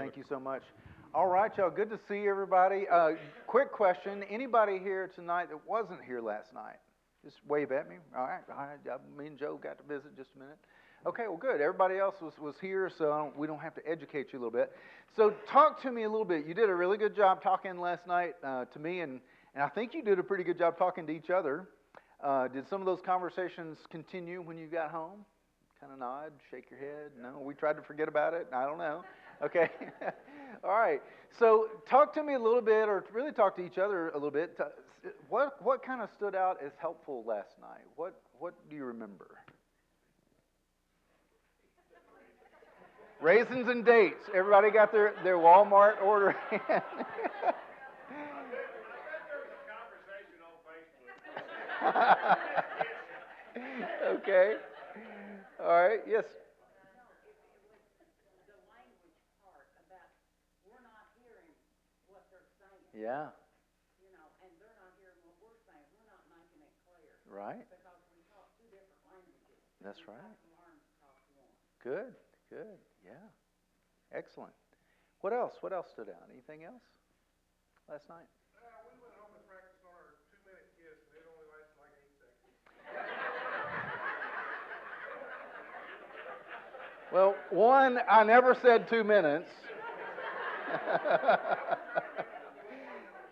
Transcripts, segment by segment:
Thank you so much. All right, y'all. Good to see everybody. Quick question. Anybody here tonight that wasn't here last night? Just wave at me. All right. Me and Joe got to visit just a minute. Okay, well, good. Everybody else was here, so we don't have to educate you a little bit. So talk to me a little bit. You did a really good job talking last night to me, and I think you did a pretty good job talking to each other. Did some of those conversations continue when you got home? Kind of nod, shake your head. No, we tried to forget about it. I don't know. Okay. All right. So talk to me a little bit, or really talk to each other a little bit. What kind of stood out as helpful last night? What do you remember? Raisins and dates. Everybody got their Walmart order. Okay. All right. Yes. The language part about we're not hearing what they're saying. Yeah. You know, and they're not hearing what we're saying. We're not making it clear. Right. Because we talk two different languages. That's right. We have to learn to talk one. Good. Good. Yeah. Excellent. What else? What else stood out? Anything else last night? We went home and practiced on our 2-minute kiss, and it only lasted like 8 seconds. Well, one, I never said 2 minutes.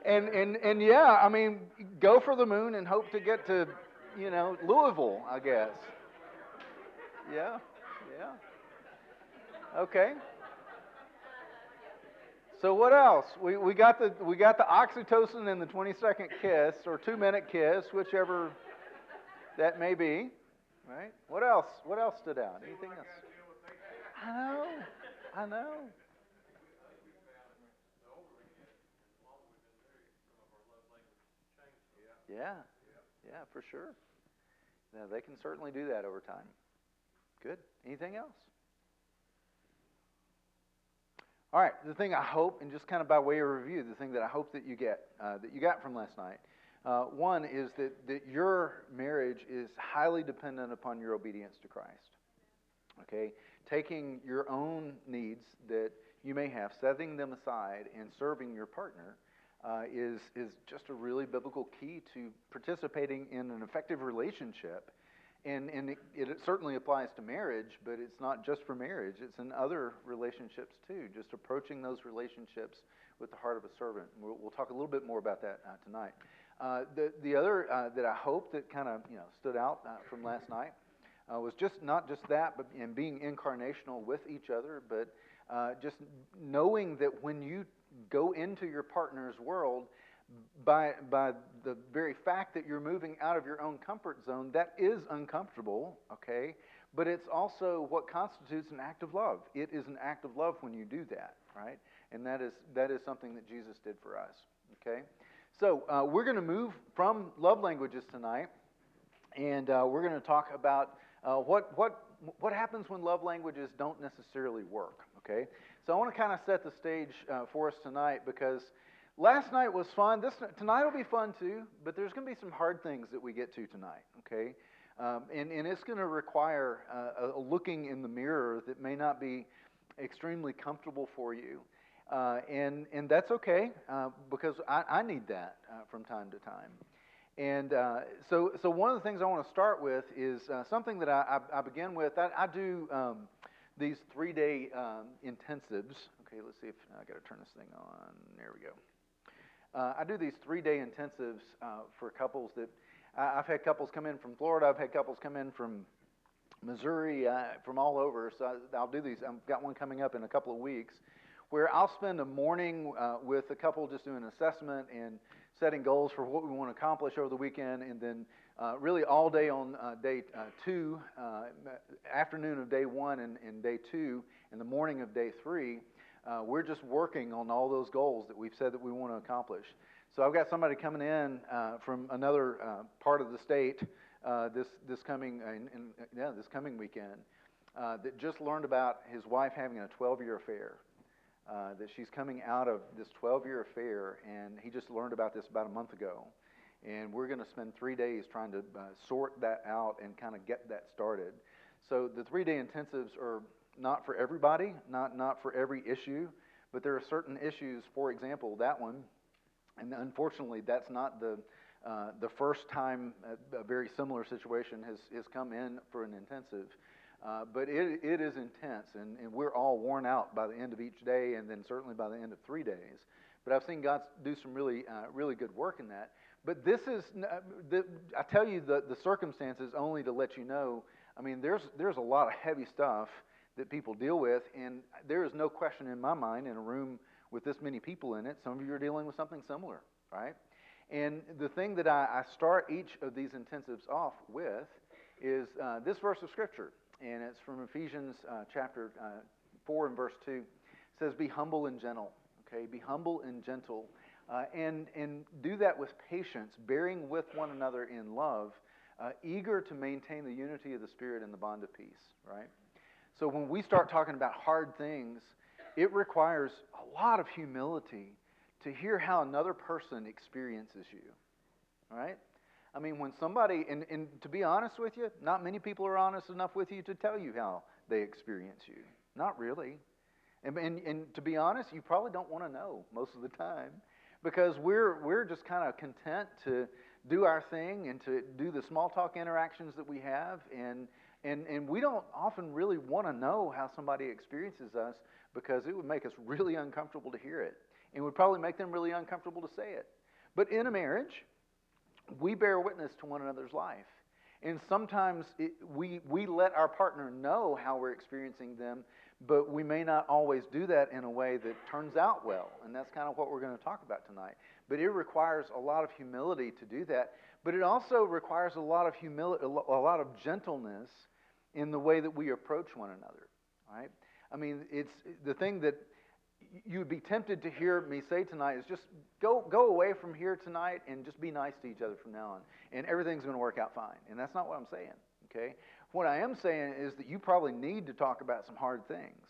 and yeah, I mean, go for the moon and hope to get to, Louisville, I guess. Yeah. Yeah. Okay. So what else? We got the oxytocin and the 20-second kiss, or 2-minute kiss, whichever that may be, right? What else? What else stood out? Anything else? I know. Yeah, for sure. Yeah, they can certainly do that over time. Good. Anything else? All right, the thing I hope, and just kind of by way of review, the thing that I hope that you got from last night, one is that your marriage is highly dependent upon your obedience to Christ. Okay, taking your own needs that you may have, setting them aside, and serving your partner is just a really biblical key to participating in an effective relationship. And it certainly applies to marriage, but it's not just for marriage. It's in other relationships too, just approaching those relationships with the heart of a servant. We'll talk a little bit more about that tonight. The other that I hope that kind of stood out from last night was just not just that, but in being incarnational with each other, but just knowing that when you go into your partner's world, by the very fact that you're moving out of your own comfort zone, that is uncomfortable, okay? But it's also what constitutes an act of love. It is an act of love when you do that, right? And that is something that Jesus did for us, okay? So we're going to move from love languages tonight, and we're going to talk about what happens when love languages don't necessarily work, okay? So I want to kind of set the stage for us tonight, because last night was fun. Tonight will be fun too, but there's going to be some hard things that we get to tonight, okay? And it's going to require a looking in the mirror that may not be extremely comfortable for you. And that's okay, because I need that from time to time. And so one of the things I want to start with is something that I begin with. I do these 3-day intensives. Okay, let's see if I got to turn this thing on. There we go. I do these 3-day intensives for couples that I've had couples come in from Florida. I've had couples come in from Missouri, from all over. So I'll do these. I've got one coming up in a couple of weeks where I'll spend a morning with a couple just doing an assessment and setting goals for what we want to accomplish over the weekend, and then really all day on day 2, afternoon of day 1 and day 2, and the morning of day 3. We're just working on all those goals that we've said that we want to accomplish. So I've got somebody coming in from another part of the state this coming weekend that just learned about his wife having a 12-year affair. That she's coming out of this 12-year affair, and he just learned about this about a month ago. And we're going to spend 3 days trying to sort that out and kind of get that started. So the 3-day intensives are not for everybody, not for every issue, But there are certain issues, for example, that one, and unfortunately that's not the first time a very similar situation has come in for an intensive. But it is intense, and we're all worn out by the end of each day, and then certainly by the end of 3 days. But I've seen God do some really good work in that. But this is, I tell you the circumstances only to let you know, I mean, there's a lot of heavy stuff that people deal with, and there is no question in my mind, in a room with this many people in it, some of you are dealing with something similar, right? And the thing that I start each of these intensives off with is this verse of Scripture, and it's from Ephesians chapter 4 and verse 2. It says, "Be humble and gentle." Okay, be humble and gentle, and do that with patience, bearing with one another in love, eager to maintain the unity of the Spirit and the bond of peace. Right. So when we start talking about hard things, it requires a lot of humility to hear how another person experiences you. Right. I mean, when somebody, and to be honest with you, not many people are honest enough with you to tell you how they experience you. Not really. And to be honest, you probably don't want to know most of the time, because we're just kind of content to do our thing and to do the small talk interactions that we have, and we don't often really want to know how somebody experiences us, because it would make us really uncomfortable to hear it, and would probably make them really uncomfortable to say it. But in a marriage, we bear witness to one another's life, and sometimes we let our partner know how we're experiencing them, but we may not always do that in a way that turns out well, and that's kind of what we're going to talk about tonight. But it requires a lot of humility to do that, but it also requires a lot of humility, a lot of gentleness in the way that we approach one another. Right? I mean, it's the thing that you would be tempted to hear me say tonight is just go away from here tonight and just be nice to each other from now on, and everything's going to work out fine. And that's not what I'm saying. Okay. What I am saying is that you probably need to talk about some hard things.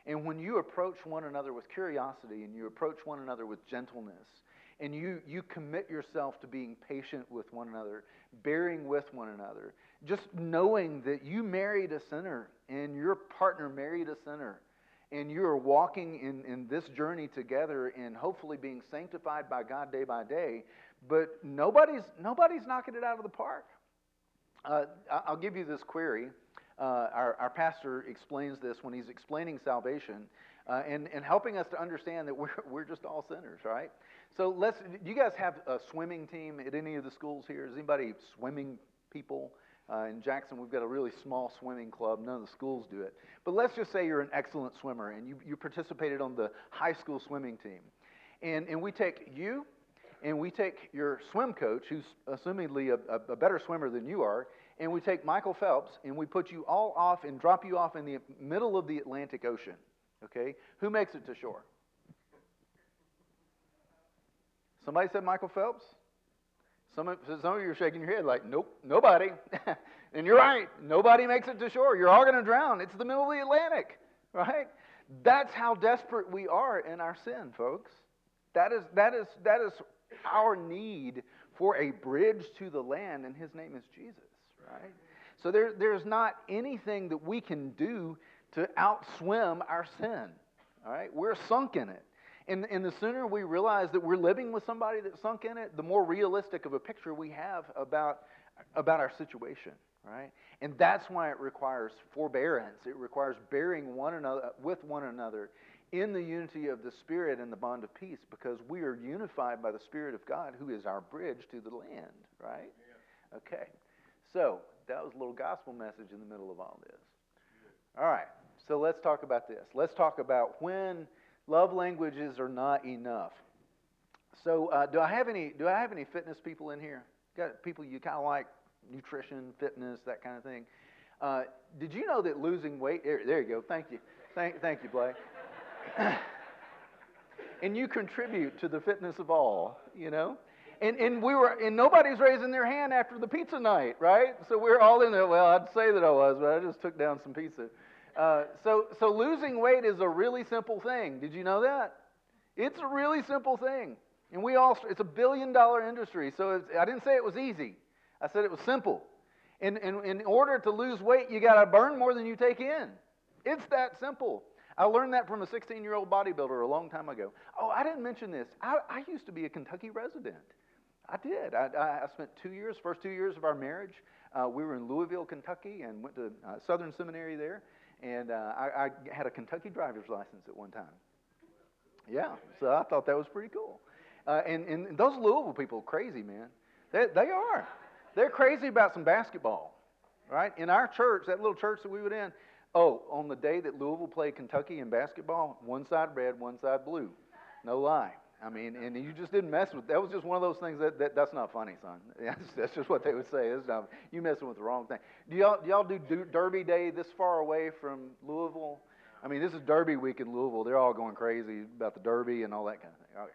And when you approach one another with curiosity, and you approach one another with gentleness, and you commit yourself to being patient with one another, bearing with one another, just knowing that you married a sinner and your partner married a sinner, and you are walking in this journey together and hopefully being sanctified by God day by day, but nobody's knocking it out of the park. I'll give you this query. Our pastor explains this when he's explaining salvation, and helping us to understand that we're just all sinners, right? So do you guys have a swimming team at any of the schools here? Is anybody swimming people? In Jackson, we've got a really small swimming club. None of the schools do it. But let's just say you're an excellent swimmer, and you participated on the high school swimming team. And we take you, and we take your swim coach, who's assumingly a better swimmer than you are, and we take Michael Phelps, and we put you all off and drop you off in the middle of the Atlantic Ocean. Okay? Who makes it to shore? Somebody said Michael Phelps? Some of you are shaking your head like, nope, nobody. And you're right, nobody makes it to shore. You're all going to drown. It's the middle of the Atlantic, right? That's how desperate we are in our sin, folks. That is our need for a bridge to the land, and his name is Jesus, right? So there's not anything that we can do to outswim our sin, all right? We're sunk in it. And the sooner we realize that we're living with somebody that's sunk in it, the more realistic of a picture we have about our situation, right? And that's why it requires forbearance. It requires bearing with one another in the unity of the Spirit and the bond of peace, because we are unified by the Spirit of God, who is our bridge to the land, right? Yeah. Okay. So that was a little gospel message in the middle of all this. All right. So let's talk about this. Let's talk about when love languages are not enough. So do I have any fitness people in here? Got people you kind of like, nutrition, fitness, that kind of thing. Did you know that losing weight? There you go. Thank you. Thank you, Blake. And you contribute to the fitness of all, you know. And nobody's raising their hand after the pizza night, right? So we're all in there. Well, I'd say that I was, but I just took down some pizza. So losing weight is a really simple thing. Did you know that? It's a really simple thing. And it's a $1 billion industry. So I didn't say it was easy. I said it was simple. And in order to lose weight, you got to burn more than you take in. It's that simple. I learned that from a 16-year-old bodybuilder a long time ago. Oh, I didn't mention this. I used to be a Kentucky resident. I did. I spent 2 years, first 2 years of our marriage. We were in Louisville, Kentucky, and went to Southern Seminary there. And I had a Kentucky driver's license at one time. Yeah, so I thought that was pretty cool. And those Louisville people are crazy, man. They are. They're crazy about some basketball, right? In our church, that little church that we were in, on the day that Louisville played Kentucky in basketball, one side red, one side blue. No lie. I mean, and you just didn't mess with. That was just one of those things that's not funny, son. That's just what they would say. It's not, you messing with the wrong thing. Do y'all do Derby Day this far away from Louisville? I mean, this is Derby week in Louisville. They're all going crazy about the Derby and all that kind of thing. Okay.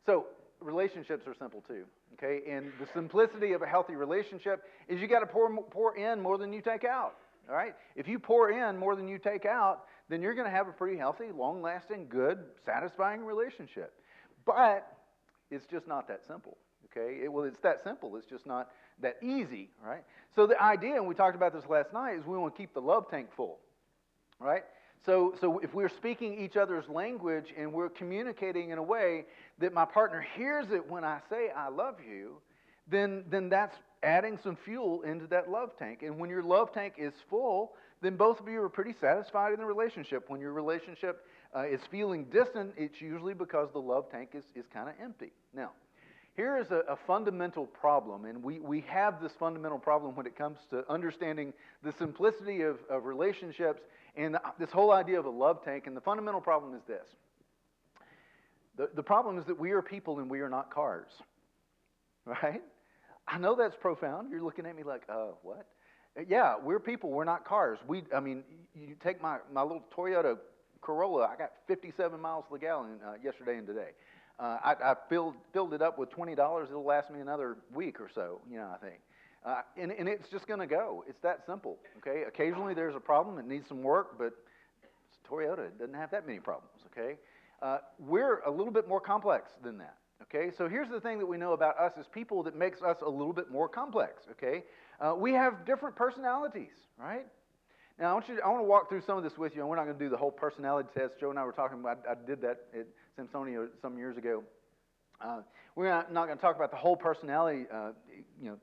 So relationships are simple too. Okay, and the simplicity of a healthy relationship is you got to pour in more than you take out. All right. If you pour in more than you take out, then you're going to have a pretty healthy, long-lasting, good, satisfying relationship. But it's just not that simple, okay? It's that simple. It's just not that easy, right? So the idea, and we talked about this last night, is we want to keep the love tank full, right? So if we're speaking each other's language and we're communicating in a way that my partner hears it when I say I love you, then that's adding some fuel into that love tank. And when your love tank is full, then both of you are pretty satisfied in the relationship. When your relationship is feeling distant, it's usually because the love tank is kind of empty. Now, here is a fundamental problem, and we have this fundamental problem when it comes to understanding the simplicity of relationships and this whole idea of a love tank. And the fundamental problem is this. The problem is that we are people and we are not cars, right? I know that's profound. You're looking at me like, what? Yeah, we're people. We're not cars. You take my little Toyota Corolla. I got 57 miles to the gallon yesterday and today. I filled it up with $20. It'll last me another week or so, I think. And it's just going to go. It's that simple, okay? Occasionally there's a problem. It needs some work, but it's Toyota. It doesn't have that many problems, okay? We're a little bit more complex than that, okay? So here's the thing that we know about us as people that makes us a little bit more complex, okay? We have different personalities, right? Now, I want to walk through some of this with you, and we're not going to do the whole personality test. Joe and I were talking about, I did that at Samsonia some years ago. We're not going to talk about the whole personality,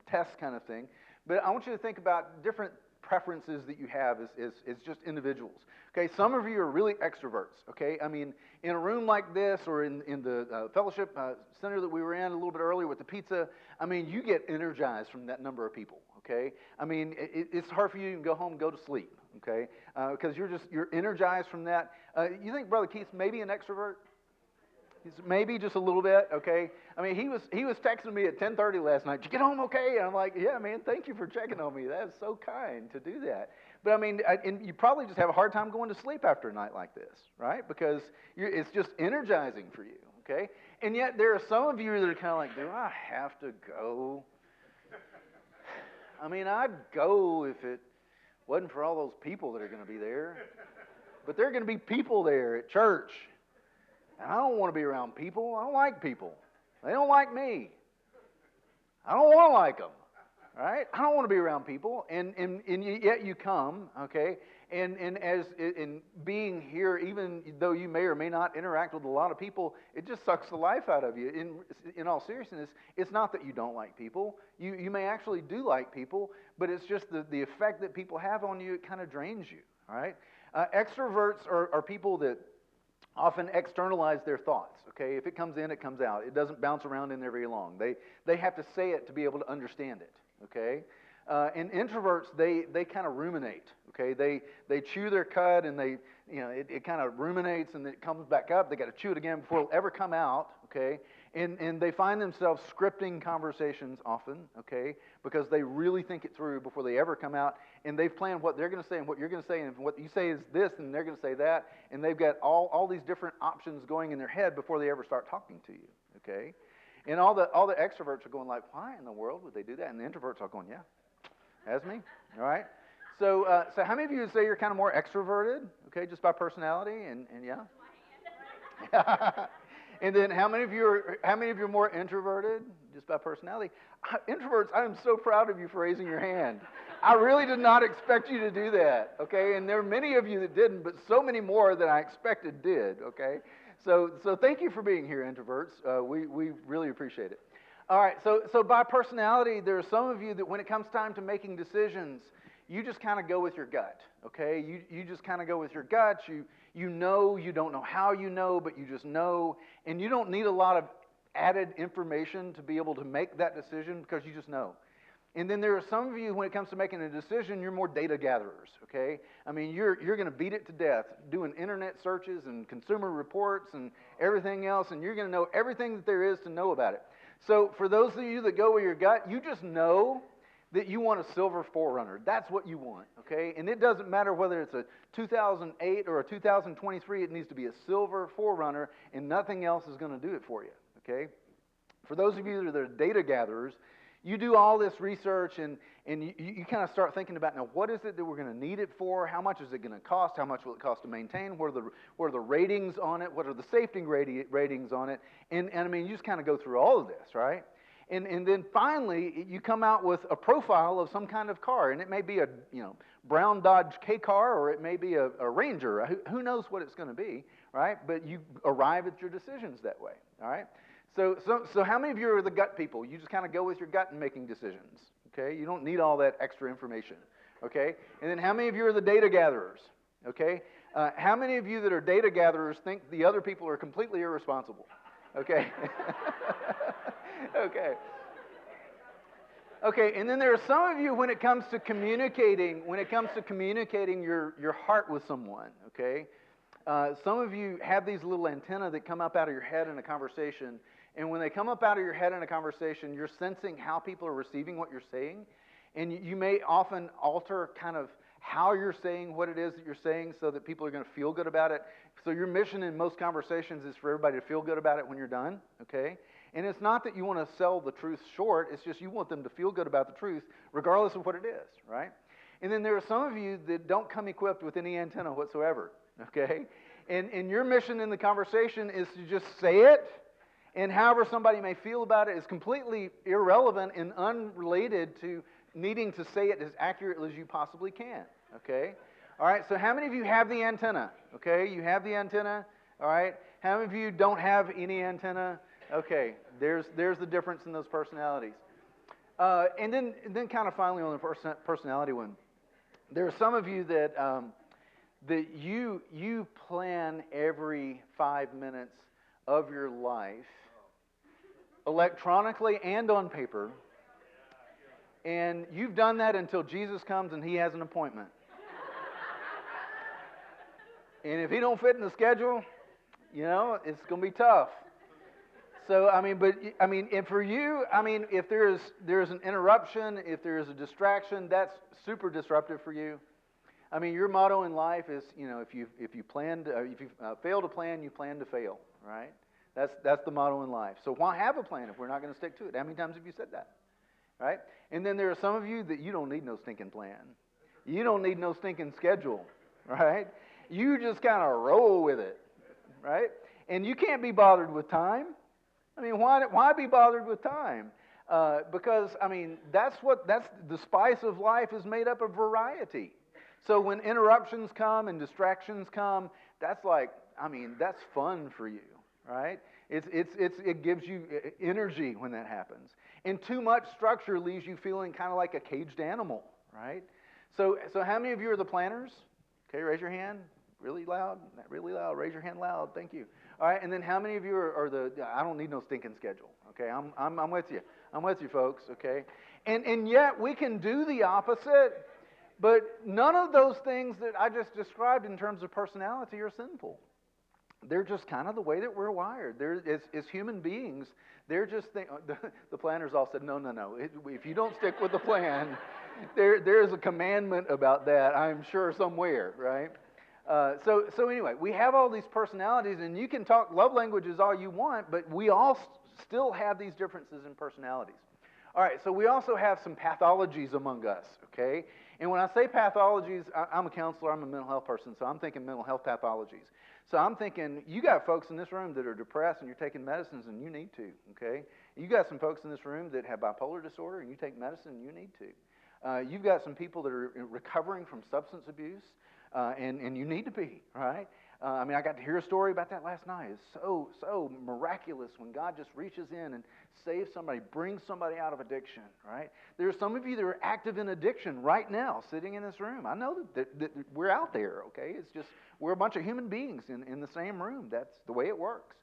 test kind of thing, but I want you to think about different preferences that you have as just individuals. Okay, some of you are really extroverts, okay? I mean, in a room like this or in the fellowship center that we were in a little bit earlier with the pizza, I mean, you get energized from that number of people, okay? I mean, it's hard for you to go home and go to sleep, okay? Because you're energized from that. You think Brother Keith's maybe an extrovert? He's maybe just a little bit, okay? I mean, he was texting me at 10:30 last night. Did you get home okay? And I'm like, yeah, man, thank you for checking on me. That is so kind to do that. But I mean, and you probably just have a hard time going to sleep after a night like this, right? Because it's just energizing for you, okay? And yet there are some of you that are kind of like, do I have to go? I mean, I'd go if it wasn't for all those people that are going to be there. But there are going to be people there at church. And I don't want to be around people. I don't like people. They don't like me. I don't want to like them, right? I don't want to be around people. And yet you come, okay? And as in being here, even though you may or may not interact with a lot of people, it just sucks the life out of you. In all seriousness, it's not that you don't like people. You may actually do like people, but it's just the effect that people have on you. It kind of drains you, all right? Extroverts are people that often externalize their thoughts, okay? If it comes in, it comes out. It doesn't bounce around in there very long. They have to say it to be able to understand it, okay? And introverts, they kind of ruminate, okay? They chew their cud and it kind of ruminates and it comes back up. They got to chew it again before it'll ever come out, okay? And they find themselves scripting conversations often, okay? Because they really think it through before they ever come out. And they've planned what they're going to say and what you're going to say. And what you say is this and they're going to say that. And they've got all these different options going in their head before they ever start talking to you, okay? And all the extroverts are going like, why in the world would they do that? And the introverts are going, yeah, that's me, all right? So how many of you would say you're kind of more extroverted, okay, just by personality? And yeah? And then how many of you are more introverted just by personality? Introverts, I am so proud of you for raising your hand. I really did not expect you to do that, okay? And there are many of you that didn't, but so many more than I expected did, okay? So thank you for being here, introverts. We really appreciate it. All right, so by personality, there are some of you that when it comes time to making decisions, you just kind of go with your gut, okay? You just kind of go with your gut. You know, you don't know how you know, but you just know. And you don't need a lot of added information to be able to make that decision because you just know. And then there are some of you, when it comes to making a decision, you're more data gatherers, okay? I mean, you're going to beat it to death doing internet searches and consumer reports and everything else, and you're going to know everything that there is to know about it. So for those of you that go with your gut, you just know that you want a silver 4Runner. That's what you want, okay? And it doesn't matter whether it's a 2008 or a 2023, it needs to be a silver 4Runner, and nothing else is going to do it for you, okay? For those of you that are data gatherers, you do all this research and you kind of start thinking about, now, what is it that we're going to need it for? How much is it going to cost? How much will it cost to maintain? What are the ratings on it? What are the safety ratings on it? And I mean, you just kind of go through all of this, right? And then finally, you come out with a profile of some kind of car. And it may be a brown Dodge K car, or it may be a Ranger. Who knows what it's going to be, right? But you arrive at your decisions that way, all right? So how many of you are the gut people? You just kind of go with your gut in making decisions, okay? You don't need all that extra information, okay? And then how many of you are the data gatherers, okay? How many of you that are data gatherers think the other people are completely irresponsible, okay? Okay. Okay, and then there are some of you when it comes to communicating your heart with someone, okay? Some of you have these little antennae that come up out of your head in a conversation, and when they come up out of your head in a conversation, you're sensing how people are receiving what you're saying, and you may often alter kind of how you're saying what it is that you're saying so that people are going to feel good about it. So your mission in most conversations is for everybody to feel good about it when you're done, okay? And it's not that you want to sell the truth short, it's just you want them to feel good about the truth regardless of what it is, right? And then there are some of you that don't come equipped with any antenna whatsoever, okay? And your mission in the conversation is to just say it, and however somebody may feel about it is completely irrelevant and unrelated to needing to say it as accurately as you possibly can, okay? All right, so how many of you have the antenna? Okay, you have the antenna, all right? How many of you don't have any antenna? Okay, there's the difference in those personalities. And then kind of finally on the personality one, there are some of you that you plan every 5 minutes of your life electronically and on paper, and you've done that until Jesus comes and he has an appointment. And if he don't fit in the schedule, it's going to be tough. So, and for you, if there's an interruption, if there's a distraction, that's super disruptive for you. I mean, your motto in life is, if you fail to plan, you plan to fail, right? That's the motto in life. So why have a plan if we're not going to stick to it? How many times have you said that, right? And then there are some of you that you don't need no stinking plan. You don't need no stinking schedule, right? You just kind of roll with it, right? And you can't be bothered with time. I mean, why be bothered with time? Because that's the spice of life is made up of variety. So when interruptions come and distractions come, that's fun for you, right? It gives you energy when that happens. And too much structure leaves you feeling kind of like a caged animal, right? So how many of you are the planners? Okay, raise your hand. Really loud? Really loud. Raise your hand loud. Thank you. All right, and then how many of you are the, I don't need no stinking schedule, okay? I'm with you. I'm with you, folks, okay? And yet we can do the opposite, but none of those things that I just described in terms of personality are sinful. They're just kind of the way that we're wired. As human beings, they're just, the planners all said, no. If you don't stick with the plan, there is a commandment about that, I'm sure, somewhere, right? So anyway, we have all these personalities, and you can talk love languages all you want, but we all still have these differences in personalities. All right, so we also have some pathologies among us, okay? And when I say pathologies, I'm a counselor, I'm a mental health person, so I'm thinking mental health pathologies. So I'm thinking, you got folks in this room that are depressed and you're taking medicines and you need to, okay? You got some folks in this room that have bipolar disorder and you take medicine and you need to. You've got some people that are recovering from substance abuse, and you need to be, right? I mean, I got to hear a story about that last night. It's so miraculous when God just reaches in and saves somebody, brings somebody out of addiction, right? There are some of you that are active in addiction right now, sitting in this room. I know that we're out there, okay? It's just we're a bunch of human beings in the same room. That's the way it works.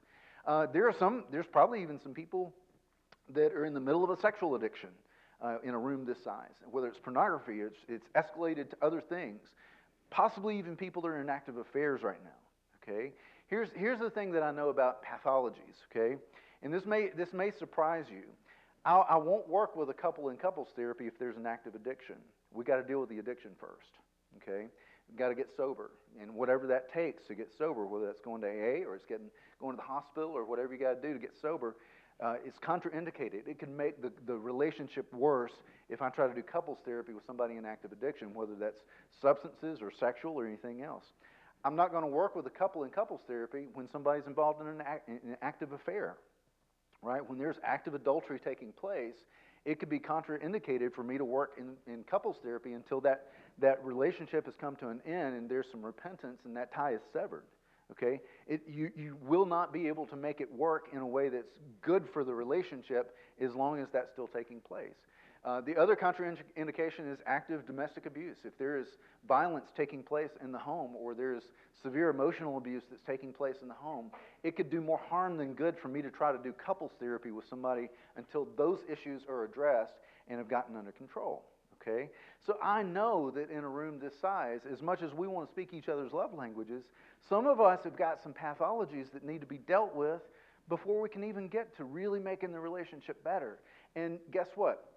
There's probably even some people that are in the middle of a sexual addiction in a room this size. Whether it's pornography, it's escalated to other things. Possibly even people that are in active affairs right now, okay? Here's the thing that I know about pathologies, okay? And this may surprise you. I won't work with a couple in couples therapy if there's an active addiction. We got to deal with the addiction first, okay? We've got to get sober, and whatever that takes to get sober, whether that's going to AA or it's going to the hospital or whatever you got to do to get sober, it's contraindicated. It can make the relationship worse if I try to do couples therapy with somebody in active addiction, whether that's substances or sexual or anything else. I'm not going to work with a couple in couples therapy when somebody's involved in an active affair, right? When there's active adultery taking place, it could be contraindicated for me to work in couples therapy until that relationship has come to an end and there's some repentance and that tie is severed. Okay, you will not be able to make it work in a way that's good for the relationship as long as that's still taking place. The other contraindication is active domestic abuse. If there is violence taking place in the home or there's severe emotional abuse that's taking place in the home, it could do more harm than good for me to try to do couples therapy with somebody until those issues are addressed and have gotten under control. Okay? So I know that in a room this size, as much as we want to speak each other's love languages, some of us have got some pathologies that need to be dealt with before we can even get to really making the relationship better. And guess what?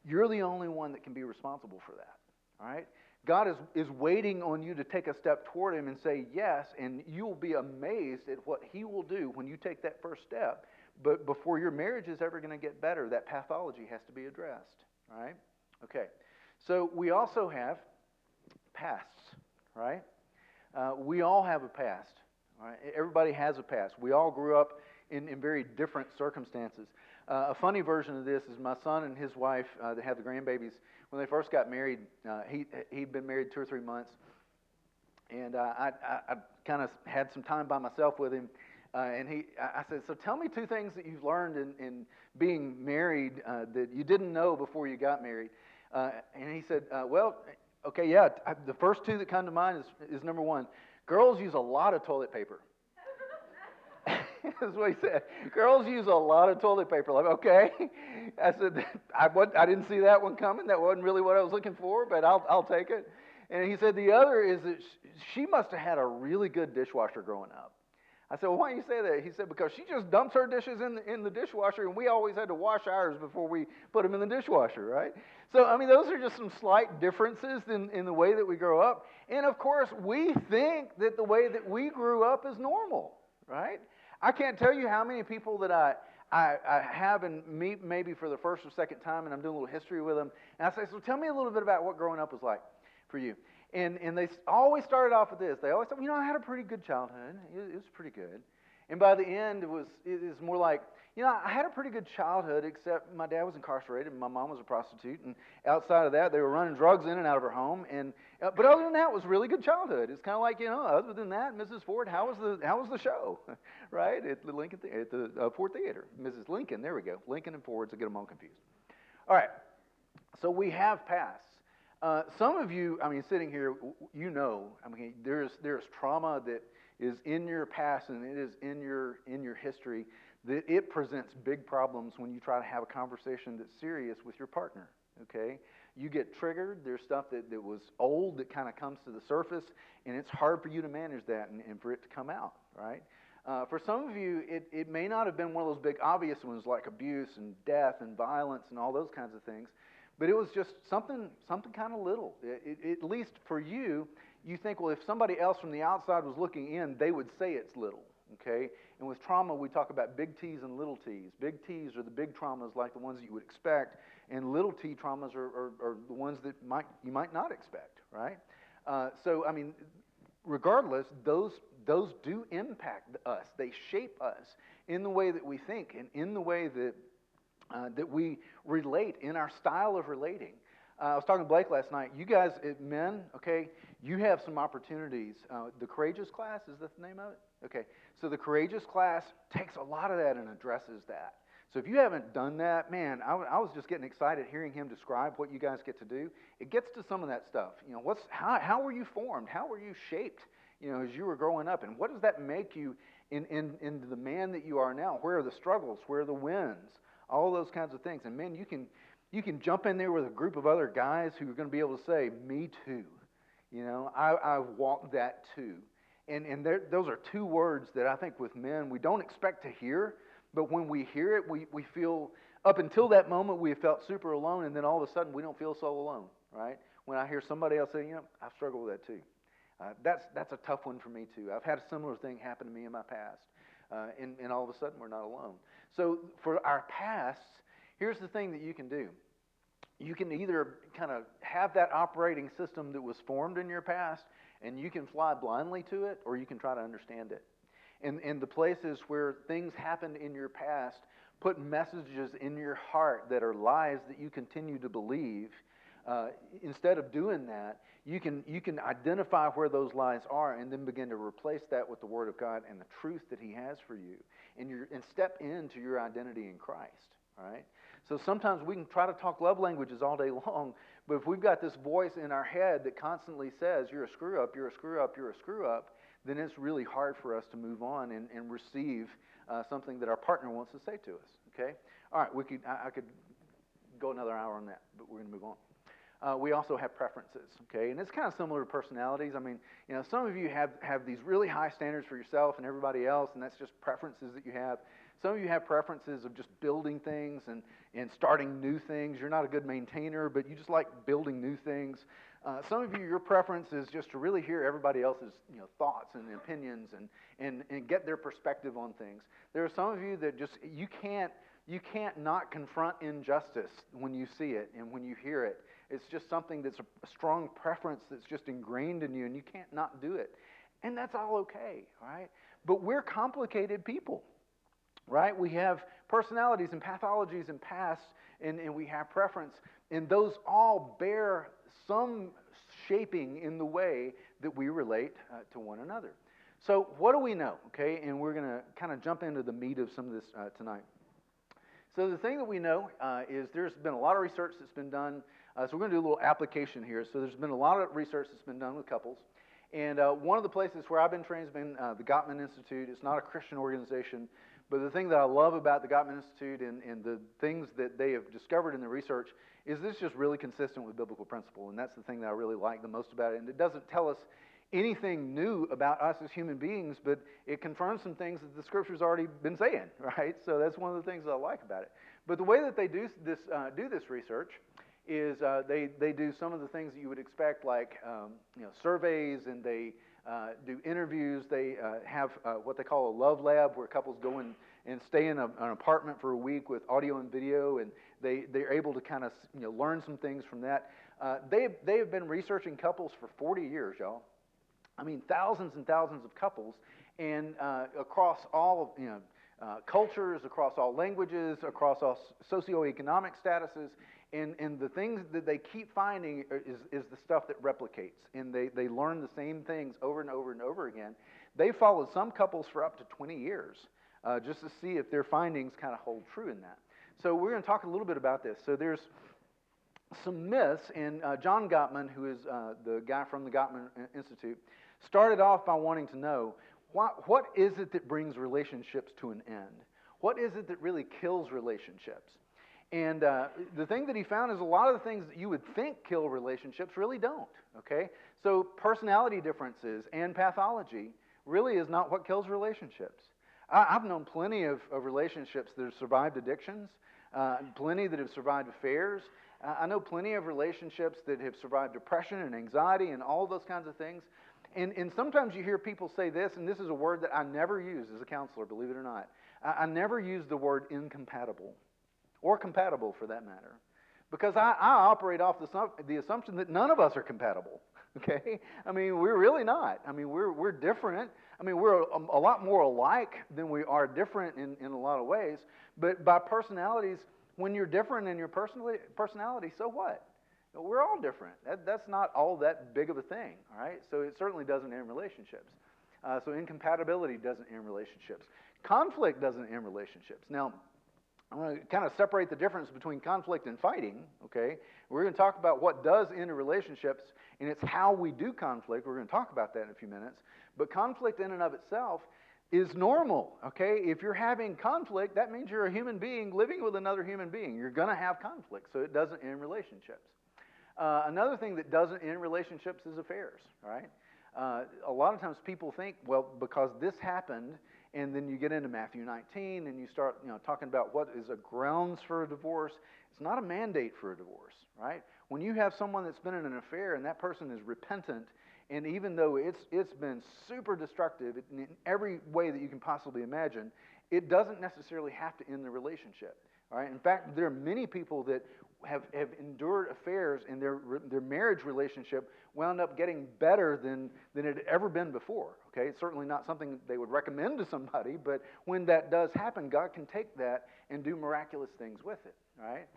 You're the only one that can be responsible for that. All right? God is waiting on you to take a step toward Him and say yes, and you'll be amazed at what He will do when you take that first step. But before your marriage is ever going to get better, that pathology has to be addressed. All right? Okay, so we also have pasts, right? We all have a past, right? Everybody has a past. We all grew up in very different circumstances. A funny version of this is my son and his wife that have the grandbabies. When they first got married, he'd been married 2 or 3 months, and I kind of had some time by myself with him. And I said, so tell me 2 things that you've learned in being married that you didn't know before you got married. And he said, well, okay, yeah, the first 2 that come to mind is number 1, girls use a lot of toilet paper. That's what he said. Girls use a lot of toilet paper. Like, okay. I said, I didn't see that one coming. That wasn't really what I was looking for, but I'll take it. And he said the other is that she must have had a really good dishwasher growing up. I said, well, why do you say that? He said, because she just dumps her dishes in the dishwasher, and we always had to wash ours before we put them in the dishwasher, right? So, I mean, those are just some slight differences in the way that we grow up. And, of course, we think that the way that we grew up is normal, right? I can't tell you how many people that I have and meet maybe for the first or second time, and I'm doing a little history with them. And I say, so tell me a little bit about what growing up was like for you. And they always started off with this. They always said, I had a pretty good childhood. It was pretty good. And by the end, it was more like, I had a pretty good childhood, except my dad was incarcerated and my mom was a prostitute. And outside of that, they were running drugs in and out of her home. And but other than that, it was really good childhood. It's kind of like, other than that, Mrs. Ford, how was the show, right? At the Lincoln at the Ford Theater, Mrs. Lincoln. There we go. Lincoln and Ford, to get them all confused. All right. So we have pasts. Some of you, sitting here, there's trauma that is in your past and it is in your history that it presents big problems when you try to have a conversation that's serious with your partner, okay? You get triggered. There's stuff that was old that kind of comes to the surface, and it's hard for you to manage that and for it to come out, right? For some of you, it may not have been one of those big obvious ones like abuse and death and violence and all those kinds of things. But it was just something kind of little. At least for you, you think, well, if somebody else from the outside was looking in, they would say it's little, okay? And with trauma, we talk about big T's and little T's. Big T's are the big traumas like the ones that you would expect, and little T traumas are the ones that you might not expect, right? Regardless, those do impact us. They shape us in the way that we think and in the way that we relate, in our style of relating. I was talking to Blake last night. You guys, men, okay, you have some opportunities. The Courageous class, is that the name of it? Okay, so the Courageous class takes a lot of that and addresses that. So if you haven't done that, man, I was just getting excited hearing him describe what you guys get to do. It gets to some of that stuff. You know, how were you formed? How were you shaped, you know, as you were growing up? And what does that make you into the man that you are now? Where are the struggles? Where are the wins? All those kinds of things. And men, you can jump in there with a group of other guys who are going to be able to say, me too. You know, I've walked that too. And those are two words that I think with men we don't expect to hear, but when we hear it, we feel, up until that moment, we have felt super alone, and then all of a sudden we don't feel so alone, right? When I hear somebody else say, you know, I've struggled with that too. That's a tough one for me too. I've had a similar thing happen to me in my past, and all of a sudden we're not alone. So for our pasts, here's the thing that you can do. You can either kind of have that operating system that was formed in your past, and you can fly blindly to it, or you can try to understand it. And the places where things happened in your past put messages in your heart that are lies that you continue to believe. Instead of doing that, you can identify where those lies are and then begin to replace that with the Word of God and the truth that He has for you, and step into your identity in Christ. All right? So sometimes we can try to talk love languages all day long, but if we've got this voice in our head that constantly says, you're a screw up, you're a screw up, you're a screw up, then it's really hard for us to move on and receive something that our partner wants to say to us. Okay? All right, I could go another hour on that, but we're going to move on. We also have preferences, okay? And it's kind of similar to personalities. I mean, you know, some of you have these really high standards for yourself and everybody else, and that's just preferences that you have. Some of you have preferences of just building things and starting new things. You're not a good maintainer, but you just like building new things. Some of you, your preference is just to really hear everybody else's, you know, thoughts and opinions and get their perspective on things. There are some of you that just, you can't not confront injustice when you see it and when you hear it. It's just something that's a strong preference that's just ingrained in you, and you can't not do it. And that's all okay, right? But we're complicated people, right? We have personalities and pathologies and pasts, and we have preference, and those all bear some shaping in the way that we relate to one another. So what do we know, okay? And we're going to kind of jump into the meat of some of this tonight. So the thing that we know is there's been a lot of research that's been done. So we're going to do a little application here. So there's been a lot of research that's been done with couples. And one of the places where I've been trained has been the Gottman Institute. It's not a Christian organization. But the thing that I love about the Gottman Institute and the things that they have discovered in the research is this just really consistent with biblical principle. And that's the thing that I really like the most about it. And it doesn't tell us anything new about us as human beings, but it confirms some things that the Scripture's already been saying, right? So that's one of the things that I like about it. But the way that they do this research is they do some of the things that you would expect, like you know, surveys, and they do interviews. They have what they call a love lab, where couples go and stay in an apartment for a week with audio and video, and they're able to kind of, you know, learn some things from that. They have been researching couples for 40 years, y'all. I mean, thousands and thousands of couples, and across all, you know, cultures, across all languages, across all socioeconomic statuses, and the things that they keep finding is the stuff that replicates, and they learn the same things over and over and over again. They followed some couples for up to 20 years just to see if their findings kind of hold true in that. So we're going to talk a little bit about this. So there's some myths, and John Gottman, who is the guy from the Gottman Institute, started off by wanting to know, what is it that brings relationships to an end? What is it that really kills relationships? And the thing that he found is a lot of the things that you would think kill relationships really don't, okay? So personality differences and pathology really is not what kills relationships. I've known plenty of relationships that have survived addictions, plenty that have survived affairs. I know plenty of relationships that have survived depression and anxiety and all those kinds of things. And sometimes you hear people say this, and this is a word that I never use as a counselor, believe it or not. I never use the word incompatible, or compatible for that matter, because I operate off the assumption that none of us are compatible, okay? I mean, we're really not. I mean, we're different. I mean, we're a lot more alike than we are different in a lot of ways, but by personalities, when you're different in your personality, so what? We're all different. That's not all that big of a thing, all right? So it certainly doesn't end relationships. So incompatibility doesn't end relationships. Conflict doesn't end relationships. Now, I'm going to kind of separate the difference between conflict and fighting, okay? We're going to talk about what does end relationships, and it's how we do conflict. We're going to talk about that in a few minutes. But conflict in and of itself is normal, okay? If you're having conflict, that means you're a human being living with another human being. You're going to have conflict, so it doesn't end relationships. Another thing that doesn't end relationships is affairs, right? A lot of times people think, well, because this happened, and then you get into Matthew 19 and you start, talking about what is a grounds for a divorce. It's not a mandate for a divorce, right? When you have someone that's been in an affair and that person is repentant, and even though it's been super destructive in every way that you can possibly imagine, it doesn't necessarily have to end the relationship, all right? In fact, there are many people that have endured affairs, and their marriage relationship wound up getting better than it had ever been before. Okay, it's certainly not something they would recommend to somebody, but when that does happen, God can take that and do miraculous things with it. Right?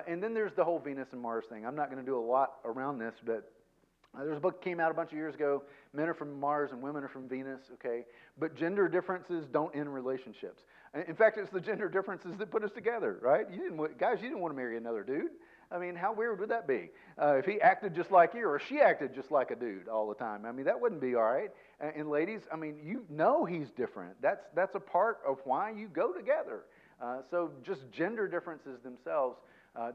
And then there's the whole Venus and Mars thing. I'm not going to do a lot around this, but there's a book that came out a bunch of years ago. Men are from Mars and women are from Venus. Okay, but gender differences don't end relationships. In fact, it's the gender differences that put us together, right? You didn't want to marry another dude. I mean, how weird would that be? If he acted just like you or she acted just like a dude all the time. I mean, that wouldn't be all right. And ladies, I mean, you know he's different. That's a part of why you go together. So just gender differences themselves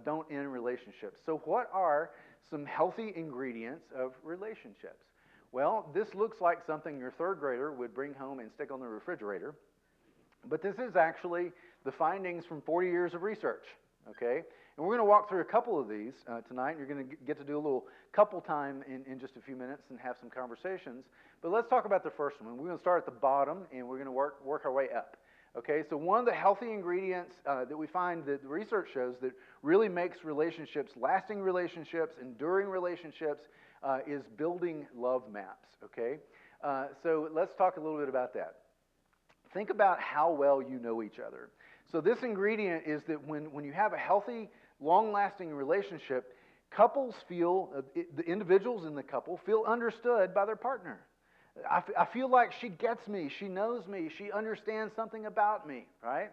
don't end relationships. So what are some healthy ingredients of relationships? Well, this looks like something your third grader would bring home and stick on the refrigerator. But this is actually the findings from 40 years of research, okay? And we're going to walk through a couple of these tonight. You're going to get to do a little couple time in just a few minutes and have some conversations. But let's talk about the first one. We're going to start at the bottom, and we're going to work our way up. Okay, so one of the healthy ingredients that we find that the research shows that really makes relationships, lasting relationships, enduring relationships, is building love maps, okay? So let's talk a little bit about that. Think about how well you know each other. So this ingredient is that when you have a healthy, long-lasting relationship, couples feel, the individuals in the couple feel understood by their partner. I feel like she gets me, she knows me, she understands something about me, right?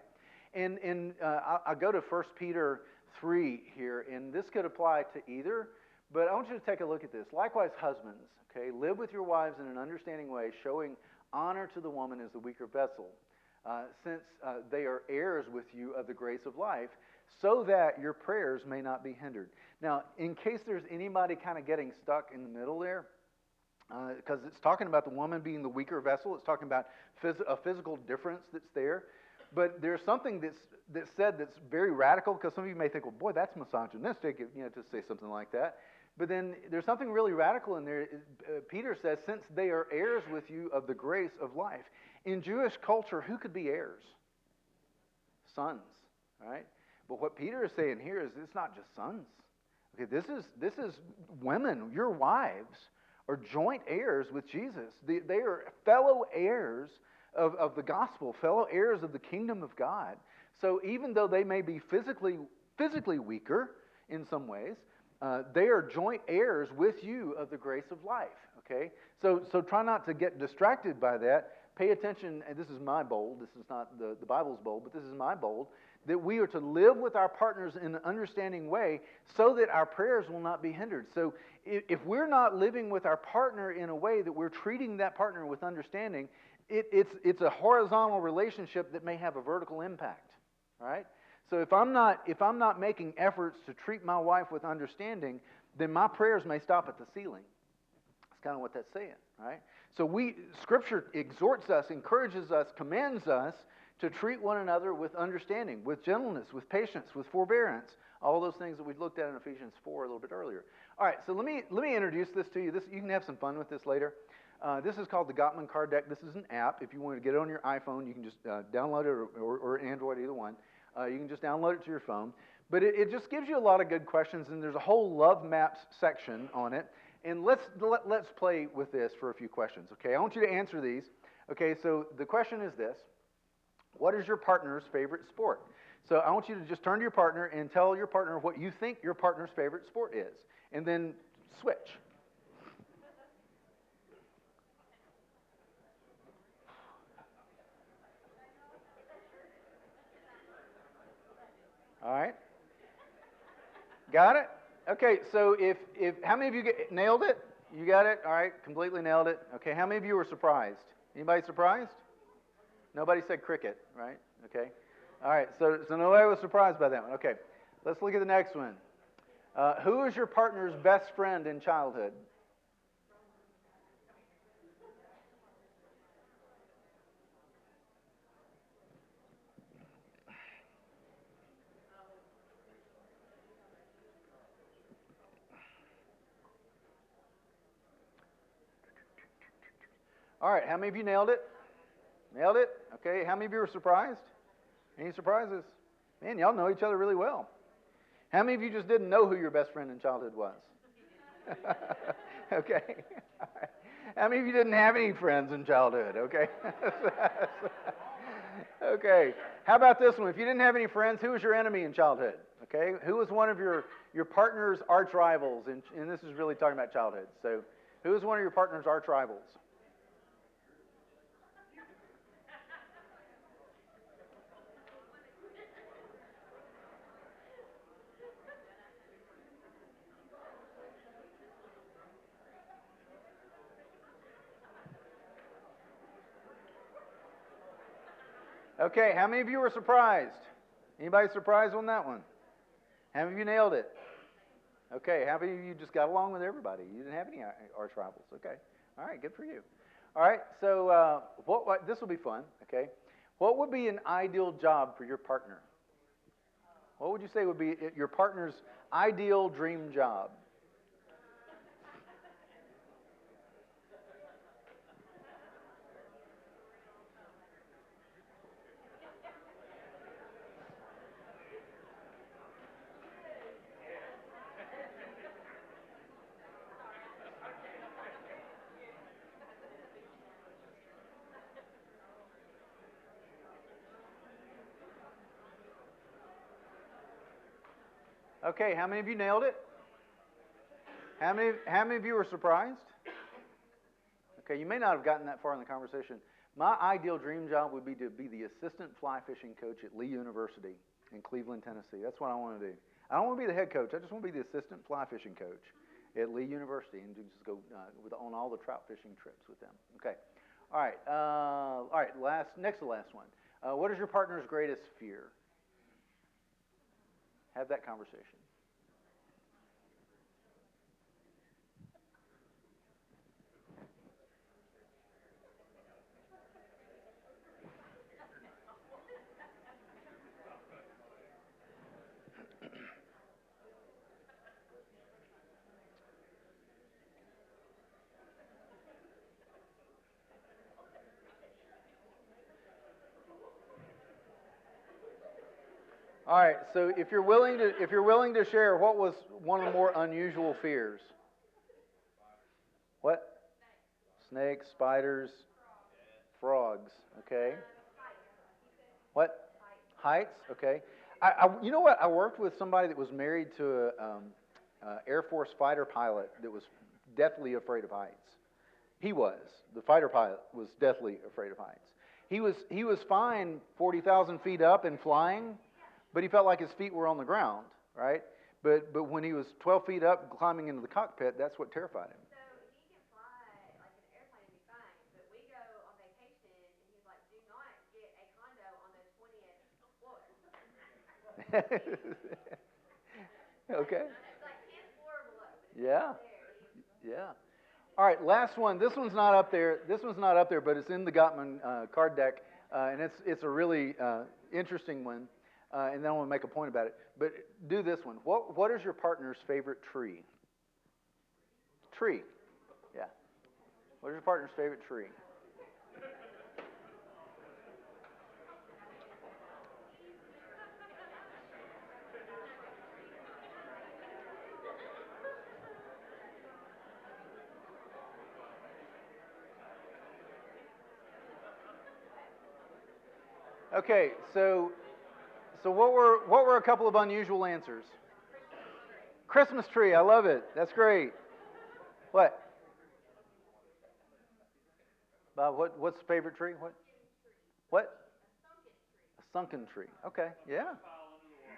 And I go to 1 Peter 3 here, and this could apply to either, but I want you to take a look at this. Likewise, husbands, okay, live with your wives in an understanding way, showing honor to the woman as the weaker vessel, since they are heirs with you of the grace of life, so that your prayers may not be hindered. Now, in case there's anybody kind of getting stuck in the middle there, because it's talking about the woman being the weaker vessel, it's talking about a physical difference that's there, but there's something that's said that's very radical, because some of you may think, well, boy, that's misogynistic, to say something like that. But then there's something really radical in there. Peter says, since they are heirs with you of the grace of life. In Jewish culture, who could be heirs? Sons, right? But what Peter is saying here is it's not just sons. Okay, this is women, your wives, are joint heirs with Jesus. They are fellow heirs of the gospel, fellow heirs of the kingdom of God. So even though they may be physically weaker in some ways, they are joint heirs with you of the grace of life, okay? So try not to get distracted by that. Pay attention, and this is my bold, this is not the Bible's bold, but this is my bold, that we are to live with our partners in an understanding way so that our prayers will not be hindered. So if we're not living with our partner in a way that we're treating that partner with understanding, it's a horizontal relationship that may have a vertical impact, right? So if I'm not making efforts to treat my wife with understanding, then my prayers may stop at the ceiling. That's kind of what that's saying, right? So Scripture exhorts us, encourages us, commands us to treat one another with understanding, with gentleness, with patience, with forbearance, all those things that we looked at in Ephesians 4 a little bit earlier. All right, so let me introduce this to you. You can have some fun with this later. This is called the Gottman Card Deck. This is an app. If you want to get it on your iPhone, you can just download it, or Android, either one. You can just download it to your phone. But it just gives you a lot of good questions, and there's a whole love maps section on it. And let's play with this for a few questions, okay? I want you to answer these. Okay, so the question is this. What is your partner's favorite sport? So I want you to just turn to your partner and tell your partner what you think your partner's favorite sport is. and then switch. All right. Got it? Okay, so if how many of you nailed it? You got it? All right, completely nailed it. Okay, how many of you were surprised? Anybody surprised? Nobody said cricket, right? Okay. All right, so nobody was surprised by that one. Okay, let's look at the next one. Who is your partner's best friend in childhood? All right, how many of you nailed it? Nailed it? Okay, how many of you were surprised? Any surprises? Man, y'all know each other really well. How many of you just didn't know who your best friend in childhood was? Okay. How many of you didn't have any friends in childhood? Okay. Okay. How about this one? If you didn't have any friends, who was your enemy in childhood? Okay. Who was one of your partner's arch rivals? And this is really talking about childhood. So, who was one of your partner's arch rivals? Okay. How many of you were surprised? Anybody surprised on that one? How many of you nailed it? Okay, how many of you just got along with everybody? You didn't have any arch rivals. Okay, all right, good for you. All right, so this will be fun. Okay, what would be an ideal job for your partner? What would you say would be your partner's ideal dream job? Okay, how many of you nailed it? How many of you were surprised? Okay, you may not have gotten that far in the conversation. My ideal dream job would be to be the assistant fly fishing coach at Lee University in Cleveland, Tennessee. That's what I want to do. I don't want to be the head coach. I just want to be the assistant fly fishing coach at Lee University and just go on all the trout fishing trips with them. Okay. All right. All right. Next to last one. What is your partner's greatest fear? Have that conversation. All right. So if you're willing to share, what was one of the more unusual fears? What? Snakes, spiders, frogs. Okay. What? Heights. Okay. You know what? I worked with somebody that was married to a Air Force fighter pilot that was deathly afraid of heights. He was. The fighter pilot was deathly afraid of heights. He was fine 40,000 feet up and flying, but he felt like his feet were on the ground, right? But when he was 12 feet up climbing into the cockpit, that's what terrified him. So he can fly like an airplane and be fine, but we go on vacation and he's like, do not get a condo on the 20th floor. Okay. It's like 10th floor below. But it's Yeah. there. Yeah. All right, last one. This one's not up there. This one's not up there, but it's in the Gottman card deck, and it's a really interesting one. And then I want to make a point about it. But do this one. What is your partner's favorite tree? Tree. Yeah. What is your partner's favorite tree? Okay, so what were a couple of unusual answers? Christmas tree, I love it. That's great. What? Bob, what's the favorite tree? What? A sunken tree. Okay, yeah.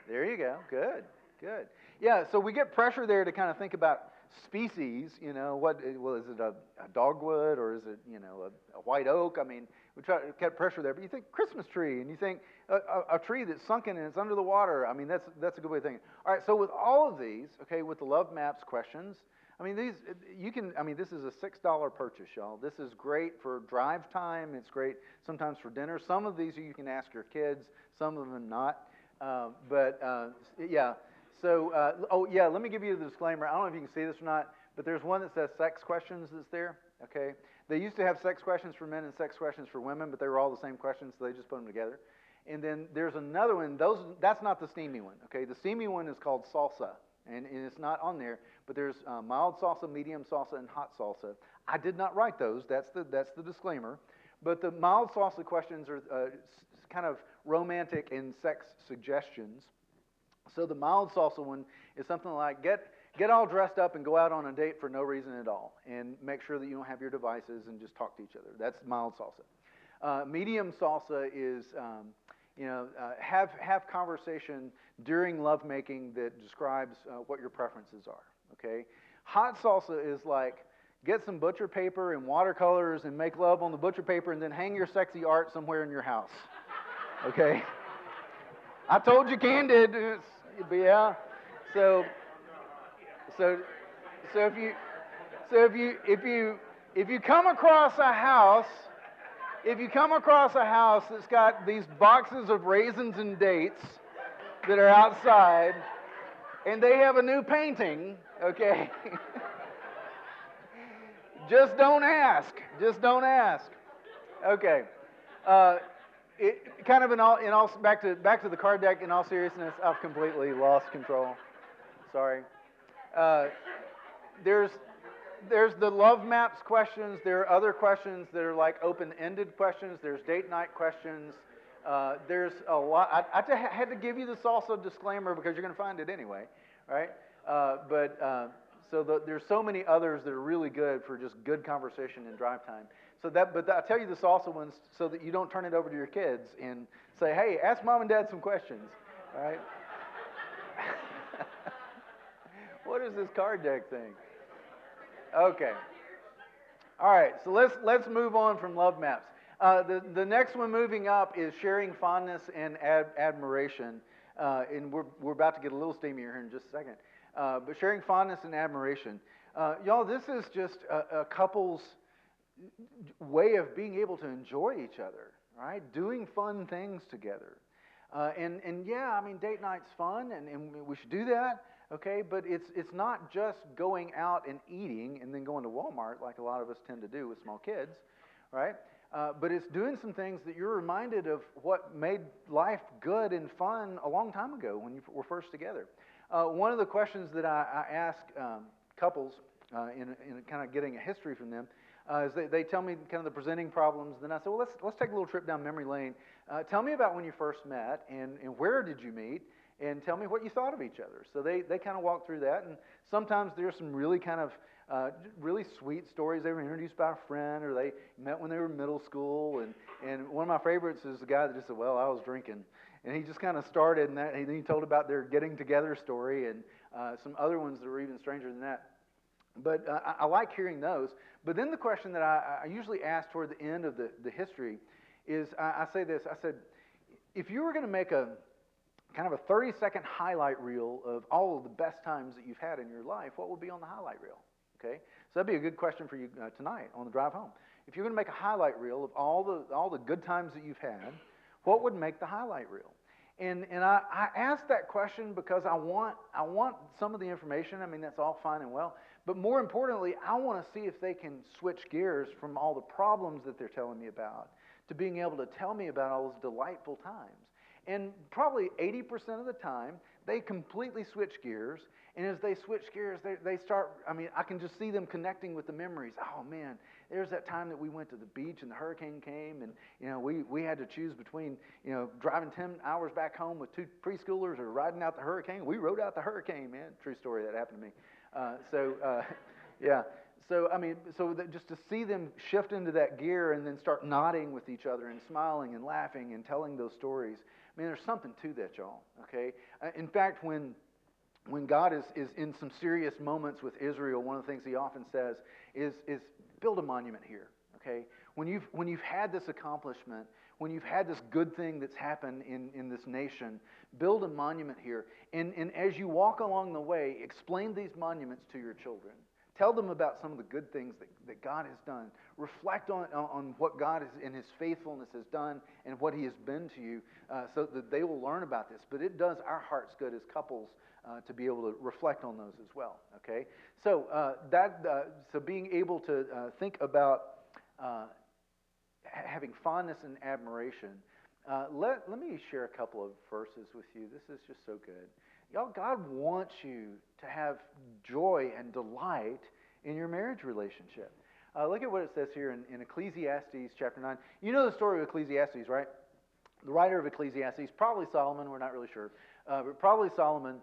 There you go. Good, good. Yeah, so we get pressure there to kind of think about species. Well, is it a dogwood or is it, a white oak? I mean, we try to get pressure there. But you think Christmas tree, and you think a tree that's sunken and it's under the water. I mean, that's a good way of thinking. All right, so with all of these, okay, with the love maps questions, I mean, this is a $6 purchase, y'all. This is great for drive time. It's great sometimes for dinner. Some of these you can ask your kids, some of them not. Yeah. So, let me give you the disclaimer. I don't know if you can see this or not, but there's one that says sex questions that's there, okay? They used to have sex questions for men and sex questions for women, but they were all the same questions, so they just put them together. And then there's another one. That's not the steamy one, okay? The steamy one is called salsa, and it's not on there, but there's mild salsa, medium salsa, and hot salsa. I did not write those. That's the disclaimer. But the mild salsa questions are kind of romantic and sex suggestions. So the mild salsa one is something like get all dressed up and go out on a date for no reason at all, and make sure that you don't have your devices and just talk to each other. That's mild salsa. Medium salsa is have conversation during lovemaking that describes what your preferences are. Okay. Hot salsa is like get some butcher paper and watercolors and make love on the butcher paper and then hang your sexy art somewhere in your house. Okay. I told you candid. But yeah. So if you come across a house that's got these boxes of raisins and dates that are outside, and they have a new painting, okay, just don't ask. Just don't ask. Okay. Kind of back to the card deck. In all seriousness, I've completely lost control. Sorry. There's the love maps questions. There are other questions that are like open-ended questions. There's date night questions. There's a lot. I had to give you the salsa disclaimer because you're going to find it anyway, right? There's so many others that are really good for just good conversation and drive time. But I'll tell you the salsa ones so that you don't turn it over to your kids and say, hey, ask mom and dad some questions, all right? What is this card deck thing? Okay. All right, so let's move on from love maps. The next one moving up is sharing fondness and admiration. And we're about to get a little steamier here in just a second. But sharing fondness and admiration. Y'all, this is just a couple's way of being able to enjoy each other, right? Doing fun things together. And yeah, I mean, date night's fun, and we should do that, okay? But it's not just going out and eating and then going to Walmart like a lot of us tend to do with small kids, right? But it's doing some things that you're reminded of what made life good and fun a long time ago when you were first together. One of the questions that I ask couples in kind of getting a history from them is they tell me kind of the presenting problems. Then I say, well, let's take a little trip down memory lane. Tell me about when you first met and where did you meet, and tell me what you thought of each other. So they kind of walk through that, and sometimes there's some really kind of really sweet stories. They were introduced by a friend, or they met when they were in middle school. And one of my favorites is the guy that just said, well, I was drinking. And he just kind of started, and then he told about their getting together story, and some other ones that were even stranger than that. But I like hearing those. But then the question that I usually ask toward the end of the history is, I say this, I said, if you were going to make a kind of a 30-second highlight reel of all of the best times that you've had in your life, what would be on the highlight reel? Okay, so that'd be a good question for you tonight on the drive home. If you're going to make a highlight reel of all the good times that you've had, what would make the highlight reel? And I ask that question because I want some of the information. I mean, that's all fine and well. But more importantly, I want to see if they can switch gears from all the problems that they're telling me about to being able to tell me about all those delightful times. And probably 80% of the time, they completely switch gears. And as they switch gears, they start, I mean, I can just see them connecting with the memories. Oh, man, there's that time that we went to the beach and the hurricane came, and, you know, we had to choose between, you know, driving 10 hours back home with 2 preschoolers or riding out the hurricane. We rode out the hurricane, man. True story, that happened to me. Yeah. So, I mean, just to see them shift into that gear and then start nodding with each other and smiling and laughing and telling those stories, I mean, there's something to that, y'all, okay? In fact, when God is in some serious moments with Israel, one of the things he often says is build a monument here, okay? When you've had this accomplishment, when you've had this good thing that's happened in this nation, build a monument here. And as you walk along the way, explain these monuments to your children. Tell them about some of the good things that God has done. Reflect on what God in His faithfulness has done and what He has been to you, so that they will learn about this. But it does our hearts good as couples to be able to reflect on those as well. Okay, so so being able to think about having fondness and admiration. Let me share a couple of verses with you. This is just so good. Y'all, God wants you to have joy and delight in your marriage relationship. Look at what it says here in Ecclesiastes chapter 9. You know the story of Ecclesiastes, right? The writer of Ecclesiastes, probably Solomon, we're not really sure, but probably Solomon,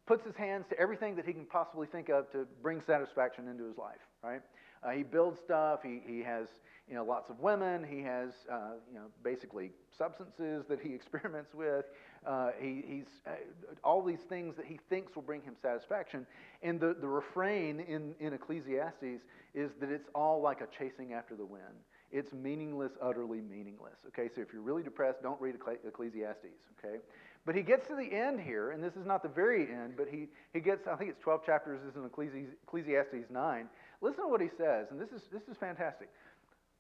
puts his hands to everything that he can possibly think of to bring satisfaction into his life, right? He builds stuff. He has, you know, lots of women. He has, you know, basically substances that he experiments with. He's all these things that he thinks will bring him satisfaction. And the refrain in Ecclesiastes is that it's all like a chasing after the wind. It's meaningless, utterly meaningless. Okay, so if you're really depressed, don't read Ecclesiastes. Okay, but he gets to the end here, and this is not the very end, but he gets, I think it's 12 chapters. This is in Ecclesiastes 9. Listen to what he says, and this is fantastic.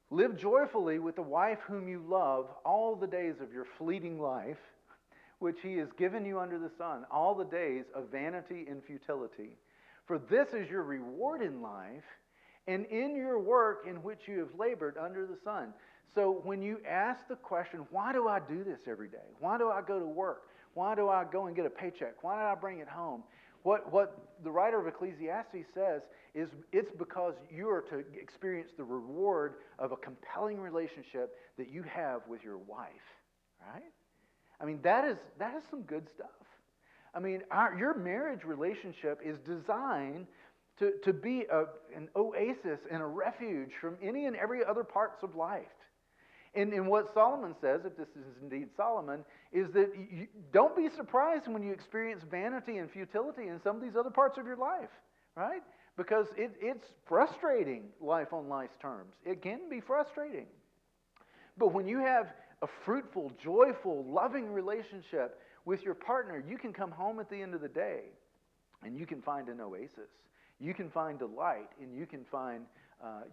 Live joyfully with the wife whom you love all the days of your fleeting life, which he has given you under the sun, all the days of vanity and futility. For this is your reward in life, and in your work in which you have labored under the sun. So when you ask the question, why do I do this every day? Why do I go to work? Why do I go and get a paycheck? Why do I bring it home? What the writer of Ecclesiastes says is it's because you are to experience the reward of a compelling relationship that you have with your wife, right? I mean, that is some good stuff. I mean, your marriage relationship is designed to be an oasis and a refuge from any and every other parts of life. And what Solomon says, if this is indeed Solomon, is that you don't be surprised when you experience vanity and futility in some of these other parts of your life, right? Because it's frustrating, life on life's terms. It can be frustrating. But when you have a fruitful, joyful, loving relationship with your partner, you can come home at the end of the day and you can find an oasis. You can find delight, and you can find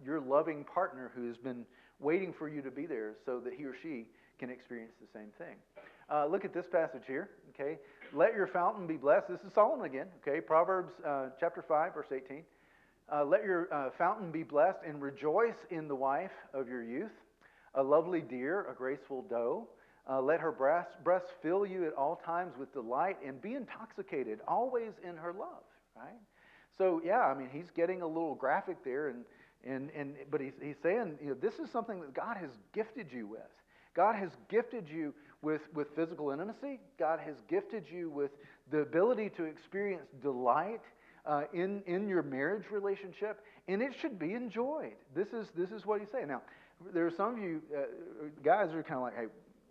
your loving partner who has been waiting for you to be there so that he or she can experience the same thing. Look at this passage here, okay? Let your fountain be blessed. This is Solomon again, okay? Proverbs chapter 5, verse 18. Let your fountain be blessed, and rejoice in the wife of your youth, a lovely deer, a graceful doe. Let her breast fill you at all times with delight, and be intoxicated always in her love, right? So, yeah, I mean, he's getting a little graphic there, but he's saying, you know, this is something that God has gifted you with. God has gifted you with physical intimacy. God has gifted you with the ability to experience delight in your marriage relationship, and it should be enjoyed. This is what he's saying. Now, there are some of you guys who are kind of like, hey,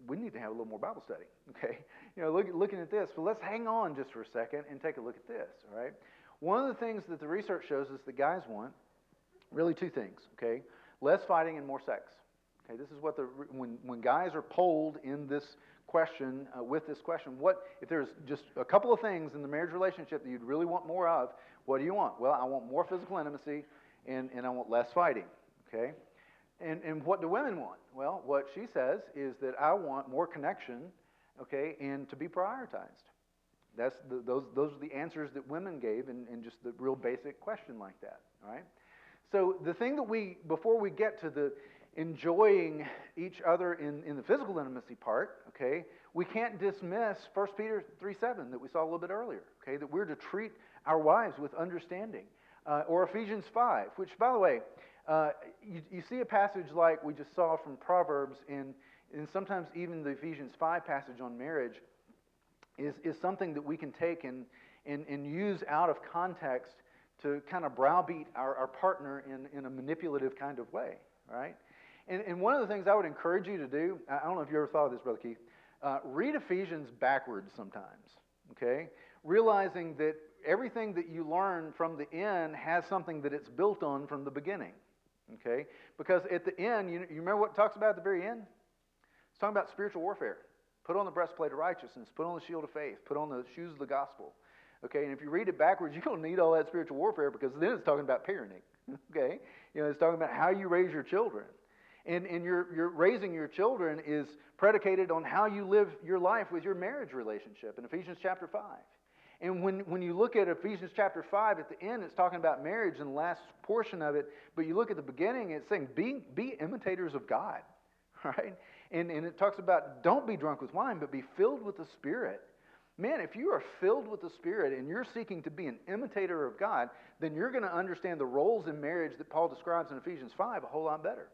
we need to have a little more Bible study, okay? You know, looking at this, but let's hang on just for a second and take a look at this, all right? One of the things that the research shows us that guys want, really two things, okay? Less fighting and more sex. Okay, this is what when guys are polled in this question, with this question, what if there's just a couple of things in the marriage relationship that you'd really want more of, what do you want? Well, I want more physical intimacy and I want less fighting, okay? And what do women want? Well, what she says is that I want more connection, okay, and to be prioritized. Those are the answers that women gave in just the real basic question like that, all right? So the thing that before we get to enjoying each other in the physical intimacy part, okay, we can't dismiss 1 Peter 3:7 that we saw a little bit earlier, okay, that we're to treat our wives with understanding. Or Ephesians 5, which, by the way, you see a passage like we just saw from Proverbs, and sometimes even the Ephesians 5 passage on marriage is something that we can take and use out of context to kind of browbeat our partner in a manipulative kind of way, right? And one of the things I would encourage you to do, I don't know if you ever thought of this, Brother Keith, read Ephesians backwards sometimes, okay? Realizing that everything that you learn from the end has something that it's built on from the beginning, okay? Because at the end, you remember what it talks about at the very end? It's talking about spiritual warfare. Put on the breastplate of righteousness. Put on the shield of faith. Put on the shoes of the gospel. Okay, and if you read it backwards, you don't need all that spiritual warfare, because then it's talking about parenting. Okay, it's talking about how you raise your children. And your raising your children is predicated on how you live your life with your marriage relationship in Ephesians chapter 5. And when you look at Ephesians chapter 5, at the end it's talking about marriage in the last portion of it, but you look at the beginning, it's saying be imitators of God, right? And it talks about don't be drunk with wine, but be filled with the Spirit. Man, if you are filled with the Spirit and you're seeking to be an imitator of God, then you're going to understand the roles in marriage that Paul describes in Ephesians 5 a whole lot better.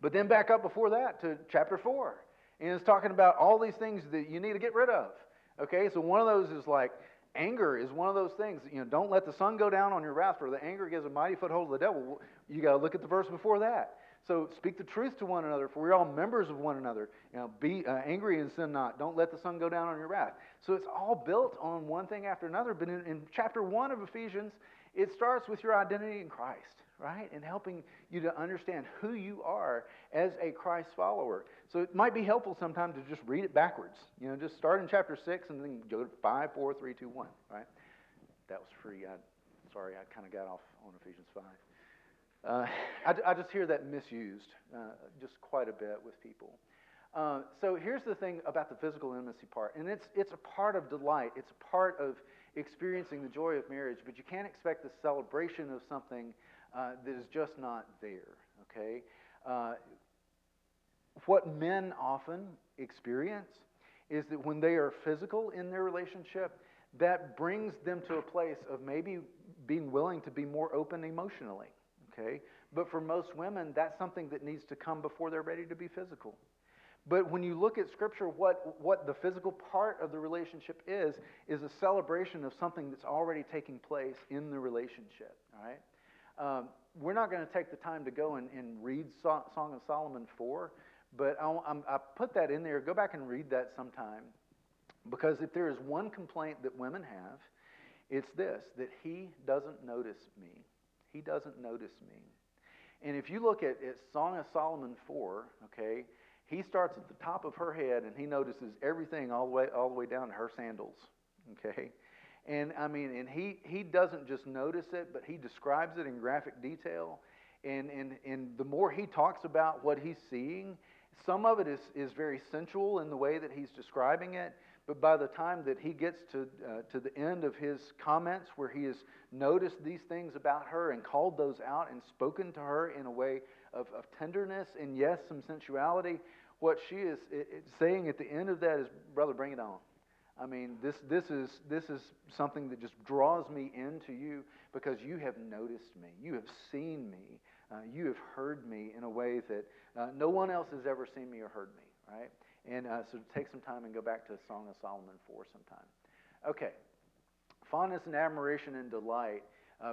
But then back up before that to chapter 4. And it's talking about all these things that you need to get rid of. Okay, so one of those is like anger is one of those things. Don't let the sun go down on your wrath, for the anger gives a mighty foothold to the devil. You got to look at the verse before that. So speak the truth to one another, for we're all members of one another. Be angry and sin not. Don't let the sun go down on your wrath. So it's all built on one thing after another. But in chapter 1 of Ephesians, it starts with your identity in Christ, right? And helping you to understand who you are as a Christ follower. So it might be helpful sometimes to just read it backwards. Just start in chapter 6 and then go to 5, 4, 3, 2, 1, right? That was free. Sorry, I kind of got off on Ephesians 5. I just hear that misused just quite a bit with people. So here's the thing about the physical intimacy part, and it's a part of delight. It's a part of experiencing the joy of marriage, but you can't expect the celebration of something that is just not there, okay? What men often experience is that when they are physical in their relationship, that brings them to a place of maybe being willing to be more open emotionally. Okay? But for most women, that's something that needs to come before they're ready to be physical. But when you look at Scripture, what the physical part of the relationship is a celebration of something that's already taking place in the relationship. All right? We're not going to take the time to go and read Song of Solomon 4, but I put that in there. Go back and read that sometime. Because if there is one complaint that women have, it's this, that he doesn't notice me. He doesn't notice me. And if you look at Song of Solomon 4, okay, he starts at the top of her head and he notices everything all the way down to her sandals, okay? And I mean, and he doesn't just notice it, but he describes it in graphic detail. And the more he talks about what he's seeing, some of it is very sensual in the way that he's describing it. But by the time that he gets to the end of his comments, where he has noticed these things about her and called those out and spoken to her in a way of tenderness and, yes, some sensuality, what she is saying at the end of that is, brother, bring it on. I mean, this is something that just draws me into you because you have noticed me. You have seen me. You have heard me in a way that no one else has ever seen me or heard me, right? And so take some time and go back to Song of Solomon 4 sometime. Okay. Fondness and admiration and delight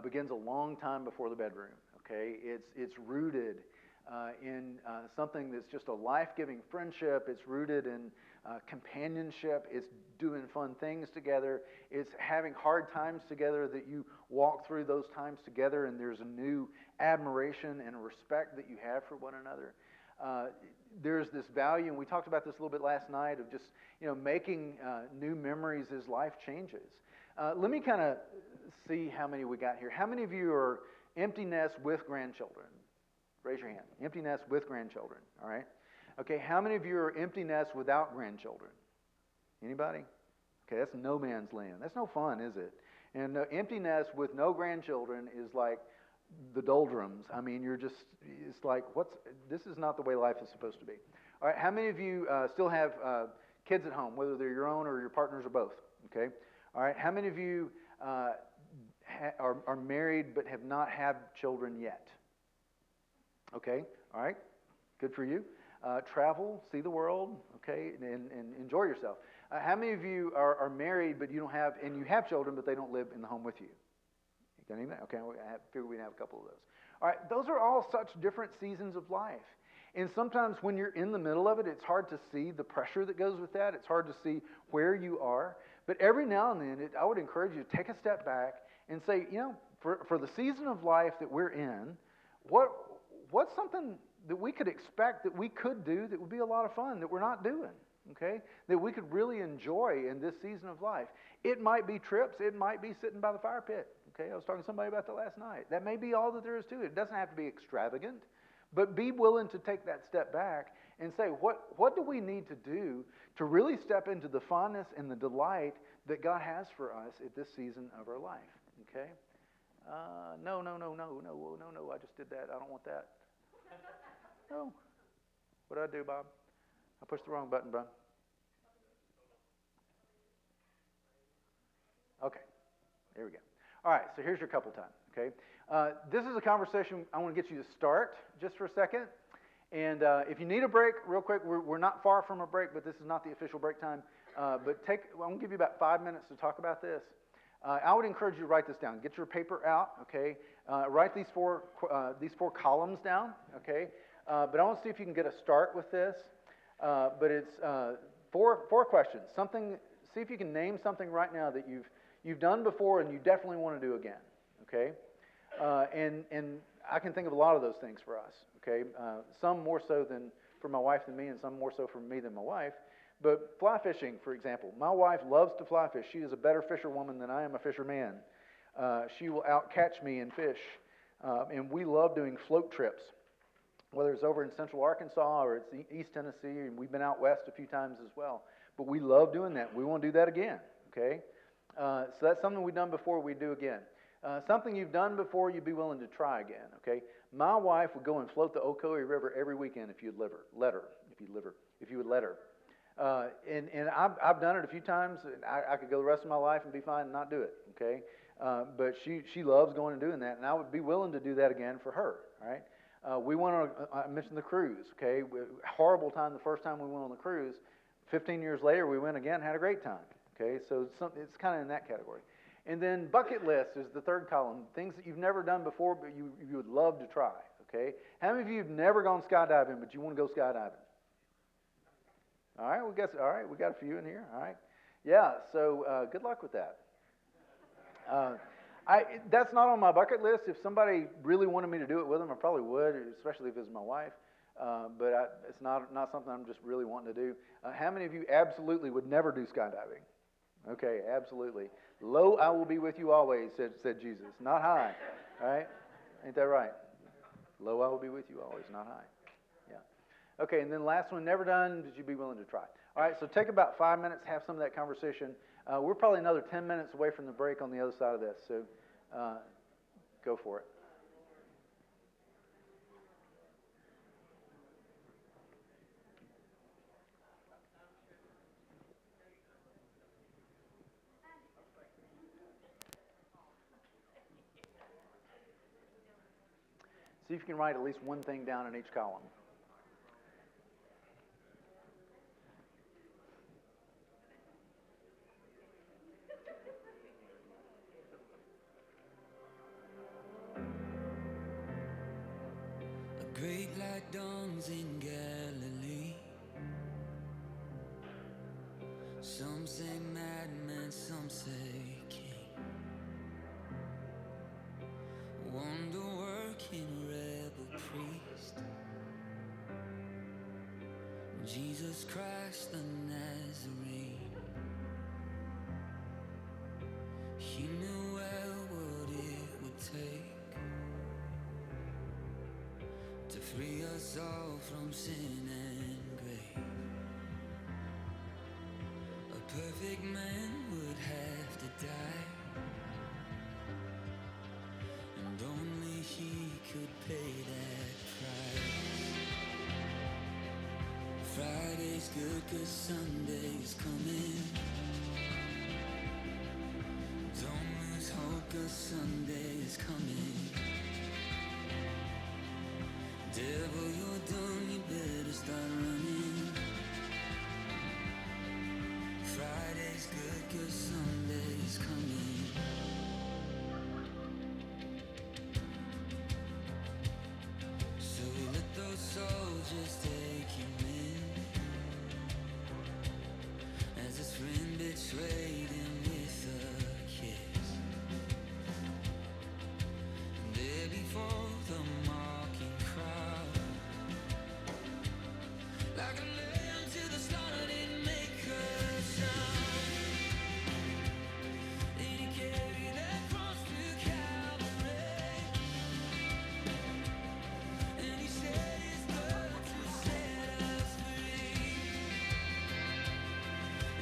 begins a long time before the bedroom. Okay. It's rooted in something that's just a life-giving friendship. It's rooted in companionship. It's doing fun things together. It's having hard times together that you walk through those times together, and there's a new admiration and respect that you have for one another. There's this value, and we talked about this a little bit last night, of just making new memories as life changes. Let me kind of see how many we got here. How many of you are empty nest with grandchildren? Raise your hand. Empty nest with grandchildren. All right. Okay. How many of you are empty nest without grandchildren? Anybody? Okay, that's no man's land. That's no fun, is it? And empty nest with no grandchildren is like the doldrums. I mean, it's like, this is not the way life is supposed to be. All right, how many of you still have kids at home, whether they're your own or your partners or both? Okay. All right, how many of you are married but have not had children yet? Okay, all right, good for you. Travel, see the world, okay, and enjoy yourself. How many of you are married but you don't have, and you have children but they don't live in the home with you? You got any of that? Okay, I figured we'd have a couple of those. All right, those are all such different seasons of life. And sometimes when you're in the middle of it, it's hard to see the pressure that goes with that. It's hard to see where you are. But every now and then, I would encourage you to take a step back and say, for the season of life that we're in, what's something that we could expect that we could do that would be a lot of fun that we're not doing, okay? That we could really enjoy in this season of life. It might be trips. It might be sitting by the fire pit, okay? I was talking to somebody about that last night. That may be all that there is to it. It doesn't have to be extravagant, but be willing to take that step back and say, what do we need to do to really step into the fondness and the delight that God has for us at this season of our life, okay? No, I just did that. I don't want that. No. What did I do, Bob? I pushed the wrong button, Bob. Okay. There we go. All right, so here's your couple time, okay? This is a conversation I want to get you to start just for a second. And if you need a break, real quick, we're not far from a break, but this is not the official break time. I'm going to give you about 5 minutes to talk about this. I would encourage you to write this down. Get your paper out, okay? Write these four columns down, okay? But I want to see if you can get a start with this. But it's four questions. See if you can name something right now that you've done before and you definitely want to do again, okay? And I can think of a lot of those things for us, okay? Some more so than for my wife than me, and some more so for me than my wife. But fly fishing, for example. My wife loves to fly fish. She is a better fisherwoman than I am a fisherman. She will outcatch me in fish. And we love doing float trips, whether it's over in central Arkansas or it's East Tennessee, and we've been out west a few times as well. But we love doing that. We want to do that again, okay? So that's something we've done before, we do again. Something you've done before, you'd be willing to try again, okay? My wife would go and float the Ocoee River every weekend if you would let her. And I've done it a few times. I could go the rest of my life and be fine and not do it, okay? But she loves going and doing that, and I would be willing to do that again for her, all right? I mentioned the cruise, okay? Horrible time the first time we went on the cruise. 15 years later, we went again, had a great time, okay? So it's kind of in that category. And then bucket list is the third column, things that you've never done before but you would love to try, okay? How many of you have never gone skydiving but you want to go skydiving? All right, we got a few in here, all right? Yeah, so good luck with that. That's not on my bucket list. If somebody really wanted me to do it with them, I probably would, especially if it was my wife. But it's not something I'm just really wanting to do. How many of you absolutely would never do skydiving? Okay, absolutely. Lo, I will be with you always, said Jesus. Not high, all right? Ain't that right? Lo, I will be with you always, not high. Yeah. Okay, and then last one, never done, but you'd be willing to try. All right, so take about 5 minutes, have some of that conversation. We're probably another 10 minutes away from the break on the other side of this, so go for it. See if you can write at least one thing down in each column. A great light dawns in Galilee. Some say madman, some say king. Wonder-working rebel priest, Jesus Christ the Nazarene. He knew well what it would take to free us all from sin and grave. A perfect man would have to die, and only He pay that price. Friday's good 'cause Sunday's coming. Don't lose hope 'cause Sunday's coming. Devil, you're done, you better start running. Friday's good 'cause Sunday's coming. So we let those soldiers take him in, as his friend betrayed him with a kiss. And there before the mocking crowd, like a lamb to the slaughter, didn't make a sound. Then he carried that cross to Calvary, and he shed his blood to set us free.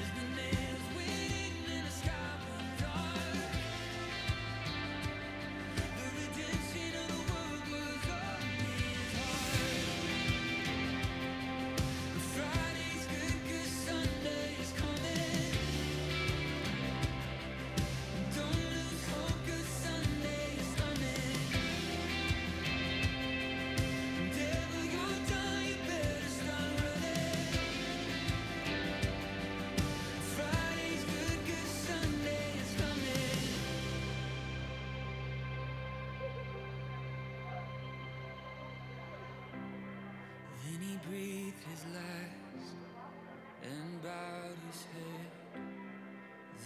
As the nails waiting in the sky grew dark, the redemption of the world was on his heart. Friday's good 'cause Sunday's coming. Don't lose hope 'cause Sunday's coming. Devil, you're done, you better start running. Friday's good 'cause Sunday's coming. Then he breathed his last and bowed his head.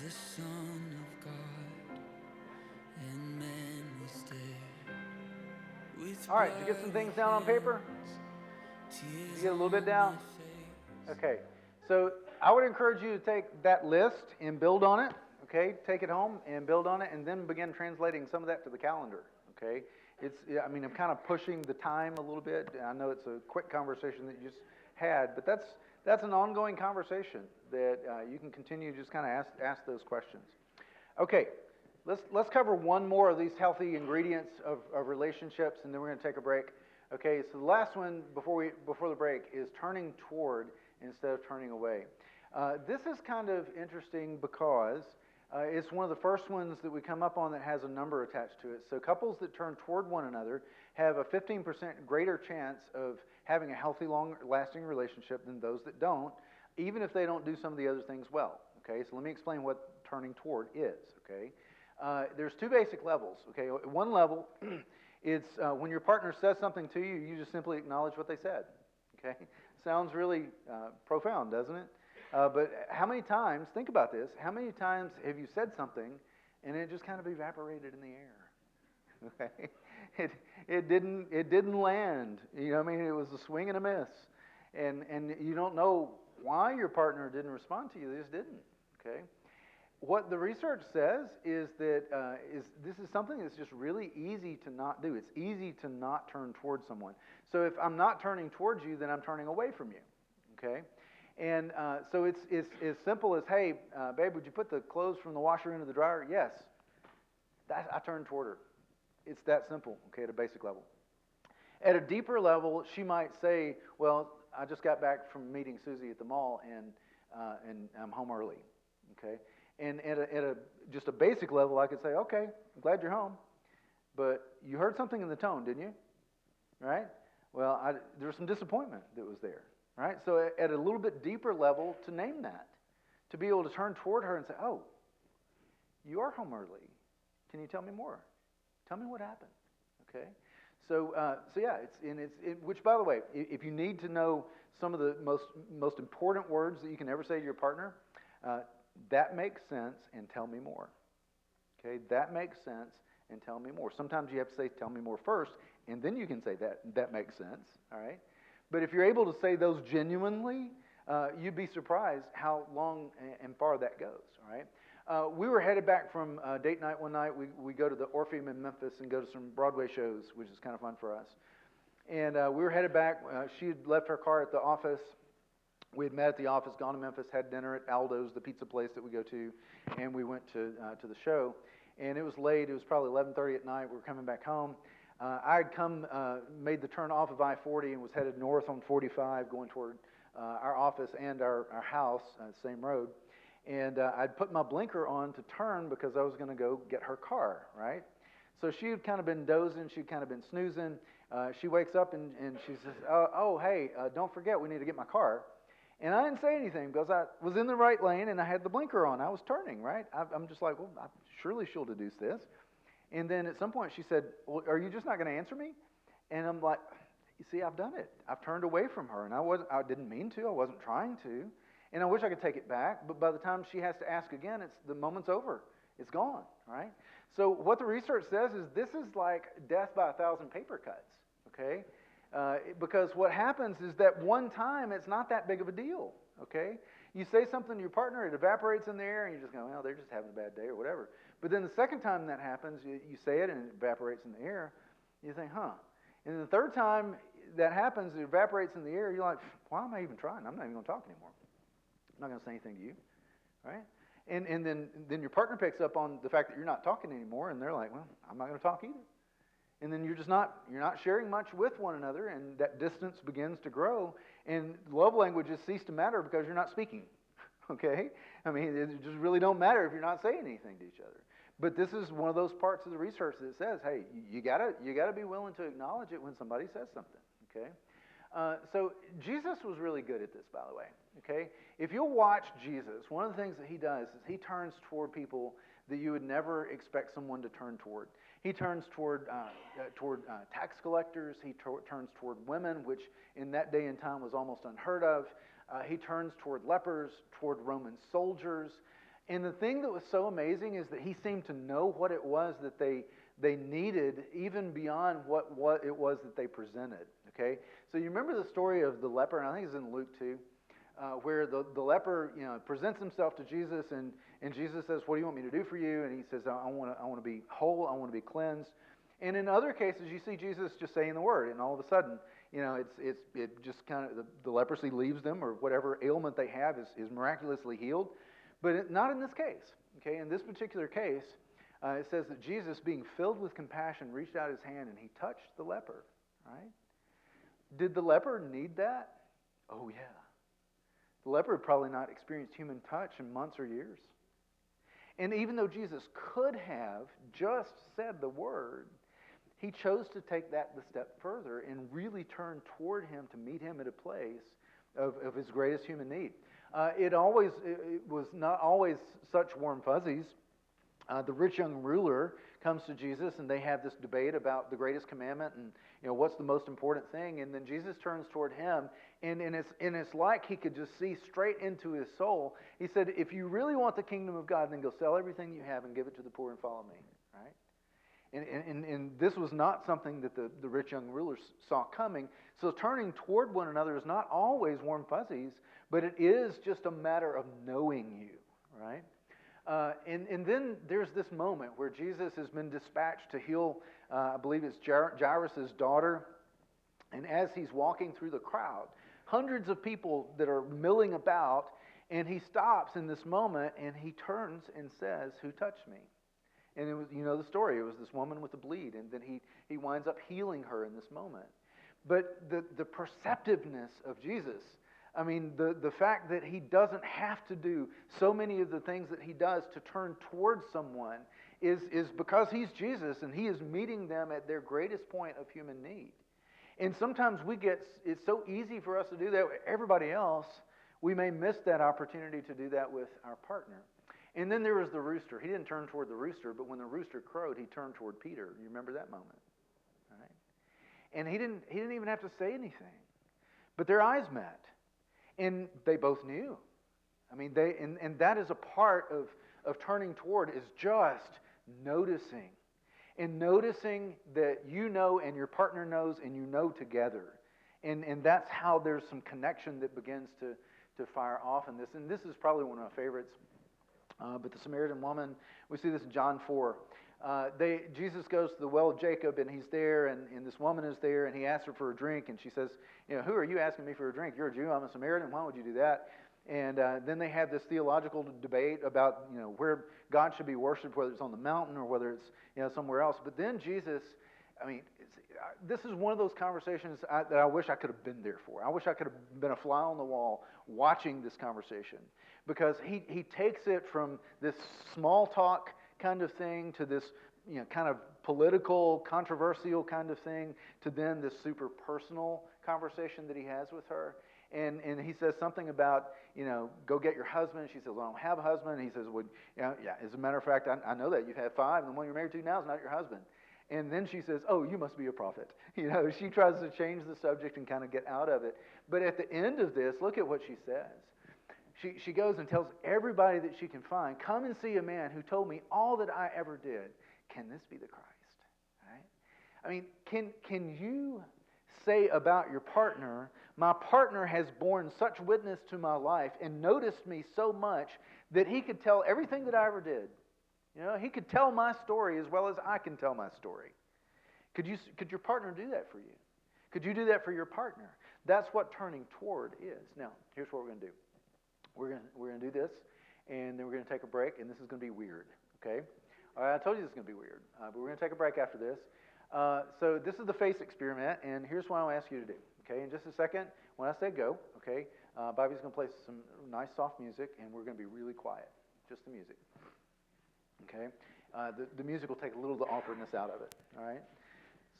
The Son of God and man was dead. With All right, did you get some things down on paper? tears You get a little bit down? on my face. Okay, so I would encourage you to take that list and build on it, okay? Take it home and build on it, and then begin translating some of that to the calendar, okay? I'm kind of pushing the time a little bit. I know it's a quick conversation that you just had, but that's an ongoing conversation that you can continue to just kind of ask those questions. Okay, let's cover one more of these healthy ingredients of relationships, and then we're going to take a break. Okay, so the last one before the break is turning toward instead of turning away. This is kind of interesting because it's one of the first ones that we come up on that has a number attached to it. So couples that turn toward one another have a 15% greater chance of having a healthy, long-lasting relationship than those that don't, even if they don't do some of the other things well. Okay, so let me explain what turning toward is. Okay, there's two basic levels. Okay, one level it's when your partner says something to you, you just simply acknowledge what they said. Okay, sounds really profound, doesn't it? But how many times, think about this, how many times have you said something and it just kind of evaporated in the air? Okay, it didn't land. You know what I mean? It was a swing and a miss, and you don't know why your partner didn't respond to you. They just didn't. Okay, what the research says is that this is something that's just really easy to not do. It's easy to not turn towards someone. So if I'm not turning towards you, then I'm turning away from you. Okay. And so it's as simple as, hey, babe, would you put the clothes from the washer into the dryer? Yes. I turned toward her. It's that simple, okay, at a basic level. At a deeper level, she might say, well, I just got back from meeting Susie at the mall, and I'm home early, okay? And at just a basic level, I could say, okay, I'm glad you're home, but you heard something in the tone, didn't you? Right? Well, there was some disappointment that was there. Right? So at a little bit deeper level, to name that, to be able to turn toward her and say, oh, you are home early. Can you tell me more? Tell me what happened. Okay? So yeah, which, by the way, if you need to know some of the most important words that you can ever say to your partner, that makes sense and tell me more. Okay? That makes sense and tell me more. Sometimes you have to say, tell me more first, and then you can say that makes sense. All right? But if you're able to say those genuinely, you'd be surprised how long and far that goes, all right? We were headed back from date night one night. We go to the Orpheum in Memphis and go to some Broadway shows, which is kind of fun for us. And we were headed back. She had left her car at the office. We had met at the office, gone to Memphis, had dinner at Aldo's, the pizza place that we go to, and we went to the show. And it was late. It was probably 11:30 at night. We were coming back home. I had made the turn off of I-40 and was headed north on 45, going toward our office and our house, same road. And I'd put my blinker on to turn because I was going to go get her car, right? So she had kind of been dozing. She'd kind of been snoozing. She wakes up and she says, hey, don't forget, we need to get my car. And I didn't say anything because I was in the right lane and I had the blinker on. I was turning, right? I'm just like, well, surely she'll deduce this. And then at some point she said, well, are you just not going to answer me? And I'm like, you see, I've done it. I've turned away from her, and I didn't mean to. I wasn't trying to. And I wish I could take it back, but by the time she has to ask again, the moment's over. It's gone, right? So what the research says is this is like death by 1,000 paper cuts, okay? Because what happens is that one time, it's not that big of a deal, okay? You say something to your partner, it evaporates in the air, and you just go, well, they're just having a bad day or whatever. But then the second time that happens, you say it and it evaporates in the air. You think, huh. And then the third time that happens, it evaporates in the air. You're like, why am I even trying? I'm not even going to talk anymore. I'm not going to say anything to you, right? And then your partner picks up on the fact that you're not talking anymore, and they're like, well, I'm not going to talk either. And then you're not sharing much with one another, and that distance begins to grow, and love languages cease to matter because you're not speaking, okay? I mean, it just really don't matter if you're not saying anything to each other. But this is one of those parts of the research that says, hey, you gotta be willing to acknowledge it when somebody says something, okay? So Jesus was really good at this, by the way, okay? If you'll watch Jesus, one of the things that he does is he turns toward people that you would never expect someone to turn toward. He turns toward tax collectors. He turns toward women, which in that day and time was almost unheard of. He turns toward lepers, toward Roman soldiers. And the thing that was so amazing is that he seemed to know what it was that they needed, even beyond what it was that they presented. Okay, so you remember the story of the leper, and I think it's in Luke 2, where the leper presents himself to Jesus, and Jesus says, "What do you want me to do for you?" And he says, "I want to be whole. I want to be cleansed." And in other cases, you see Jesus just saying the word, and all of a sudden, it just kind of the leprosy leaves them, or whatever ailment they have is miraculously healed. But not in this case. Okay, in this particular case, it says that Jesus, being filled with compassion, reached out his hand and he touched the leper. Right? Did the leper need that? Oh yeah. The leper had probably not experienced human touch in months or years. And even though Jesus could have just said the word, he chose to take that the step further and really turn toward him to meet him at a place of his greatest human need. It was not always such warm fuzzies. The rich young ruler comes to Jesus, and they have this debate about the greatest commandment and what's the most important thing. And then Jesus turns toward him, and it's like he could just see straight into his soul. He said, "If you really want the kingdom of God, then go sell everything you have and give it to the poor and follow me." Right? And this was not something that the rich young ruler saw coming. So turning toward one another is not always warm fuzzies, but it is just a matter of knowing you, right? And then there's this moment where Jesus has been dispatched to heal, I believe it's Jairus' daughter. And as he's walking through the crowd, hundreds of people that are milling about, and he stops in this moment, and he turns and says, "Who touched me?" And it was, the story. It was this woman with the bleed, and then he winds up healing her in this moment. But the perceptiveness of Jesus, I mean, the fact that he doesn't have to do so many of the things that he does to turn towards someone is because he's Jesus, and he is meeting them at their greatest point of human need. And sometimes it's so easy for us to do that with everybody else, we may miss that opportunity to do that with our partner. And then there was the rooster. He didn't turn toward the rooster, but when the rooster crowed, he turned toward Peter. You remember that moment? All right? And he didn't even have to say anything. But their eyes met. And they both knew. I mean, and that is a part of turning toward, is just noticing. And noticing that and your partner knows, and together. And that's how there's some connection that begins to fire off in this. And this is probably one of my favorites. But the Samaritan woman, we see this in John 4. Jesus goes to the well of Jacob, and he's there, and this woman is there, and he asks her for a drink, and she says, "Who are you asking me for a drink? You're a Jew, I'm a Samaritan, why would you do that?" And then they have this theological debate about where God should be worshipped, whether it's on the mountain or whether it's somewhere else. But then Jesus I mean, this is one of those conversations that I wish I could have been there for. I wish I could have been a fly on the wall watching this conversation, because he takes it from this small talk kind of thing to this, kind of political, controversial kind of thing, to then this super personal conversation that he has with her. And he says something about, go get your husband. She says, well, I don't have a husband. And he says, well, yeah, as a matter of fact, I know that. You've had 5, and the one you're married to now is not your husband. And then she says, oh, you must be a prophet. She tries to change the subject and kind of get out of it. But at the end of this, look at what she says. She goes and tells everybody that she can find, come and see a man who told me all that I ever did. Can this be the Christ? Right? I mean, can you say about your partner, my partner has borne such witness to my life and noticed me so much that he could tell everything that I ever did. He could tell my story as well as I can tell my story. Could your partner do that for you? Could you do that for your partner? That's what turning toward is. Now, here's what we're going to do. We're going to do this, and then we're going to take a break, and this is going to be weird, okay? All right, I told you this is going to be weird, but we're going to take a break after this. So this is the face experiment, and here's what I'll ask you to do, okay? In just a second, when I say go, okay, Bobby's going to play some nice soft music, and we're going to be really quiet, just the music, okay? The music will take a little of the awkwardness out of it, all right?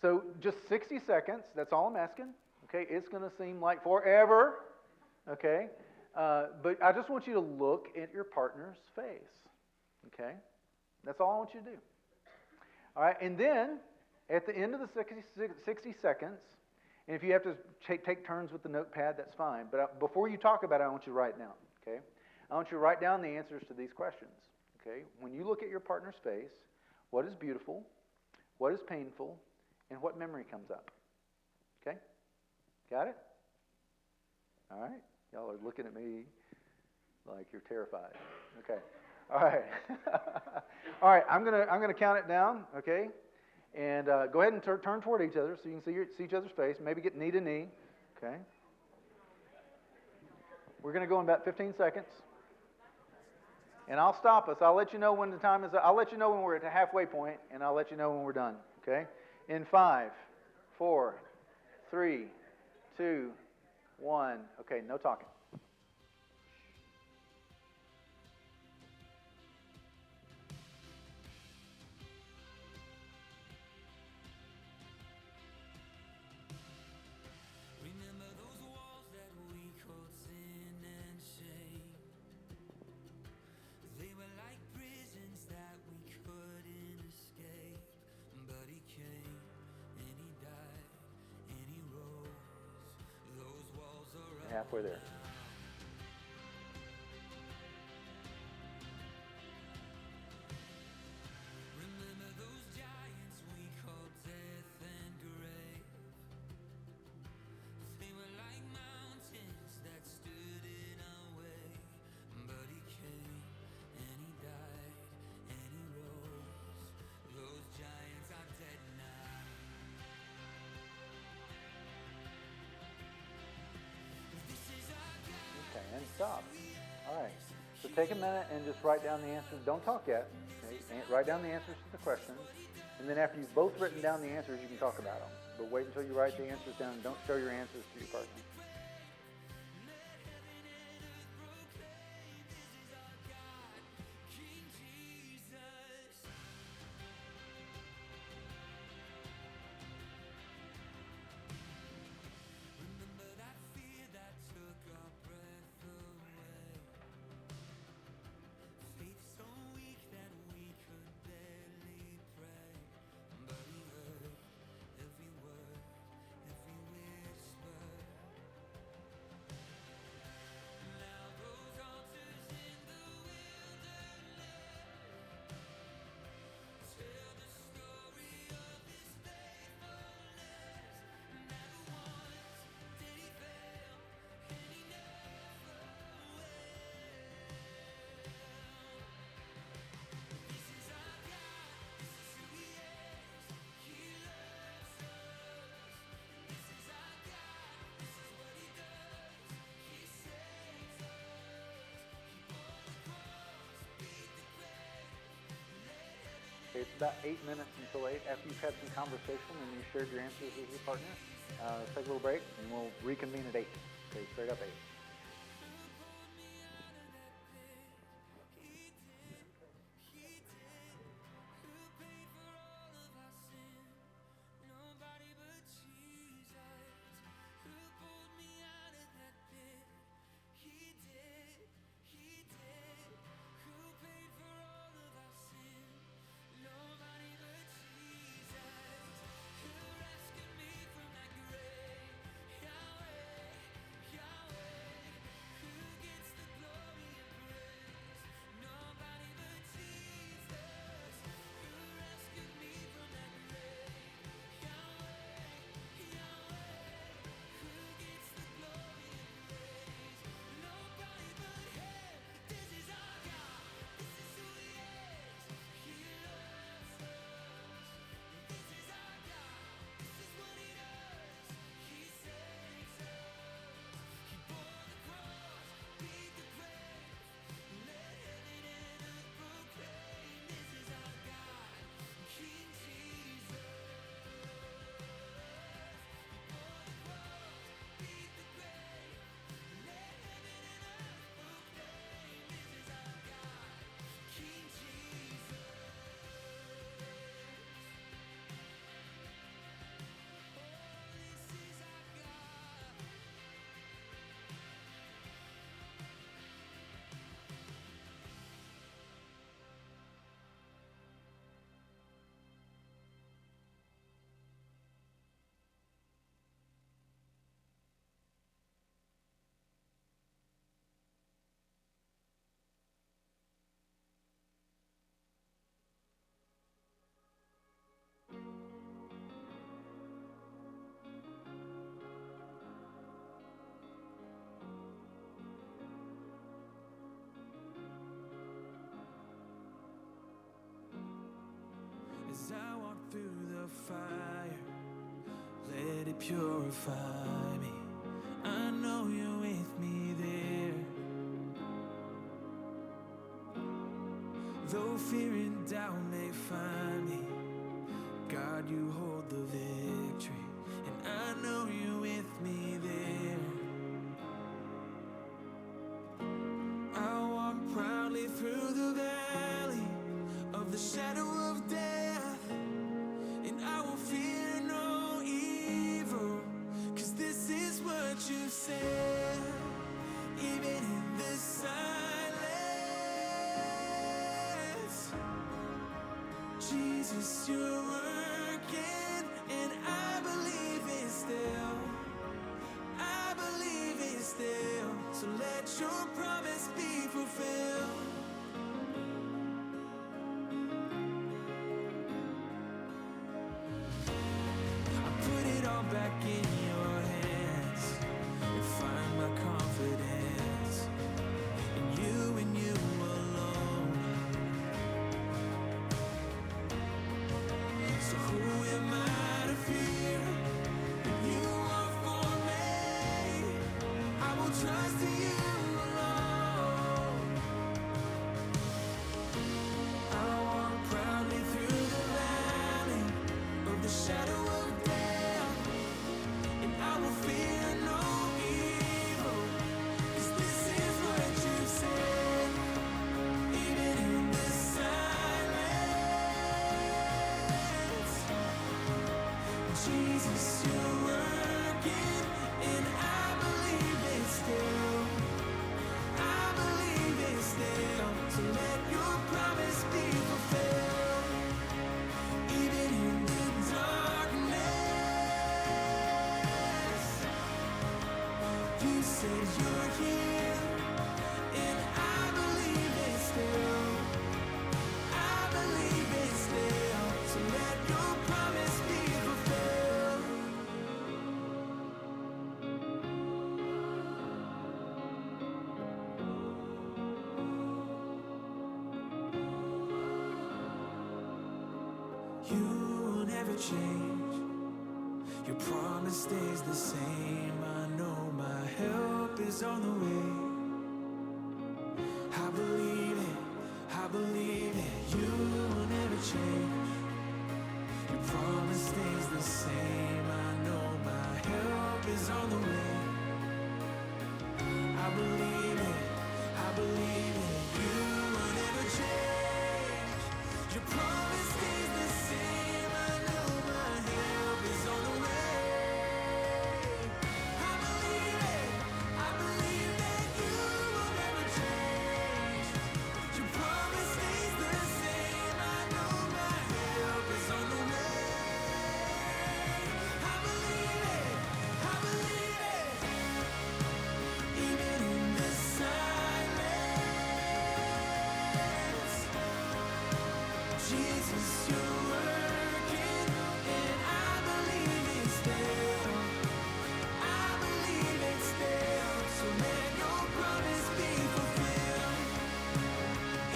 So just 60 seconds, that's all I'm asking, okay? It's going to seem like forever, okay? But I just want you to look at your partner's face, okay? That's all I want you to do. All right, and then at the end of the 60 seconds, and if you have to take turns with the notepad, that's fine. But before you talk about it, I want you to write down, okay? I want you to write down the answers to these questions, okay? When you look at your partner's face, what is beautiful, what is painful, and what memory comes up? Okay? Got it? All right. Y'all are looking at me like you're terrified. Okay. All right. All right. I'm gonna count it down. Okay. And go ahead and turn toward each other so you can see each other's face. Maybe get knee to knee. Okay. We're gonna go in about 15 seconds. And I'll stop us. I'll let you know when the time is. I'll let you know when we're at the halfway point, and I'll let you know when we're done. Okay. In 5, 4, 3, 2, 1. Okay, no talking. Remember those walls that we called sin and shame? They were like prisons that we couldn't escape. But he came and he died and he rose. Those walls are Halfway there. Remember those giants we called death and grave? They were like mountains that stood in our way. But he came and he died and he rose. Those giants are dead now. This is our God. Okay, and stop. All right. So take a minute and just write down the answers. Don't talk yet. Okay? Write down the answers to the questions. And then after you've both written down the answers, you can talk about them. But wait until you write the answers down and don't show your answers to your partner. King Jesus. Remember that fear that took our breath away. Faith so weak that we could barely pray. But he heard every word, every whisper. about 8 minutes until 8. After you've had some conversation and you shared your answers with your partner, let's take a little break and we'll reconvene at 8. Okay, straight up 8. As I walk through the fire, let it purify me. I know you're with me there. Though fear and doubt may find me, God, you hold the victory. And I know you're with me there. I walk proudly through the valley of the shadow of death, and I will fear no evil, 'cause this is what you said. Even in the silence, Jesus, you're working, and I believe it still. I believe it still. So let your promise be fulfilled. Back in your hands and find my confidence in you and you alone. So who am I to fear when you are for me? I will trust in you alone. I walk proudly through the valley of the shadow of fear no evil, 'cause this is what you said. Even in the silence, Jesus, you're working, and I believe it still. I believe it still. So let your promise be fulfilled. Even in the darkness, you said you're here, and I believe it still. I believe it still. So let your promise be fulfilled. You will never change. Your promise stays the same. I know my help is on the way. I believe it, I believe it. You will never change. you're working, and I believe it's still. I believe it's still. So let your promise be fulfilled.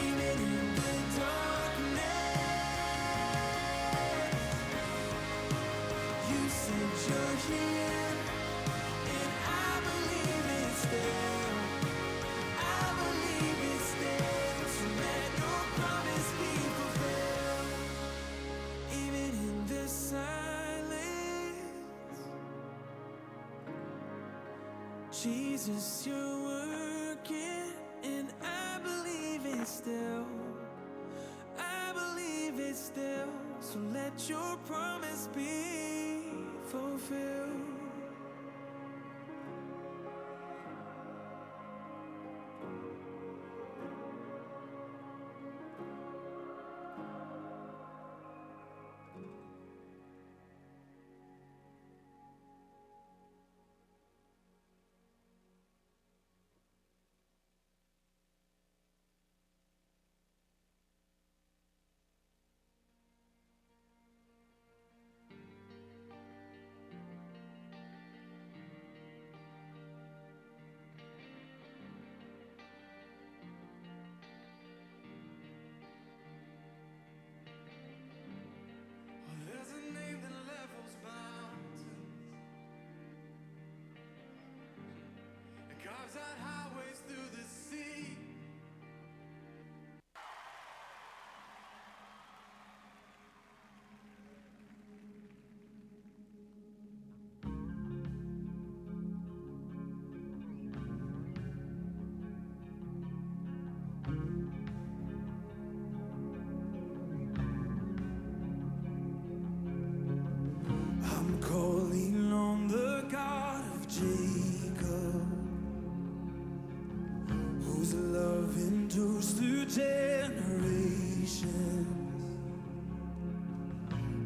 Even in the darkness, you said you're here, and I believe it's still. I believe it's still. So let your promise be fulfilled. Even in the silence, Jesus, you're working, and I believe it still. I believe it still. So let your promise be fulfilled. There's a name that levels mountains. It carves out highways through the sea. I'm calling on the God of Jacob, whose love endures through generations.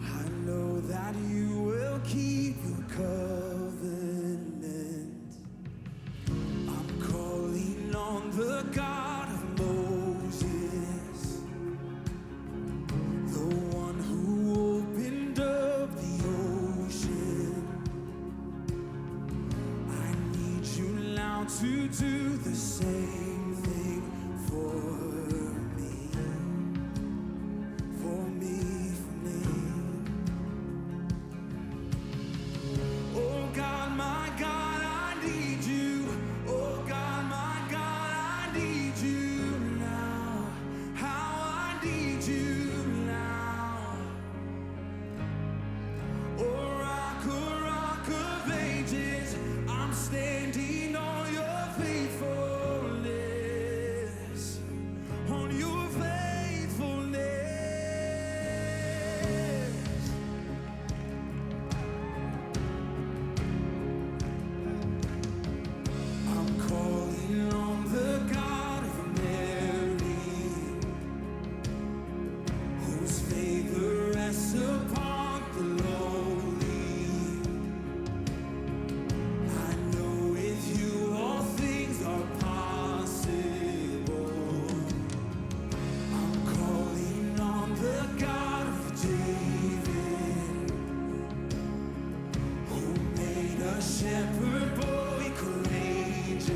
I know that you will keep your covenant. I'm calling on the God of Moses, the one who opened up the ocean. I need you now to do the same thing for me, for me, for me. Oh God, my God, I need you. Oh God, my God, I need you now. How I need you now. Oh rock of ages, I'm standing on your faithfulness, on your faithfulness. I'm calling on the God of Mary, whose favor rests upon the lowly. I know with you all things are possible. I'm calling on the God of David, who made a shepherd boy courageous.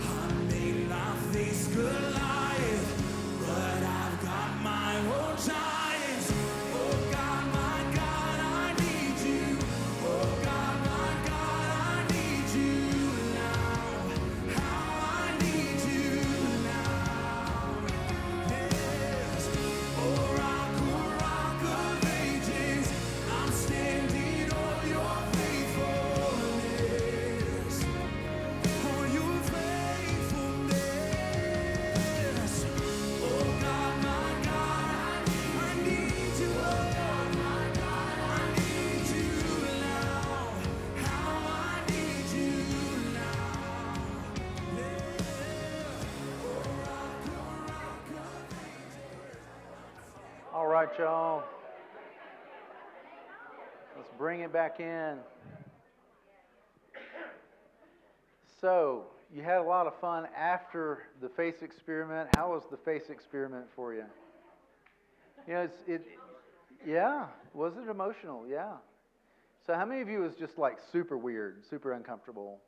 I may not face Goliath, but I've got my own giants. Oh God, my God, I need you. Oh God, my God, I need you now. How I need you now. Yes. Oh rock of ages, I'm standing on your faithfulness, on your faithfulness. Oh God, my God, I need you. Oh God, my God, I need you now. How I need you now. Yeah. Oh rock of All right, y'all. Let's bring it back in. So, you had a lot of fun after the face experiment. How was the face experiment for you? You know, yeah, was it emotional? Yeah. So how many of you was just like super weird, super uncomfortable?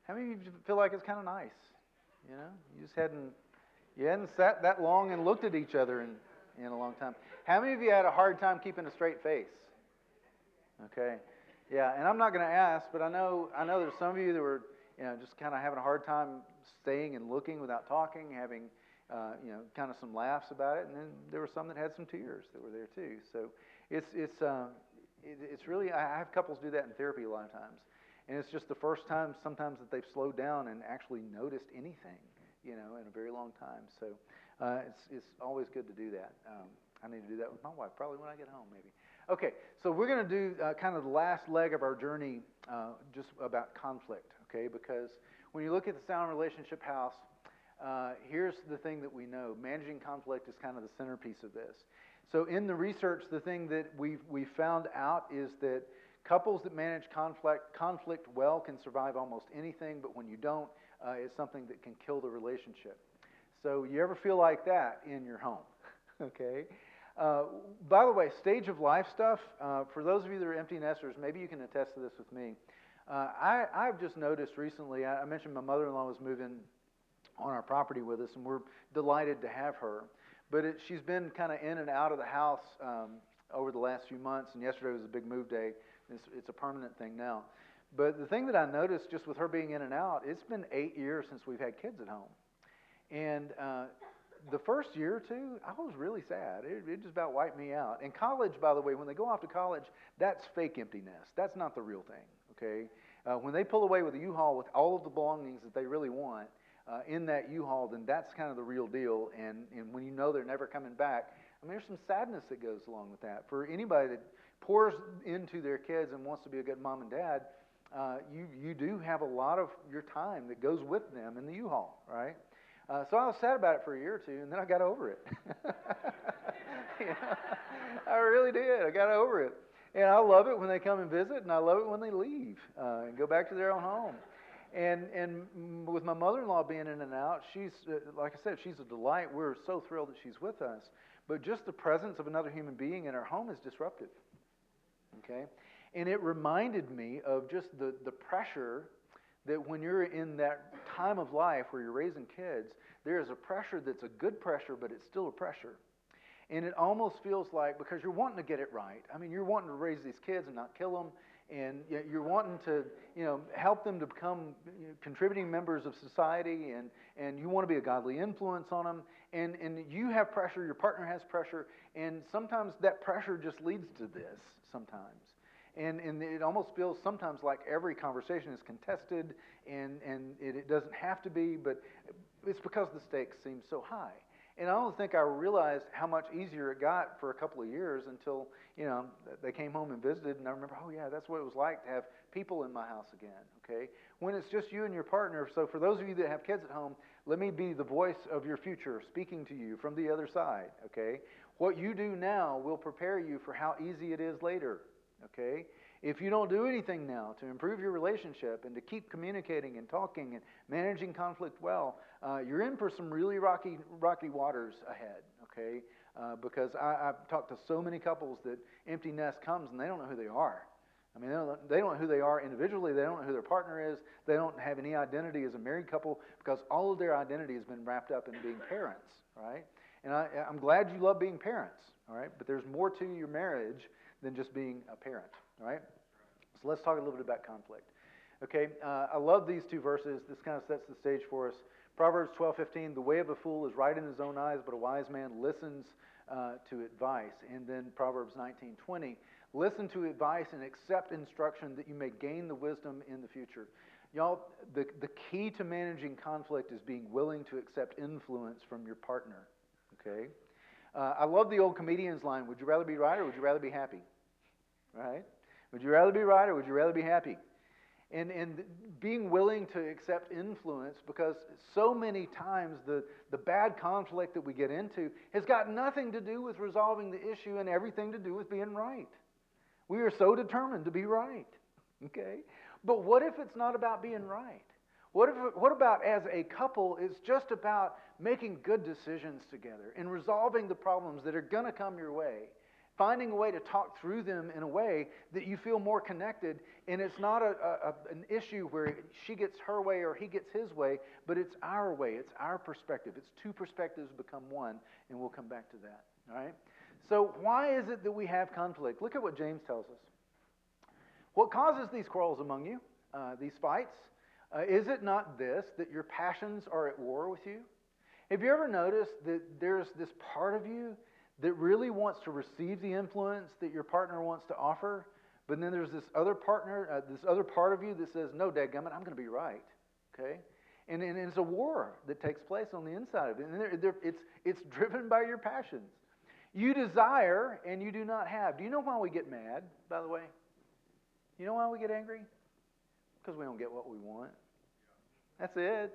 How many of you feel like it's kind of nice? You know, you hadn't sat that long and looked at each other in a long time. How many of you had a hard time keeping a straight face? Okay. Yeah, and I'm not going to ask, but I know there's some of you that were, just kind of having a hard time staying and looking without talking, having, kind of some laughs about it, and then there were some that had some tears that were there too. So it's really, I have couples do that in therapy a lot of times, and it's just the first time sometimes that they've slowed down and actually noticed anything, in a very long time. So it's always good to do that. I need to do that with my wife probably when I get home, maybe. Okay, so we're going to do kind of the last leg of our journey just about conflict, okay? Because when you look at the Sound Relationship House, here's the thing that we know. Managing conflict is kind of the centerpiece of this. So in the research, the thing that we found out is that couples that manage conflict well can survive almost anything, but when you don't, it's something that can kill the relationship. So you ever feel like that in your home? Okay. By the way, stage of life stuff, for those of you that are empty nesters, maybe you can attest to this with me. I've just noticed recently, I mentioned my mother-in-law was moving on our property with us, and we're delighted to have her. But she's been kind of in and out of the house over the last few months, and yesterday was a big move day. It's a permanent thing now. But the thing that I noticed just with her being in and out, it's been 8 years since we've had kids at home. And the first year or two, I was really sad. It just about wiped me out. In college, by the way, when they go off to college, that's fake emptiness. That's not the real thing, okay? When they pull away with a U-Haul with all of the belongings that they really want in that U-Haul, then that's kind of the real deal. And when you know they're never coming back, I mean, there's some sadness that goes along with that. For anybody that pours into their kids and wants to be a good mom and dad, you do have a lot of your time that goes with them in the U-Haul, right? So I was sad about it for a year or two, and then I got over it. I really did. I got over it. And I love it when they come and visit, and I love it when they leave and go back to their own home. And with my mother-in-law being in and out, she's, like I said, she's a delight. We're so thrilled that she's with us. But just the presence of another human being in our home is disruptive. Okay? And it reminded me of just the pressure that when you're in that time of life where you're raising kids, there is a pressure that's a good pressure, but it's still a pressure. And it almost feels like, because you're wanting to get it right. I mean, you're wanting to raise these kids and not kill them, and you're wanting to, help them to become contributing members of society, and you want to be a godly influence on them, and you have pressure, your partner has pressure, and sometimes that pressure just leads to this sometimes. And it almost feels sometimes like every conversation is contested, and it doesn't have to be, but it's because the stakes seem so high. And I don't think I realized how much easier it got for a couple of years until, they came home and visited, and I remember, oh yeah, that's what it was like to have people in my house again, okay? When it's just you and your partner, so for those of you that have kids at home, let me be the voice of your future speaking to you from the other side, okay? What you do now will prepare you for how easy it is later. Okay? If you don't do anything now to improve your relationship and to keep communicating and talking and managing conflict well, you're in for some really rocky waters ahead. Okay? Because I've talked to so many couples that empty nest comes and they don't know who they are. I mean, they don't know who they are individually. They don't know who their partner is. They don't have any identity as a married couple because all of their identity has been wrapped up in being parents, right? And I'm glad you love being parents, all right? But there's more to your marriage than just being a parent, all right? So let's talk a little bit about conflict. Okay, I love these two verses. This kind of sets the stage for us. Proverbs 12:15, the way of a fool is right in his own eyes, but a wise man listens to advice. And then Proverbs 19:20, listen to advice and accept instruction that you may gain the wisdom in the future. Y'all, the key to managing conflict is being willing to accept influence from your partner, okay? I love the old comedian's line, would you rather be right or would you rather be happy? Right? Would you rather be right or would you rather be happy? And being willing to accept influence, because so many times the bad conflict that we get into has got nothing to do with resolving the issue and everything to do with being right. We are so determined to be right. Okay? But what if it's not about being right? What about as a couple, it's just about making good decisions together and resolving the problems that are going to come your way, finding a way to talk through them in a way that you feel more connected, and it's not an issue where she gets her way or he gets his way, but it's our way, it's our perspective. It's two perspectives become one, and we'll come back to that, all right? So why is it that we have conflict? Look at what James tells us. What causes these quarrels among you, these fights? Is it not this, that your passions are at war with you? Have you ever noticed that there's this part of you that really wants to receive the influence that your partner wants to offer, but then there's this other part of you that says, no, dadgummit, I'm going to be right, okay? And it's a war that takes place on the inside of it, and it's driven by your passions. You desire and you do not have. Do you know why we get mad, by the way? You know why we get angry? Because we don't get what we want. That's it.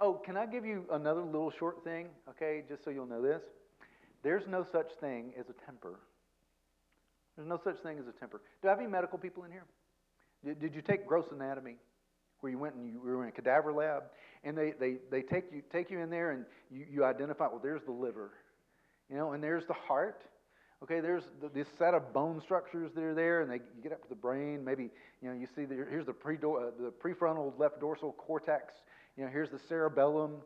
Oh, can I give you another little short thing, okay, just so you'll know this? There's no such thing as a temper. There's no such thing as a temper. Do I have any medical people in here? Did you take gross anatomy, where you went and you were in a cadaver lab, and they take you in there and you identify, well, there's the liver, and there's the heart. Okay, there's this set of bone structures that are there, and you get up to the brain. Maybe you see here's the prefrontal left dorsal cortex. Here's the cerebellum.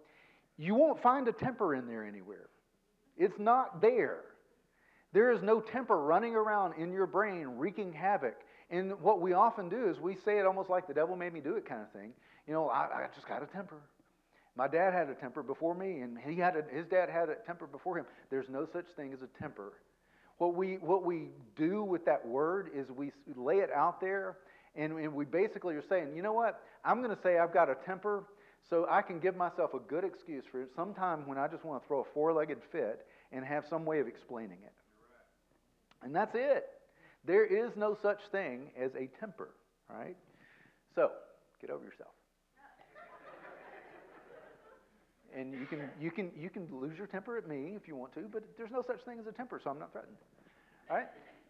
You won't find a temper in there anywhere. It's not there. There is no temper running around in your brain wreaking havoc. And what we often do is we say it almost like the devil made me do it kind of thing. I just got a temper. My dad had a temper before me, and his dad had a temper before him. There's no such thing as a temper. What we do with that word is we lay it out there, and we basically are saying, you know what? I'm going to say I've got a temper so I can give myself a good excuse for it sometime when I just want to throw a four-legged fit and have some way of explaining it. And that's it. There is no such thing as a temper, right? So, get over yourself. And you can lose your temper at me if you want to, but there's no such thing as a temper, so I'm not threatened. All right?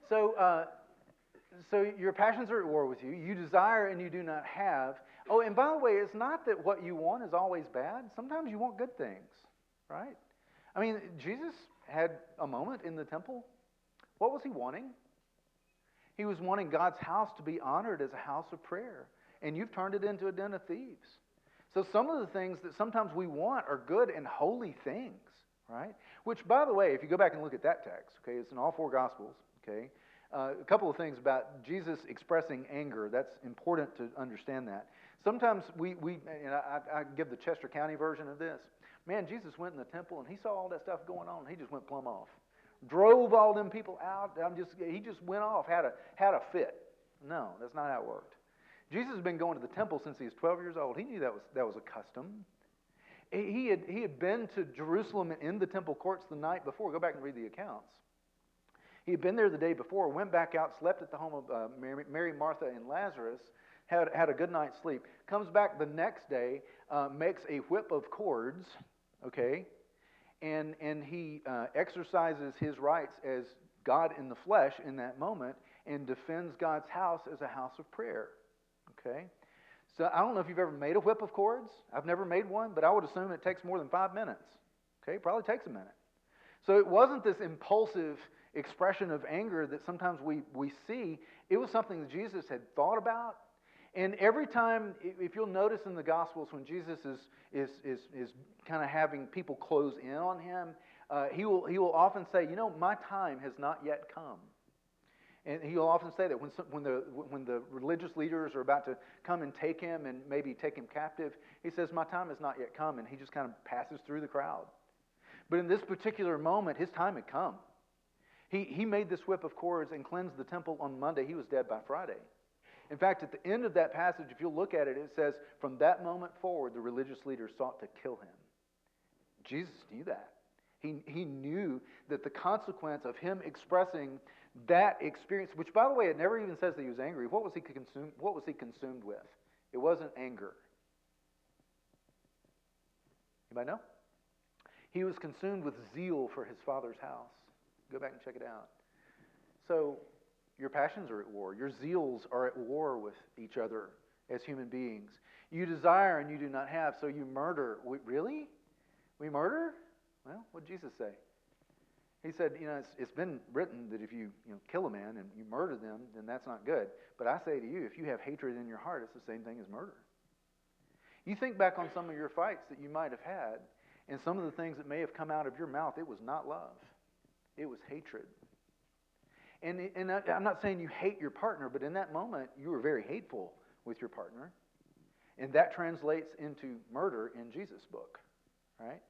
So your passions are at war with you. You desire and you do not have. Oh, and by the way, it's not that what you want is always bad. Sometimes you want good things, right? I mean, Jesus had a moment in the temple. What was he wanting? He was wanting God's house to be honored as a house of prayer, and you've turned it into a den of thieves. So some of the things that sometimes we want are good and holy things, right? Which, by the way, if you go back and look at that text, okay, it's in all four Gospels, okay? A couple of things about Jesus expressing anger. That's important to understand that. Sometimes I give the Chester County version of this. Man, Jesus went in the temple and he saw all that stuff going on and he just went plumb off. Drove all them people out. He just went off, had a fit. No, that's not how it worked. Jesus has been going to the temple since he was 12 years old. He knew that was a custom. He had been to Jerusalem and in the temple courts the night before. Go back and read the accounts. He had been there the day before, went back out, slept at the home of Mary, Martha, and Lazarus, had a good night's sleep, comes back the next day, makes a whip of cords, okay, and he exercises his rights as God in the flesh in that moment and defends God's house as a house of prayer, okay? So I don't know if you've ever made a whip of cords. I've never made one, but I would assume it takes more than 5 minutes, okay? It probably takes a minute. So it wasn't this impulsive expression of anger that sometimes we see. It was something that Jesus had thought about. And every time, if you'll notice in the Gospels, when Jesus is kind of having people close in on him, he will often say, my time has not yet come. And he'll often say that when the religious leaders are about to come and take him and maybe take him captive, he says, my time has not yet come, and he just kind of passes through the crowd. But in this particular moment, his time had come. He made this whip of cords and cleansed the temple on Monday. He was dead by Friday. In fact, at the end of that passage, if you'll look at it, it says, from that moment forward, the religious leaders sought to kill him. Jesus knew that. He knew that the consequence of him expressing that experience, which, by the way, it never even says that he was angry. What was he consumed with? It wasn't anger. Anybody know? He was consumed with zeal for his Father's house. Go back and check it out. So your passions are at war. Your zeals are at war with each other as human beings. You desire and you do not have, so you murder. Really? We murder? Well, what did Jesus say? He said, it's been written that if you kill a man and you murder them, then that's not good. But I say to you, if you have hatred in your heart, it's the same thing as murder. You think back on some of your fights that you might have had, and some of the things that may have come out of your mouth, it was not love. It was hatred. And I'm not saying you hate your partner, but in that moment, you were very hateful with your partner. And that translates into murder in Jesus' book, right?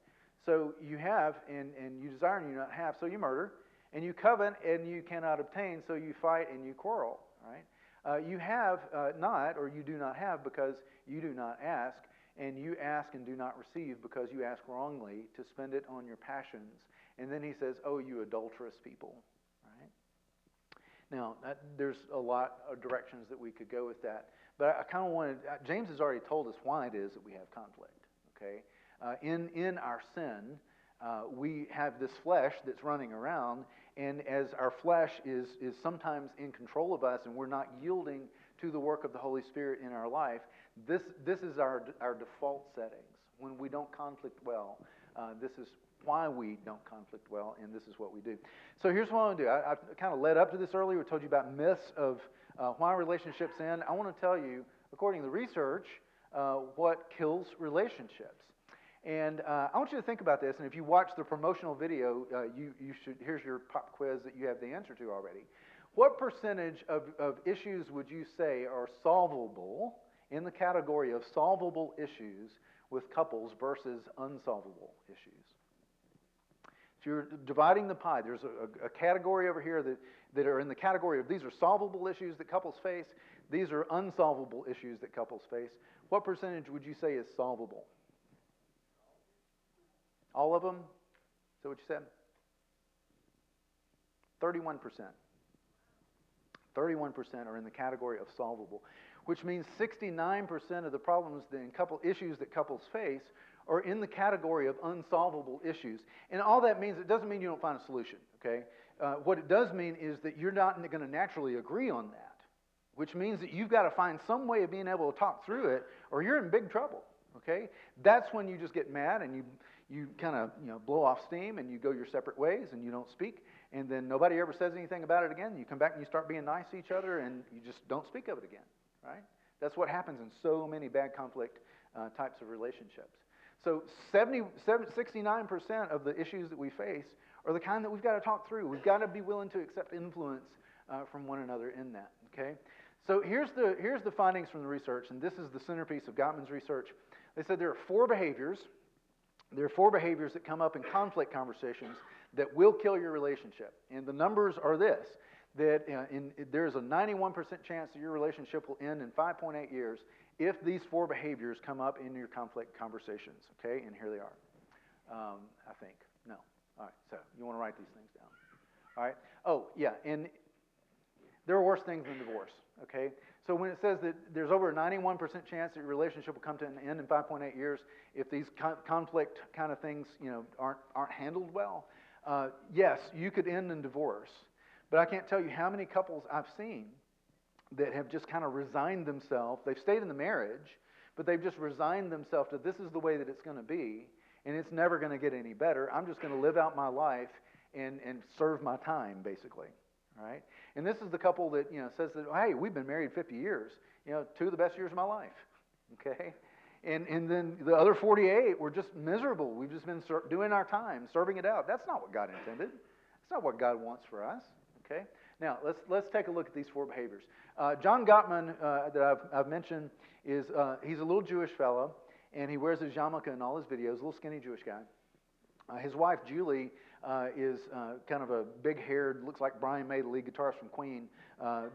So you have, and you desire and you do not have, so you murder. And you covet and you cannot obtain, so you fight and you quarrel, right? You have not, or you do not have, because you do not ask. And you ask and do not receive because you ask wrongly to spend it on your passions. And then he says, oh, you adulterous people, right? Now, there's a lot of directions that we could go with that. But I kind of wanted, James has already told us why it is that we have conflict, okay? In our sin, we have this flesh that's running around, and as our flesh is sometimes in control of us and we're not yielding to the work of the Holy Spirit in our life, this is our default settings. When we don't conflict well, this is why we don't conflict well, and this is what we do. So here's what I want to do. I kind of led up to this earlier. We told you about myths of why relationships end. I want to tell you, according to the research, what kills relationships. And I want you to think about this, and if you watch the promotional video, you should. Here's your pop quiz that you have the answer to already. What percentage of issues would you say are solvable in the category of solvable issues with couples versus unsolvable issues? So you're dividing the pie. There's a category over here that are in the category of these are solvable issues that couples face. These are unsolvable issues that couples face. What percentage would you say is solvable? All of them? Is that what you said? 31%. 31% are in the category of solvable, which means 69% of the problems issues that couples face are in the category of unsolvable issues. And all that means, it doesn't mean you don't find a solution, okay? What it does mean is that you're not going to naturally agree on that, which means that you've got to find some way of being able to talk through it, or you're in big trouble, okay? That's when you just get mad and you kind of blow off steam and you go your separate ways and you don't speak, and then nobody ever says anything about it again. You come back and you start being nice to each other and you just don't speak of it again, right? That's what happens in so many bad conflict types of relationships. So 69% of the issues that we face are the kind that we've got to talk through. We've got to be willing to accept influence from one another in that, okay? So here's the findings from the research, and this is the centerpiece of Gottman's research. They said there are four behaviors that come up in conflict conversations that will kill your relationship. And the numbers are this, that there's a 91% chance that your relationship will end in 5.8 years if these four behaviors come up in your conflict conversations, okay? And here they are, I think. No. All right, so you want to write these things down. All right. Oh, yeah, and there are worse things than divorce, okay? So when it says that there's over a 91% chance that your relationship will come to an end in 5.8 years if these conflict kind of things, aren't handled well, yes, you could end in divorce. But I can't tell you how many couples I've seen that have just kind of resigned themselves. They've stayed in the marriage, but they've just resigned themselves to this is the way that it's going to be, and it's never going to get any better. I'm just going to live out my life and serve my time, basically. All right? And this is the couple that says that, hey, we've been married 50 years. 2 of the best years of my life. Okay? And then the other 48 were just miserable. We've just been doing our time, serving it out. That's not what God intended. That's not what God wants for us. Okay? Now, let's take a look at these four behaviors. John Gottman, that I've mentioned, he's a little Jewish fellow, and he wears his yarmulke in all his videos, a little skinny Jewish guy. His wife, Julie, is kind of a big-haired, looks like Brian May, the lead guitarist from Queen,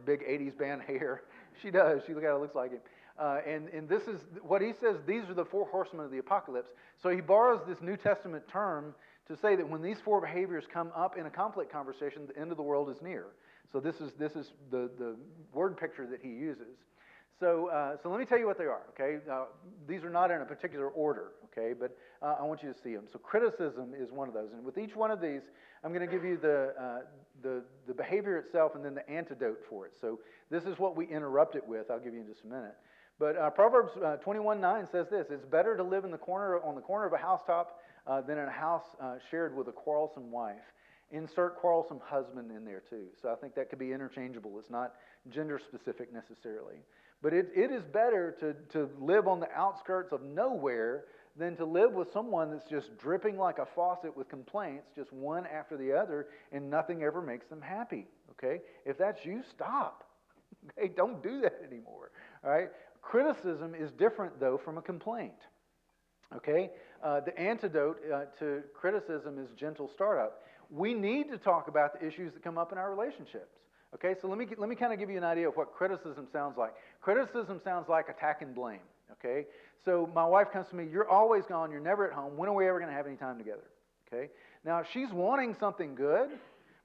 big 80s band hair. She does. She kind of looks like him. And this is what he says, these are the four horsemen of the apocalypse. So he borrows this New Testament term to say that when these four behaviors come up in a conflict conversation, the end of the world is near. So this is the word picture that he uses. So let me tell you what they are, okay? These are not in a particular order, okay? But I want you to see them. So criticism is one of those. And with each one of these, I'm going to give you the behavior itself and then the antidote for it. So this is what we interrupt it with. I'll give you in just a minute. But Proverbs 21:9 says this: "It's better to live on the corner of a housetop than in a house shared with a quarrelsome wife." Insert quarrelsome husband in there too. So I think that could be interchangeable. It's not gender specific necessarily. But it is better to live on the outskirts of nowhere than to live with someone that's just dripping like a faucet with complaints, just one after the other, and nothing ever makes them happy. Okay? If that's you, stop. Okay? Don't do that anymore. All right? Criticism is different, though, from a complaint. Okay? The antidote to criticism is gentle startup. We need to talk about the issues that come up in our relationships. Okay? So let me kind of give you an idea of what criticism sounds like. Criticism sounds like attack and blame. Okay? So my wife comes to me, "You're always gone, you're never at home. When are we ever going to have any time together?" Okay? Now, she's wanting something good,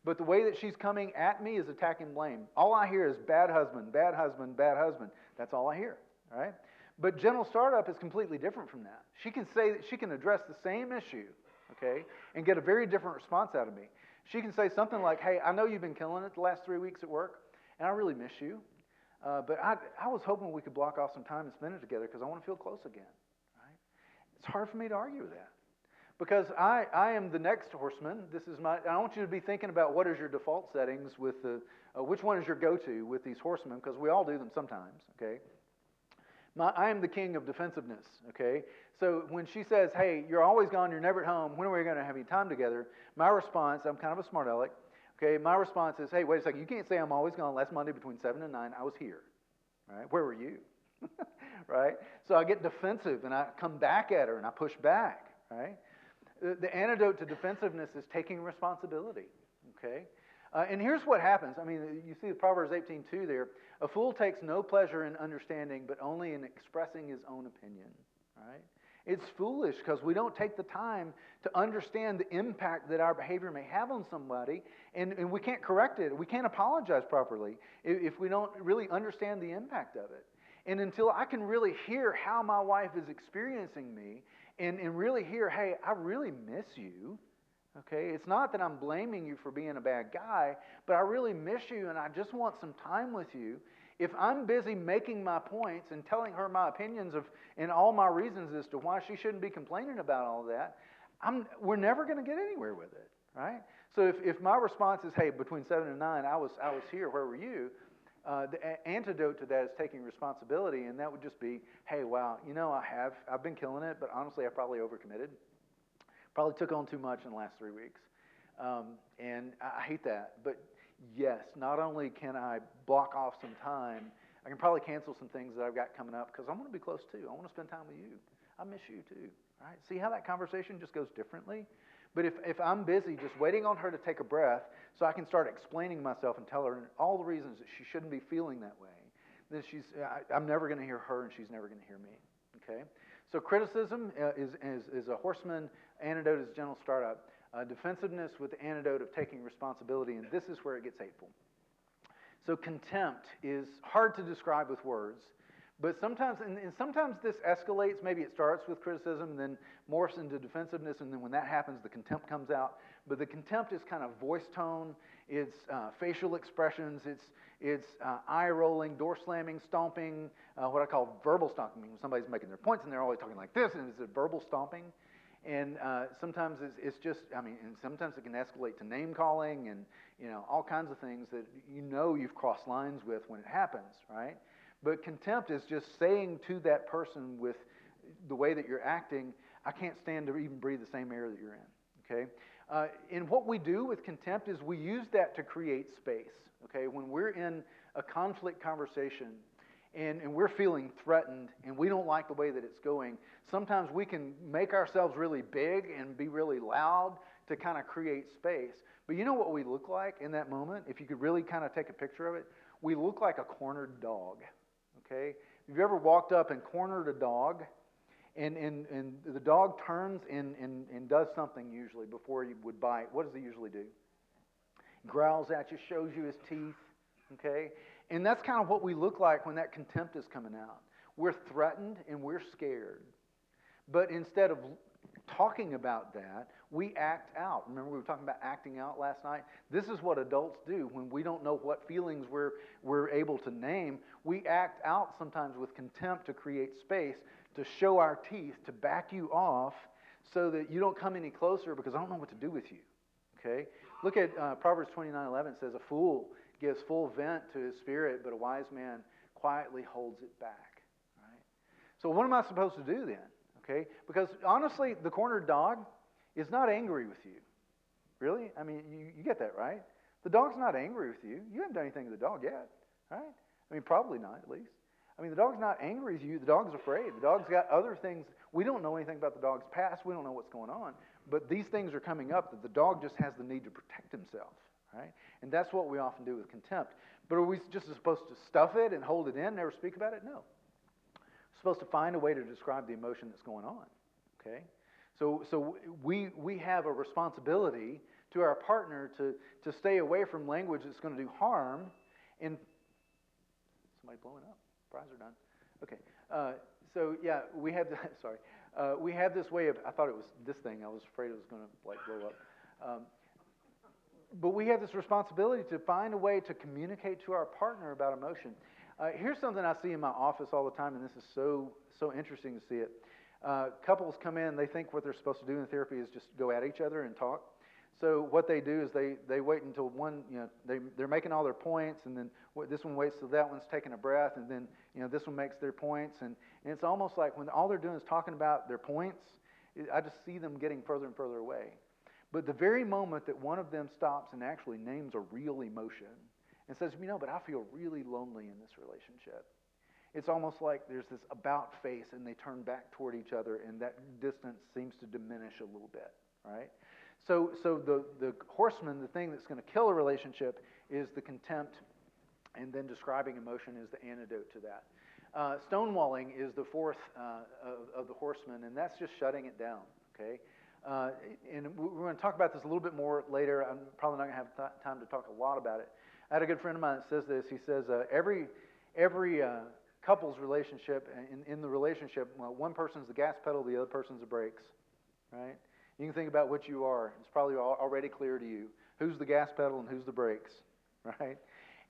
but the way that she's coming at me is attack and blame. All I hear is bad husband, bad husband, bad husband. That's all I hear. All right? But gentle startup is completely different from that. She can say that she can address the same issue, okay, and get a very different response out of me. She can say something like, "Hey, I know you've been killing it the last 3 weeks at work, and I really miss you. But I was hoping we could block off some time and spend it together because I want to feel close again." Right? It's hard for me to argue with that because I am the next horseman. I want you to be thinking about what is your default settings with which one is your go-to with these horsemen, because we all do them sometimes. Okay. I am the king of defensiveness, okay? So when she says, "Hey, you're always gone, you're never at home, when are we going to have any time together?" My response, I'm kind of a smart aleck, okay? My response is, "Hey, wait a second, you can't say I'm always gone. Last Monday between 7 and 9, I was here, right? Where were you?" Right? So I get defensive, and I come back at her, and I push back, right? The antidote to defensiveness is taking responsibility, okay? And here's what happens. I mean, you see the Proverbs 18:2 there. "A fool takes no pleasure in understanding, but only in expressing his own opinion." Right? It's foolish because we don't take the time to understand the impact that our behavior may have on somebody, and we can't correct it. We can't apologize properly if we don't really understand the impact of it. And until I can really hear how my wife is experiencing me and really hear, "Hey, I really miss you." Okay, it's not that I'm blaming you for being a bad guy, but I really miss you and I just want some time with you. If I'm busy making my points and telling her my opinions and all my reasons as to why she shouldn't be complaining about all that, we're never going to get anywhere with it, right? So if my response is, "Hey, between 7 and 9, I was here, where were you?" The antidote to that is taking responsibility, and that would just be, "Hey, wow, I've been killing it, but honestly, I probably overcommitted. Probably took on too much in the last 3 weeks. And I hate that. But yes, not only can I block off some time, I can probably cancel some things that I've got coming up because I want to be close too. I want to spend time with you. I miss you too." Right? See how that conversation just goes differently? But if I'm busy just waiting on her to take a breath so I can start explaining myself and tell her all the reasons that she shouldn't be feeling that way, then I'm never going to hear her and she's never going to hear me. Okay? So criticism is a horseman. Antidote is gentle startup. Defensiveness with the antidote of taking responsibility, and this is where it gets hateful. So contempt is hard to describe with words, but sometimes this escalates. Maybe it starts with criticism and then morphs into defensiveness, and then when that happens, the contempt comes out. But the contempt is kind of voice tone, it's facial expressions, it's eye rolling, door slamming, stomping, what I call verbal stomping. When somebody's making their points and they're always talking like this, and it's a verbal stomping. And sometimes it's just, and sometimes it can escalate to name calling and, all kinds of things that you've crossed lines with when it happens, right? But contempt is just saying to that person with the way that you're acting, "I can't stand to even breathe the same air that you're in," okay? And what we do with contempt is we use that to create space, okay? When we're in a conflict conversation and we're feeling threatened and we don't like the way that it's going, sometimes we can make ourselves really big and be really loud to kind of create space. But you know what we look like in that moment? If you could really kind of take a picture of it, we look like a cornered dog, okay? Have you ever walked up and cornered a dog? And the dog turns and does something usually before he would bite. What does he usually do? Growls at you, shows you his teeth, okay? And that's kind of what we look like when that contempt is coming out. We're threatened and we're scared. But instead of talking about that, we act out. Remember we were talking about acting out last night? This is what adults do when we don't know what feelings we're able to name. We act out sometimes with contempt to create space, to show our teeth, to back you off so that you don't come any closer because I don't know what to do with you. Okay? Look at Proverbs 29:11. It says, a fool gives full vent to his spirit, but a wise man quietly holds it back. Right? So what am I supposed to do then? Okay? Because honestly, the cornered dog is not angry with you. Really? I mean, you get that, right? The dog's not angry with you. You haven't done anything to the dog yet, right? I mean, probably not, at least. I mean, the dog's not angry with you. The dog's afraid. The dog's got other things. We don't know anything about the dog's past. We don't know what's going on. But these things are coming up that the dog just has the need to protect himself, right? And that's what we often do with contempt. But are we just supposed to stuff it and hold it in, never speak about it? No. We're supposed to find a way to describe the emotion that's going on, okay? So we have a responsibility to our partner to stay away from language that's going to do harm. And somebody blowing up. Fries are done. Okay. So yeah, we have we have this way of. I thought it was this thing. I was afraid it was going to blow up. But we have this responsibility to find a way to communicate to our partner about emotion. Here's something I see in my office all the time, and this is so interesting to see it. Couples come in, they think what they're supposed to do in therapy is just go at each other and talk. So what they do is they wait until one, they're making all their points, and then this one waits till that one's taking a breath, and then this one makes their points, and it's almost like when all they're doing is talking about their points, I just see them getting further and further away. But the very moment that one of them stops and actually names a real emotion and says, but I feel really lonely in this relationship. It's almost like there's this about face, and they turn back toward each other, and that distance seems to diminish a little bit, right? So the horseman, the thing that's going to kill a relationship is the contempt, and then describing emotion is the antidote to that. Stonewalling is the fourth of the horsemen, and that's just shutting it down, okay? And we're going to talk about this a little bit more later. I'm probably not going to have time to talk a lot about it. I had a good friend of mine that says this. He says, every couple's relationship, in the relationship, one person's the gas pedal, the other person's the brakes, right? You can think about what you are. It's probably already clear to you. Who's the gas pedal and who's the brakes, right?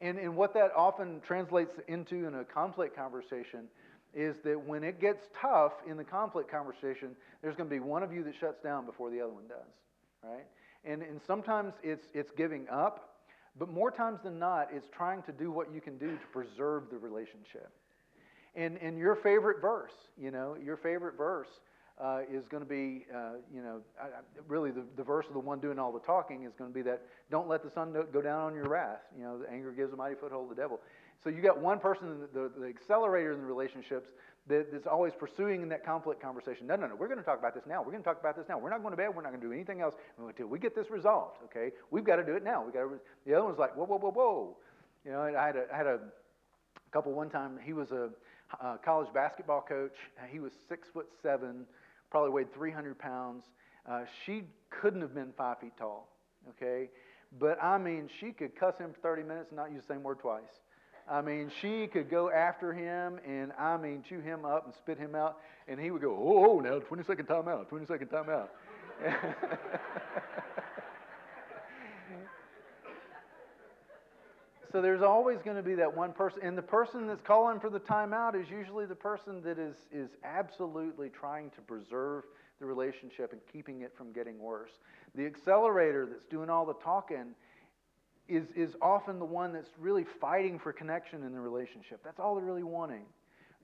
And what that often translates into in a conflict conversation is that when it gets tough in the conflict conversation, there's going to be one of you that shuts down before the other one does, right? And sometimes it's giving up, but more times than not, it's trying to do what you can do to preserve the relationship. And your favorite verse, your favorite verse is going to be, really the verse of the one doing all the talking is going to be that, don't let the sun go down on your wrath. The anger gives a mighty foothold to the devil. So you got one person, the accelerator in the relationships, that's always pursuing in that conflict conversation. No, we're going to talk about this now. We're going to talk about this now. We're not going to bed. We're not going to do anything else until we get this resolved, okay? We've got to do it now. The other one's like, whoa. I had a couple one time. He was a college basketball coach. He was 6'7", probably weighed 300 pounds. She couldn't have been 5 feet tall, okay? But, I mean, she could cuss him for 30 minutes and not use the same word twice. I mean, she could go after him and, chew him up and spit him out. And he would go, oh, now 20-second timeout, 20-second timeout. So there's always going to be that one person. And the person that's calling for the timeout is usually the person that is absolutely trying to preserve the relationship and keeping it from getting worse. The accelerator that's doing all the talking is often the one that's really fighting for connection in the relationship. That's all they're really wanting.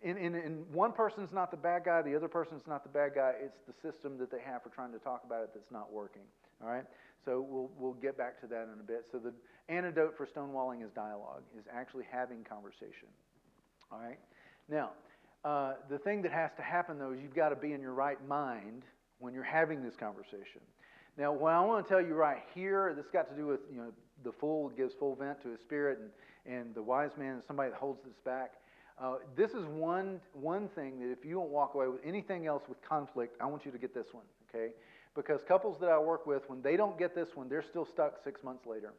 And one person's not the bad guy, the other person's not the bad guy. It's the system that they have for trying to talk about it that's not working. All right? So we'll get back to that in a bit. So the antidote for stonewalling is dialogue, is actually having conversation. All right? Now, the thing that has to happen, though, is you've got to be in your right mind when you're having this conversation. Now, what I want to tell you right here, this got to do with, the fool gives full vent to his spirit, and the wise man is somebody that holds this back. This is one thing that if you don't walk away with anything else with conflict, I want you to get this one, okay? Because couples that I work with, when they don't get this one, they're still stuck 6 months later.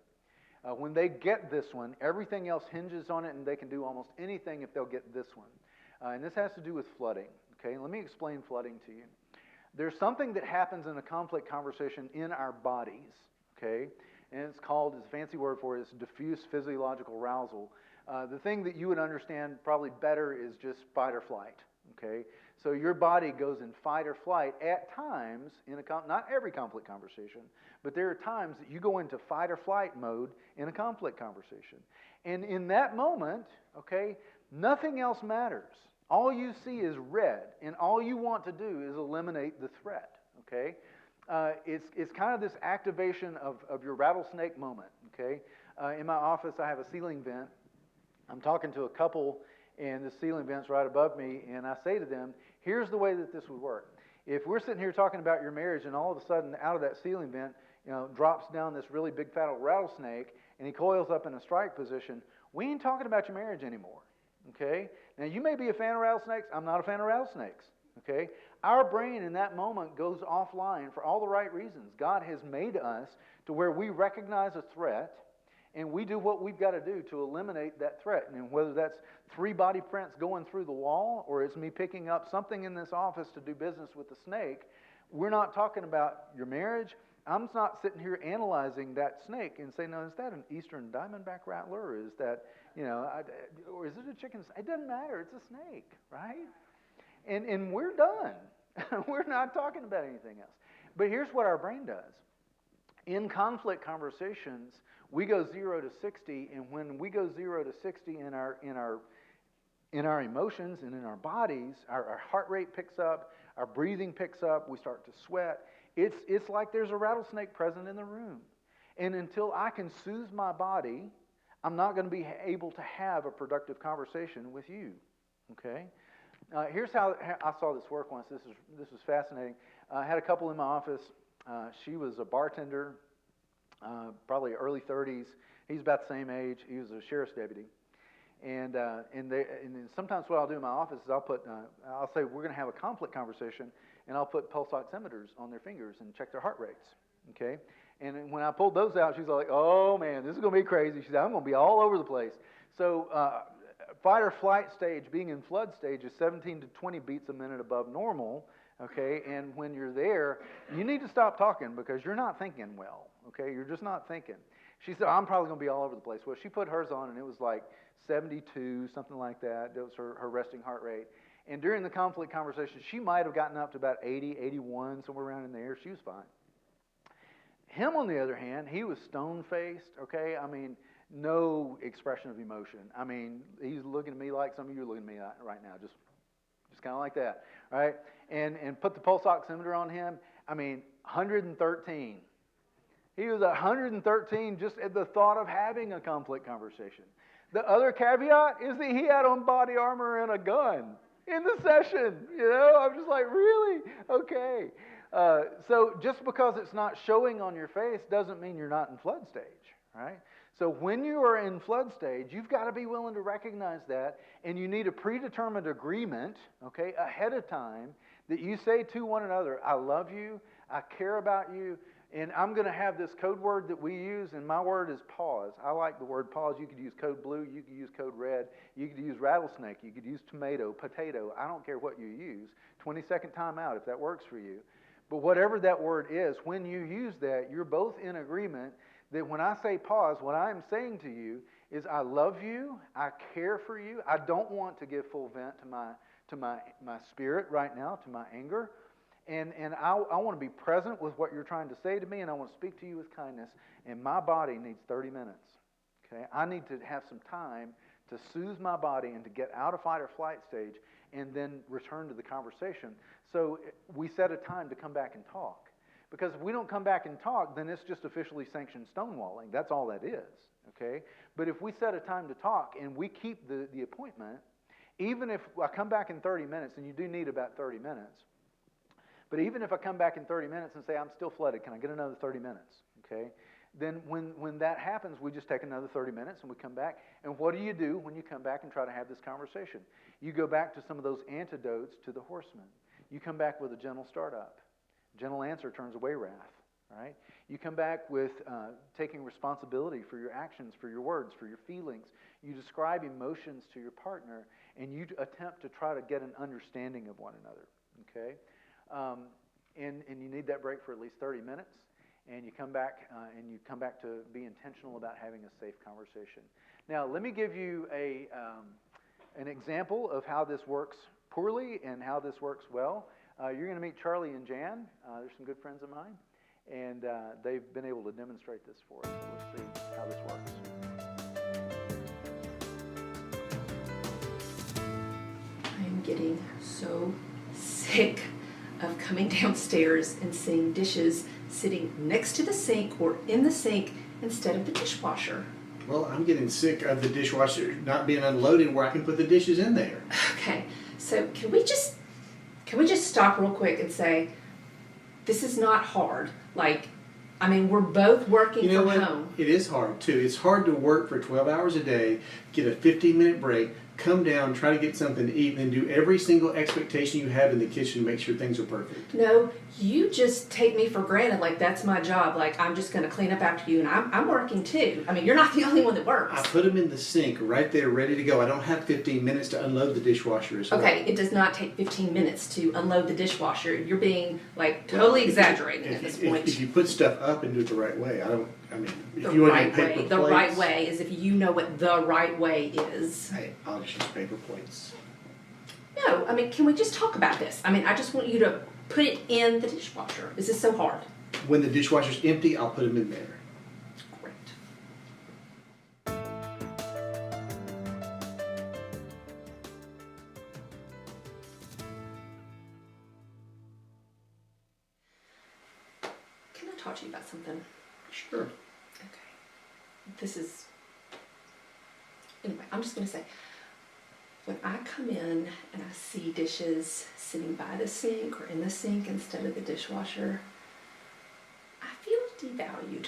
When they get this one, everything else hinges on it, and they can do almost anything if they'll get this one. And this has to do with flooding, okay? Let me explain flooding to you. There's something that happens in a conflict conversation in our bodies, okay? And it's called, it's a fancy word for it, it's diffuse physiological arousal. The thing that you would understand probably better is just fight or flight, okay? So your body goes in fight or flight at times, not every conflict conversation, but there are times that you go into fight or flight mode in a conflict conversation. And in that moment, okay, nothing else matters. All you see is red, and all you want to do is eliminate the threat, okay? It's kind of this activation of your rattlesnake moment, okay? In my office, I have a ceiling vent. I'm talking to a couple, and the ceiling vent's right above me, and I say to them, here's the way that this would work. If we're sitting here talking about your marriage, and all of a sudden, out of that ceiling vent, drops down this really big fat old rattlesnake, and he coils up in a strike position, we ain't talking about your marriage anymore, okay? Now, you may be a fan of rattlesnakes. I'm not a fan of rattlesnakes, okay? Our brain in that moment goes offline for all the right reasons. God has made us to where we recognize a threat, and we do what we've got to do to eliminate that threat. And whether that's 3 body prints going through the wall, or it's me picking up something in this office to do business with the snake, we're not talking about your marriage. I'm not sitting here analyzing that snake and saying, no, is that an eastern diamondback rattler, or is that, or is it a chicken? It doesn't matter. It's a snake, right? And we're done. We're not talking about anything else. But here's what our brain does. In conflict conversations, we go 0 to 60, and when we go 0 to 60 in our emotions and in our bodies, our heart rate picks up, our breathing picks up, we start to sweat. It's like there's a rattlesnake present in the room. And until I can soothe my body, I'm not going to be able to have a productive conversation with you, okay? Here's how I saw this work once. This was fascinating. I had a couple in my office. She was a bartender, probably early 30s. He's about the same age. He was a sheriff's deputy. And then sometimes what I'll do in my office is I'll say we're going to have a conflict conversation, and I'll put pulse oximeters on their fingers and check their heart rates, okay? And when I pulled those out, she's like, oh, man, this is going to be crazy. She said, I'm going to be all over the place. So fight or flight stage, being in flood stage, is 17 to 20 beats a minute above normal, okay? And when you're there, you need to stop talking because you're not thinking well, okay? You're just not thinking. She said, I'm probably going to be all over the place. Well, she put hers on, and it was like 72, something like that. That was her resting heart rate. And during the conflict conversation, she might have gotten up to about 80, 81, somewhere around in there. She was fine. Him, on the other hand, he was stone-faced, okay? I mean, no expression of emotion. I mean, he's looking at me like some of you are looking at me right now, just kind of like that, right? And put the pulse oximeter on him. I mean, 113. He was 113 just at the thought of having a conflict conversation. The other caveat is that he had on body armor and a gun in the session. I'm just like, really? Okay. So just because it's not showing on your face doesn't mean you're not in flood stage, right? So when you are in flood stage, you've got to be willing to recognize that, and you need a predetermined agreement, okay, ahead of time that you say to one another, I love you, I care about you, and I'm going to have this code word that we use, and my word is pause. I like the word pause. You could use code blue. You could use code red. You could use rattlesnake. You could use tomato, potato. I don't care what you use. 20-second timeout if that works for you. But whatever that word is, when you use that, you're both in agreement that when I say pause, what I'm saying to you is I love you. I care for you. I don't want to give full vent to my spirit right now, to my anger. And I want to be present with what you're trying to say to me, and I want to speak to you with kindness. And my body needs 30 minutes. Okay, I need to have some time to soothe my body and to get out of fight or flight stage, and then return to the conversation. So we set a time to come back and talk. Because if we don't come back and talk, then it's just officially sanctioned stonewalling. That's all that is. Okay, but if we set a time to talk and we keep the appointment, even if I come back in 30 minutes, and you do need about 30 minutes. But even if I come back in 30 minutes and say, I'm still flooded, can I get another 30 minutes? Okay? Then when that happens, we just take another 30 minutes and we come back. And what do you do when you come back and try to have this conversation? You go back to some of those antidotes to the horseman. You come back with a gentle startup. Gentle answer turns away wrath. Right? You come back with taking responsibility for your actions, for your words, for your feelings. You describe emotions to your partner, and you attempt to try to get an understanding of one another. Okay? and you need that break for at least 30 minutes, and you come back to be intentional about having a safe conversation. Now, let me give you an example of how this works poorly and how this works well. You're going to meet Charlie and Jan. They're some good friends of mine, and they've been able to demonstrate this for us. So let's see how this works. I'm getting so sick of coming downstairs and seeing dishes sitting next to the sink or in the sink instead of the dishwasher. Well, I'm getting sick of the dishwasher not being unloaded where I can put the dishes in there. Okay, so can we just stop real quick and say, this is not hard. Like, I mean, we're both working You know from what? home. It is hard too. It's hard to work for 12 hours a day, get a 15-minute break, come down, try to get something to eat, and then do every single expectation you have in the kitchen to make sure things are perfect. No, you just take me for granted like that's my job. Like, I'm just going to clean up after you, and I'm working too. I mean, you're not the only one that works. I put them in the sink right there, ready to go. I don't have 15 minutes to unload the dishwasher as well. Okay, it does not take 15 minutes to unload the dishwasher. You're being, like, totally exaggerating at this point. If you put stuff up and do it the right way, if The you want to right get paper way. plates. The right way is if you know what the right way is. Hey, I'll just use paper plates. No, I mean, can we just talk about this? I mean, I just want you to put it in the dishwasher. Is this so hard? When the dishwasher's empty, I'll put them in there. Great. Can I talk to you about something? Sure. Okay. This is, anyway, I'm just going to say, when I come in and I see dishes sitting by the sink or in the sink instead of the dishwasher, I feel devalued.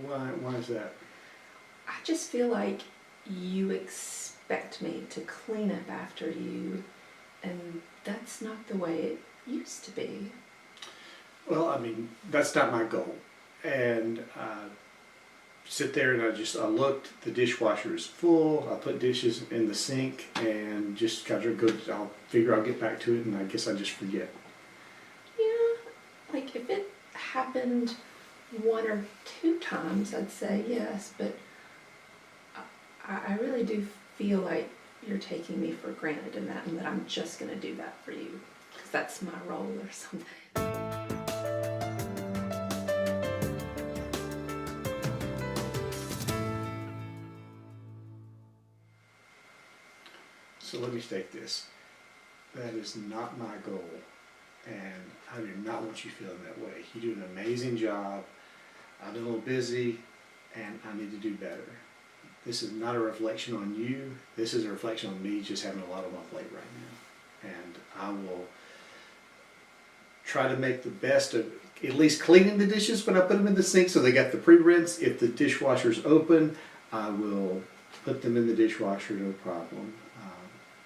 Why is that? I just feel like you expect me to clean up after you, and that's not the way it used to be. Well, that's not my goal. And sit there and I looked, the dishwasher is full, I put dishes in the sink and just kind of go, I'll figure I'll get back to it, and I guess I just forget. Yeah, like if it happened 1 or 2 times, I'd say yes, but I really do feel like you're taking me for granted in that, and that I'm just going to do that for you, because that's my role or something. So let me state this. That is not my goal, and I do not want you feeling that way. You do an amazing job. I've been a little busy, and I need to do better. This is not a reflection on you. This is a reflection on me just having a lot on my plate right now. And I will try to make the best of at least cleaning the dishes when I put them in the sink so they got the pre-rinse. If the dishwasher's open, I will put them in the dishwasher, no problem.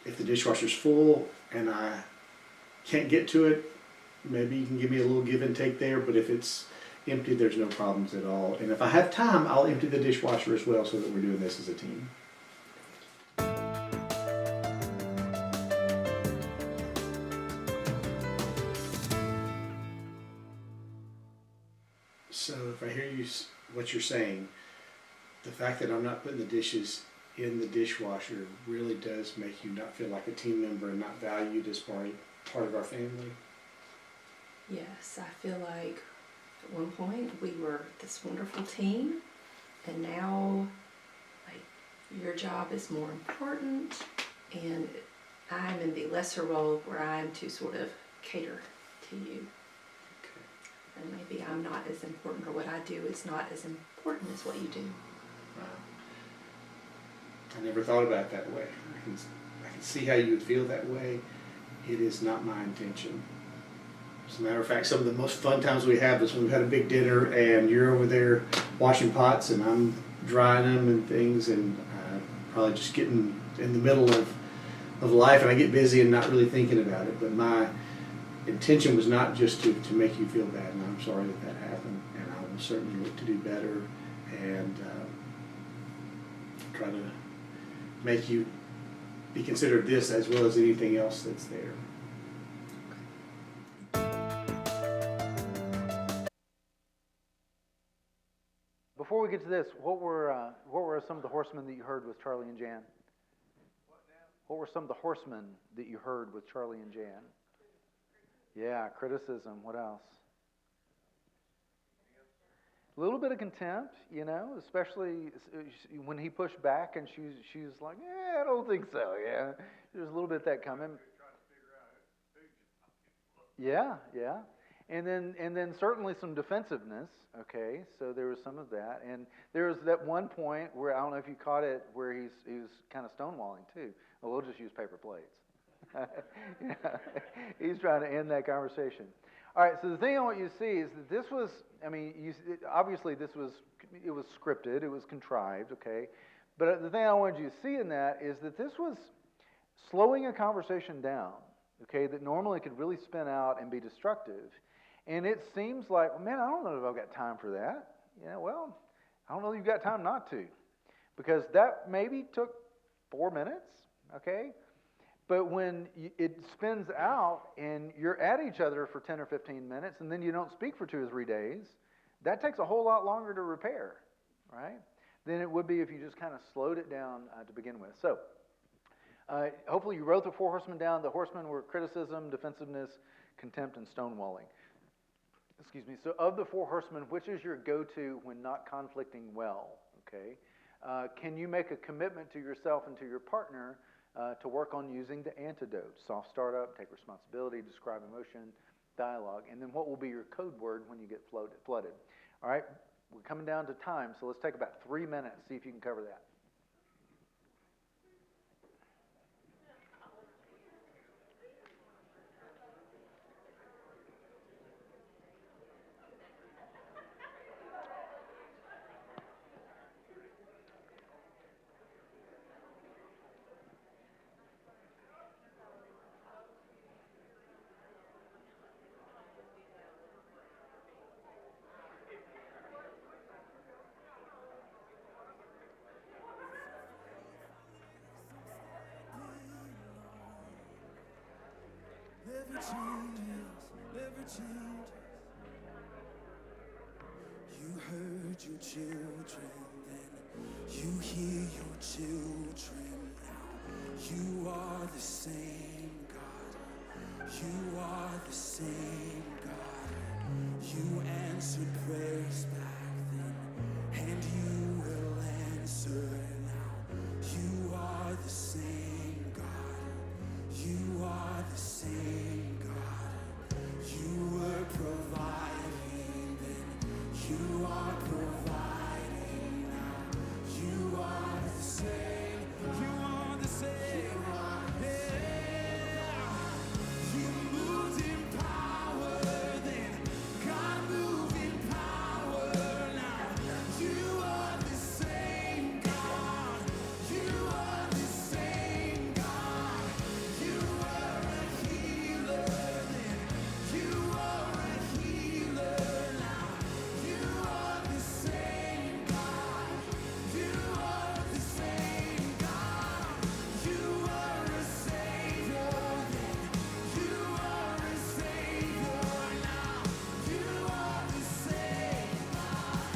If the dishwasher's full and I can't get to it, maybe you can give me a little give and take there, but if it's empty, there's no problems at all. And if I have time, I'll empty the dishwasher as well so that we're doing this as a team. So if I hear you, what you're saying, the fact that I'm not putting the dishes in the dishwasher really does make you not feel like a team member and not valued as part of our family. Yes, I feel like at one point we were this wonderful team, and now, like, your job is more important, and I'm in the lesser role where I'm to sort of cater to you. Okay. And maybe I'm not as important, or what I do is not as important as what you do. I never thought about it that way. I can see how you would feel that way. It is not my intention. As a matter of fact, some of the most fun times we have is when we've had a big dinner and you're over there washing pots and I'm drying them and things, and probably just getting in the middle of life, and I get busy and not really thinking about it. But my intention was not just to make you feel bad, and I'm sorry that happened, and I will certainly look to do better and try to make you be considered this as well as anything else that's there. before we get to this, what were some of the horsemen that you heard with Charlie and Jan? What were some of the horsemen that you heard with Charlie and Jan? Yeah, criticism. What else? A little bit of contempt, especially when he pushed back and she's like, I don't think so. Yeah, there's a little bit of that coming. Yeah. And then certainly some defensiveness. Okay, so there was some of that, and there was that one point where I don't know if you caught it, where he was kind of stonewalling too. Well, we'll just use paper plates. He's trying to end that conversation. All right, so the thing I want you to see is that this was, obviously it was scripted, it was contrived, okay? But the thing I wanted you to see in that is that this was slowing a conversation down, okay, that normally could really spin out and be destructive. And it seems like, man, I don't know if I've got time for that. Yeah, well, I don't know if you've got time not to. Because that maybe took 4 minutes, okay? But when it spins out and you're at each other for 10 or 15 minutes and then you don't speak for 2 or 3 days, that takes a whole lot longer to repair, right? Than it would be if you just kind of slowed it down to begin with. So, hopefully you wrote the 4 horsemen down. The horsemen were criticism, defensiveness, contempt, and stonewalling. Excuse me. So of the 4 horsemen, which is your go-to when not conflicting well? Okay. Can you make a commitment to yourself and to your partner to work on using the antidote? Soft startup, take responsibility, describe emotion, dialogue, and then what will be your code word when you get flooded? All right. We're coming down to time, so let's take about 3 minutes, see if you can cover that. Never changes. You heard your children then, you hear your children now. You are the same God. You are the same God. You answered prayers back then, and you will answer now. You are the same God. You are the same God. You were providing then, you are providing now. You are the same, you are the same. Yeah. You moved in power then, God moved in power now. You are the same God. You are the same God. You are a healer then. You are a healer now. You are the same God. You are the same God. You are a Savior then. You are a Savior now. You are the same God.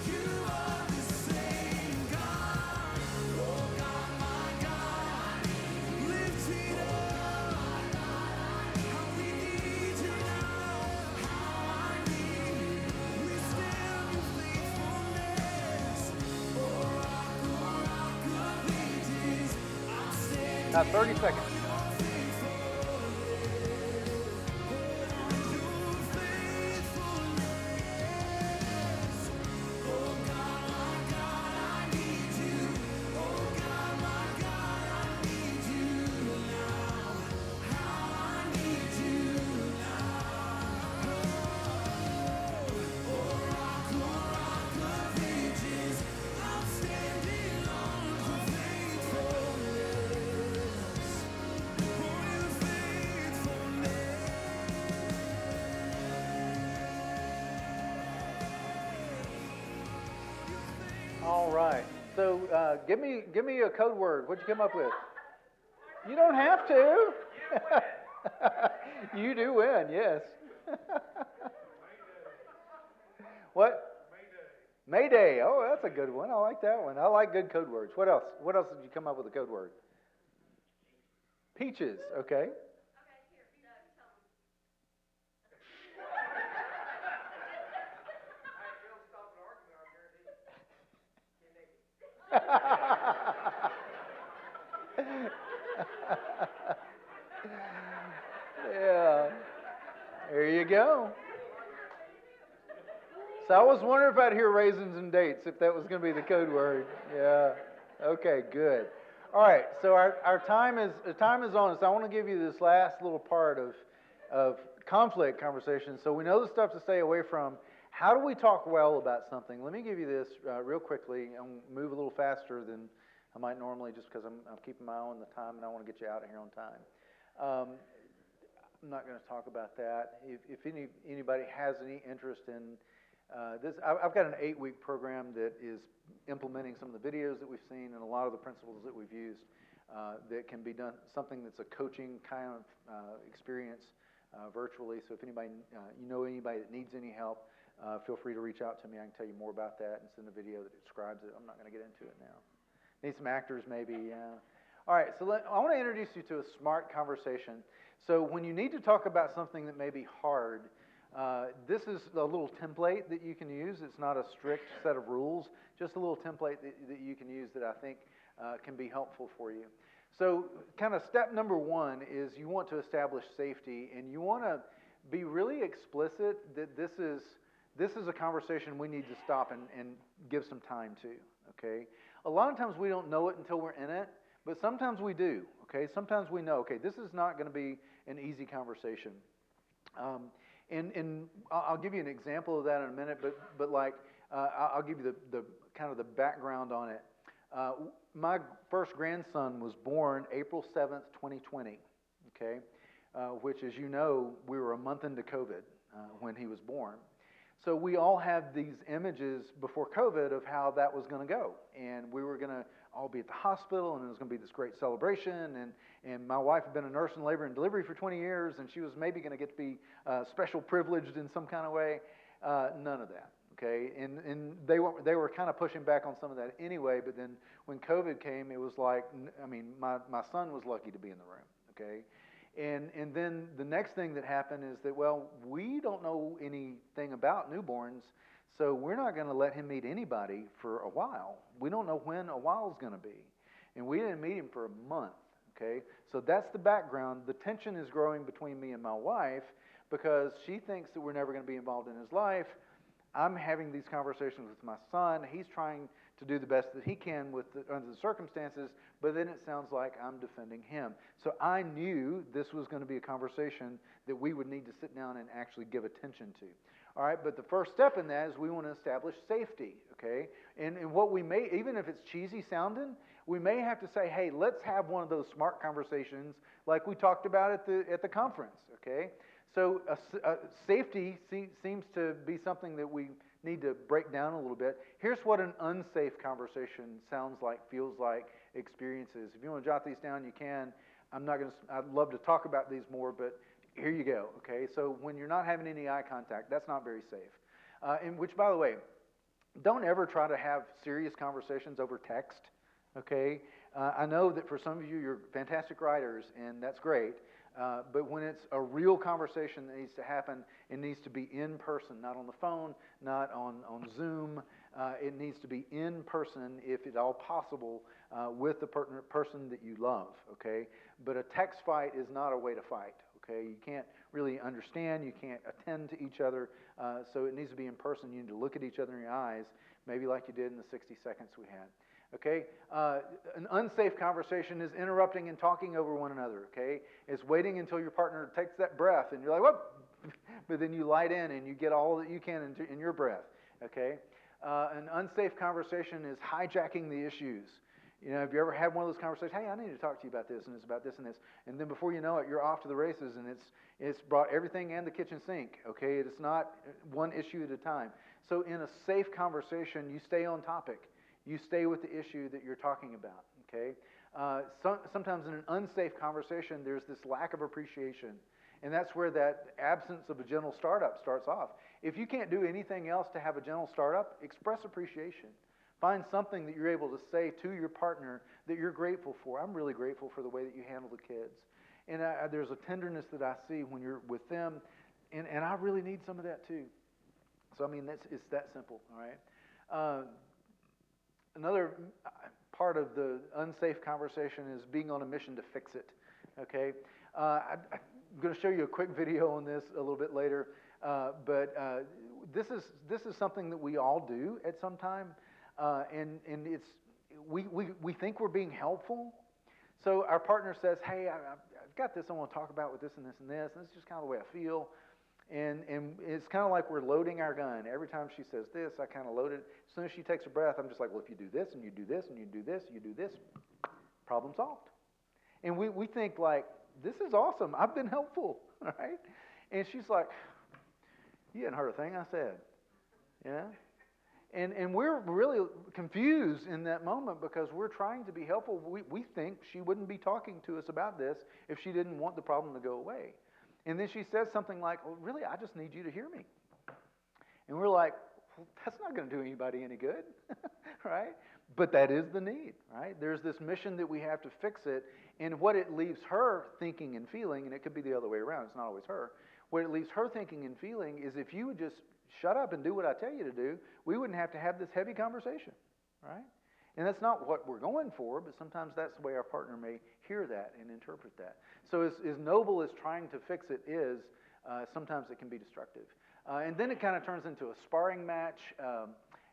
You are the same God. Oh God, my God, lift it up. How we need you now. How I need you. We stand in faithfulness. Oh, rock of ages. I'm standing 30 seconds. All right. So give me a code word. What'd you come up with? You don't have to. You do win, yes. What? Mayday. Oh, that's a good one. I like that one. I like good code words. What else? What else did you come up with a code word? Peaches. Okay. Okay, here, Doug, tell me. Hey, it'll stop an argument, I guarantee you. Yeah. There you go. So I was wondering if I'd hear raisins and dates, if that was going to be the code word. Yeah. Okay, good. All right, so our time is on us. I want to give you this last little part of conflict conversation. So we know the stuff to stay away from. How do we talk well about something? Let me give you this real quickly and move a little faster than I might normally, just because I'm keeping my eye on the time and I want to get you out of here on time. I'm not going to talk about that. If anybody has any interest in this, I've got an 8-week program that is implementing some of the videos that we've seen and a lot of the principles that we've used that can be done, something that's a coaching kind of experience virtually. So if anybody, you know anybody that needs any help, feel free to reach out to me. I can tell you more about that and send a video that describes it. I'm not going to get into it now. Need some actors maybe, yeah. All right, so I want to introduce you to a smart conversation. So when you need to talk about something that may be hard, this is a little template that you can use. It's not a strict set of rules, just a little template that you can use that I think can be helpful for you. So kind of step number one is you want to establish safety, and you want to be really explicit that this is a conversation we need to stop and give some time to, okay? A lot of times we don't know it until we're in it, but sometimes we do, okay? Sometimes we know, okay, this is not going to be an easy conversation. And I'll give you an example of that in a minute, but like I'll give you the kind of the background on it. My first grandson was born April 7th, 2020, okay, which, as you know, we were a month into COVID when he was born. So we all had these images before COVID of how that was going to go, and we were going to all be at the hospital, and it was going to be this great celebration, and my wife had been a nurse in labor and delivery for 20 years, and she was maybe going to get to be special privileged in some kind of way. None of that, okay? And they were kind of pushing back on some of that anyway, but then when COVID came, it was like, I mean, my son was lucky to be in the room, okay? And then the next thing that happened is that, well, we don't know anything about newborns, so we're not going to let him meet anybody for a while. We don't know when a while is going to be. And we didn't meet him for a month, okay? So that's the background. The tension is growing between me and my wife because she thinks that we're never going to be involved in his life. I'm having these conversations with my son. He's trying to do the best that he can under the circumstances, but then it sounds like I'm defending him. So I knew this was going to be a conversation that we would need to sit down and actually give attention to. All right, but the first step in that is we want to establish safety, okay? And what we may, even if it's cheesy sounding, we may have to say, hey, let's have one of those smart conversations like we talked about at the conference, okay? So safety seems to be something that we need to break down a little bit. Here's what an unsafe conversation sounds like, feels like, experiences. If you want to jot these down, you can. I'd love to talk about these more, but here you go, okay? So when you're not having any eye contact, that's not very safe. And which, by the way, don't ever try to have serious conversations over text, okay? I know that for some of you, you're fantastic writers, and that's great. But when it's a real conversation that needs to happen, it needs to be in person, not on the phone, not on Zoom. It needs to be in person, if at all possible, with the person that you love, okay? But a text fight is not a way to fight, okay? You can't really understand. You can't attend to each other. So it needs to be in person. You need to look at each other in the eyes, maybe like you did in the 60 seconds we had. Okay, an unsafe conversation is interrupting and talking over one another, okay? It's waiting until your partner takes that breath and you're like, whoop, but then you light in and you get all that you can in your breath, okay? An unsafe conversation is hijacking the issues. You know, have you ever had one of those conversations, hey, I need to talk to you about this, and it's about this and this, and then before you know it, you're off to the races, and it's brought everything and the kitchen sink, okay? It's not one issue at a time. So in a safe conversation, you stay on topic. You stay with the issue that you're talking about, okay? Sometimes in an unsafe conversation, there's this lack of appreciation. And that's where that absence of a gentle startup starts off. If you can't do anything else to have a gentle startup, express appreciation. Find something that you're able to say to your partner that you're grateful for. I'm really grateful for the way that you handle the kids. And there's a tenderness that I see when you're with them, and I really need some of that too. So, I mean, it's that simple, all right? Another part of the unsafe conversation is being on a mission to fix it, okay? I'm going to show you a quick video on this a little bit later, but this is something that we all do at some time, and it's we think we're being helpful. So our partner says, "Hey, I've got this I want to talk about with this and this and this, and this is just kind of the way I feel." And it's kind of like we're loading our gun. Every time she says this, I kind of load it. As soon as she takes a breath, I'm just like, well, if you do this, and you do this, and you do this, you do this, problem solved. And we think like, this is awesome. I've been helpful, right? And she's like, you hadn't heard a thing I said, yeah? And we're really confused in that moment because we're trying to be helpful. We think she wouldn't be talking to us about this if she didn't want the problem to go away. And then she says something like, well, really, I just need you to hear me. And we're like, well, that's not going to do anybody any good, right? But that is the need, right? There's this mission that we have to fix it. And what it leaves her thinking and feeling, and it could be the other way around, it's not always her. What it leaves her thinking and feeling is if you would just shut up and do what I tell you to do, we wouldn't have to have this heavy conversation, right? And that's not what we're going for, but sometimes that's the way our partner may hear that and interpret that. So as noble as trying to fix it is, sometimes it can be destructive. And then it kind of turns into a sparring match.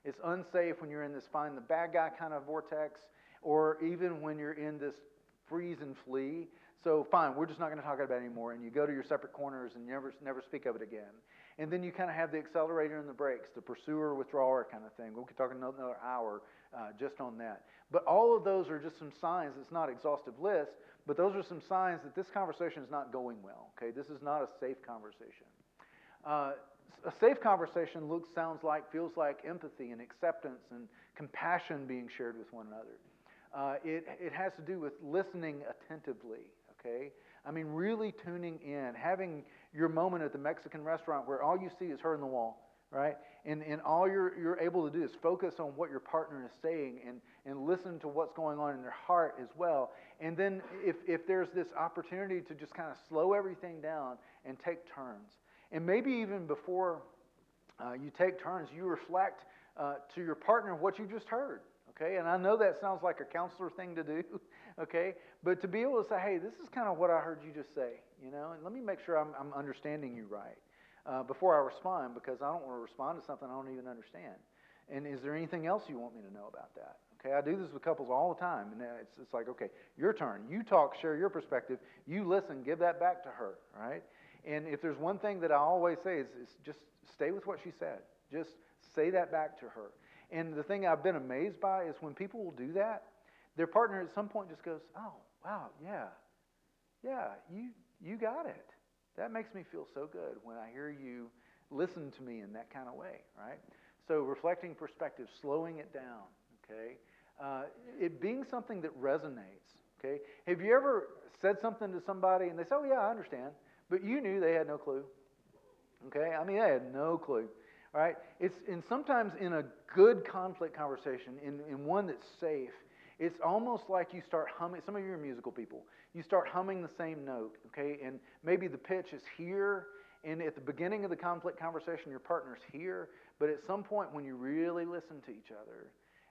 It's unsafe when you're in this find the bad guy kind of vortex, or even when you're in this freeze and flee. So fine, we're just not going to talk about it anymore, and you go to your separate corners and never speak of it again. And then you kind of have the accelerator and the brakes, the pursuer, withdrawer kind of thing. We could talk another hour just on that. But all of those are just some signs. It's not an exhaustive list, but those are some signs that this conversation is not going well. Okay, this is not a safe conversation. A safe conversation sounds like, feels like empathy and acceptance and compassion being shared with one another. It has to do with listening attentively. Okay, I mean really tuning in, having your moment at the Mexican restaurant where all you see is her and the wall, right? And all you're able to do is focus on what your partner is saying and listen to what's going on in their heart as well. And then if there's this opportunity to just kind of slow everything down and take turns. And maybe even before you take turns, you reflect to your partner what you just heard. Okay, and I know that sounds like a counselor thing to do, okay, but to be able to say, hey, this is kind of what I heard you just say, you know, and let me make sure I'm understanding you right before I respond, because I don't want to respond to something I don't even understand. And is there anything else you want me to know about that? Okay, I do this with couples all the time, and it's like, okay, your turn. You talk, share your perspective. You listen, give that back to her, right? And if there's one thing that I always say is just stay with what she said. Just say that back to her. And the thing I've been amazed by is when people will do that, their partner at some point just goes, oh, wow, yeah, you got it. That makes me feel so good when I hear you listen to me in that kind of way, right? So reflecting perspective, slowing it down, okay? It being something that resonates, okay? Have you ever said something to somebody and they say, oh, yeah, I understand, but you knew they had no clue, okay? I mean, they had no clue. All right, and sometimes in a good conflict conversation, in one that's safe, it's almost like you start humming. Some of you are musical people. You start humming the same note, okay? And maybe the pitch is here, and at the beginning of the conflict conversation, your partner's here. But at some point, when you really listen to each other,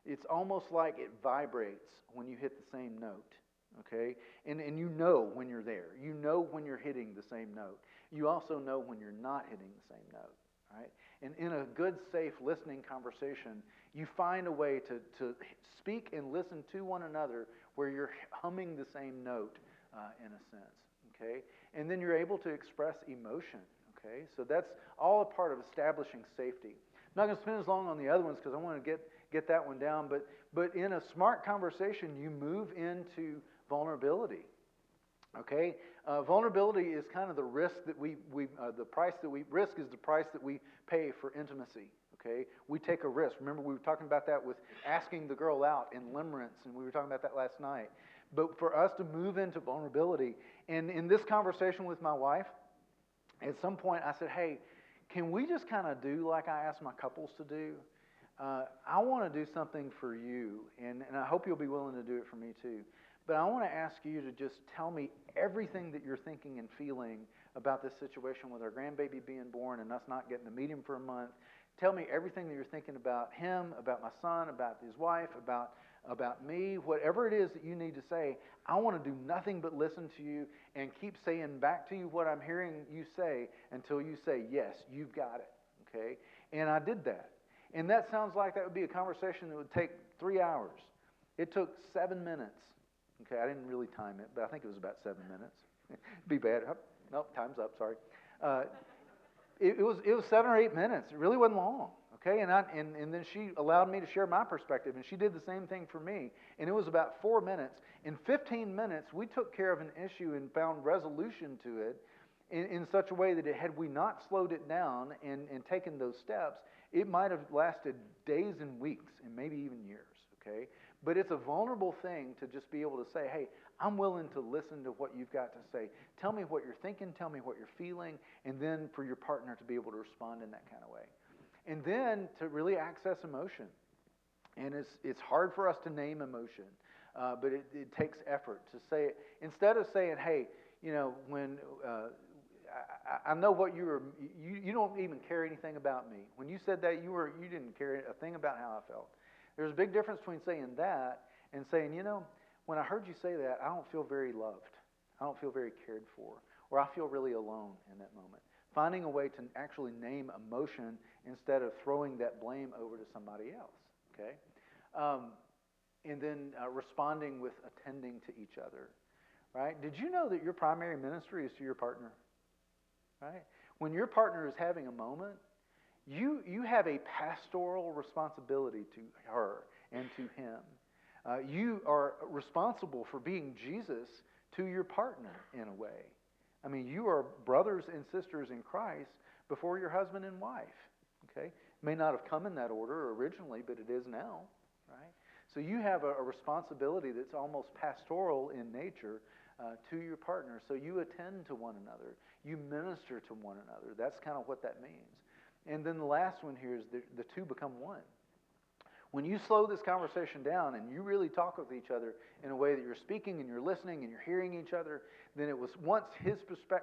it's almost like it vibrates when you hit the same note, okay? And you know when you're there. You know when you're hitting the same note. You also know when you're not hitting the same note. Right? And in a good, safe listening conversation, you find a way to speak and listen to one another where you're humming the same note in a sense. Okay? And then you're able to express emotion. Okay? So that's all a part of establishing safety. I'm not going to spend as long on the other ones because I want to get that one down. But in a smart conversation, you move into vulnerability. Okay, vulnerability is kind of the risk that risk is the price that we pay for intimacy. Okay, we take a risk. Remember, we were talking about that with asking the girl out in limerence, and we were talking about that last night. But for us to move into vulnerability, and in this conversation with my wife, at some point I said, hey, can we just kind of do like I ask my couples to do? I want to do something for you, and I hope you'll be willing to do it for me too. But I want to ask you to just tell me everything that you're thinking and feeling about this situation with our grandbaby being born and us not getting to meet him for a month. Tell me everything that you're thinking about him, about my son, about his wife, about me, whatever it is that you need to say. I want to do nothing but listen to you and keep saying back to you what I'm hearing you say until you say, yes, you've got it, okay? And I did that. And that sounds like that would be a conversation that would take 3 hours. It took 7 minutes. Okay, I didn't really time it, but I think it was about 7 minutes. Be bad. Nope, time's up, sorry. It was 7 or 8 minutes. It really wasn't long. Okay, and then she allowed me to share my perspective, and she did the same thing for me. And it was about 4 minutes. In 15 minutes, we took care of an issue and found resolution to it in such a way that had we not slowed it down and taken those steps, it might have lasted days and weeks and maybe even years, okay? But it's a vulnerable thing to just be able to say, hey, I'm willing to listen to what you've got to say. Tell me what you're thinking, tell me what you're feeling, and then for your partner to be able to respond in that kind of way. And then to really access emotion. And it's hard for us to name emotion, but it takes effort to say it. Instead of saying, hey, you know, when I know what you don't even care anything about me. When you said that, you didn't care a thing about how I felt. There's a big difference between saying that and saying, you know, when I heard you say that, I don't feel very loved. I don't feel very cared for. Or I feel really alone in that moment. Finding a way to actually name emotion instead of throwing that blame over to somebody else, okay? And then responding with attending to each other, right? Did you know that your primary ministry is to your partner, right? When your partner is having a moment, you have a pastoral responsibility to her and to him. You are responsible for being Jesus to your partner in a way. I mean, you are brothers and sisters in Christ before your husband and wife, okay? It may not have come in that order originally, but it is now, right? So you have a responsibility that's almost pastoral in nature to your partner. So you attend to one another. You minister to one another. That's kind of what that means. And then the last one here is the two become one. When you slow this conversation down and you really talk with each other in a way that you're speaking and you're listening and you're hearing each other, then it was once his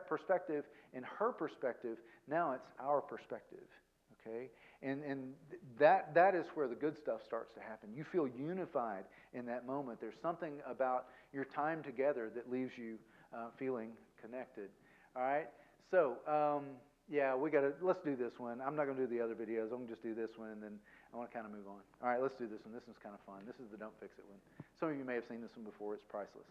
perspective and her perspective, now it's our perspective, okay? And that is where the good stuff starts to happen. You feel unified in that moment. There's something about your time together that leaves you feeling connected, all right? So, yeah, let's do this one. I'm not going to do the other videos. I'm going to just do this one, and then I want to kind of move on. All right, let's do this one. This one's kind of fun. This is the Don't Fix It one. Some of you may have seen this one before. It's priceless.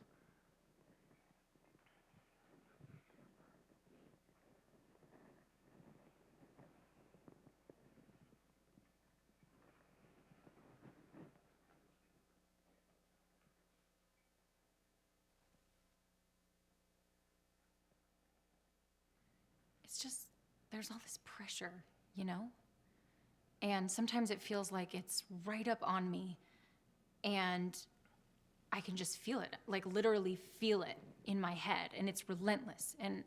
It's just, there's all this pressure, you know? And sometimes it feels like it's right up on me, and I can just feel it, like literally feel it in my head, and it's relentless, and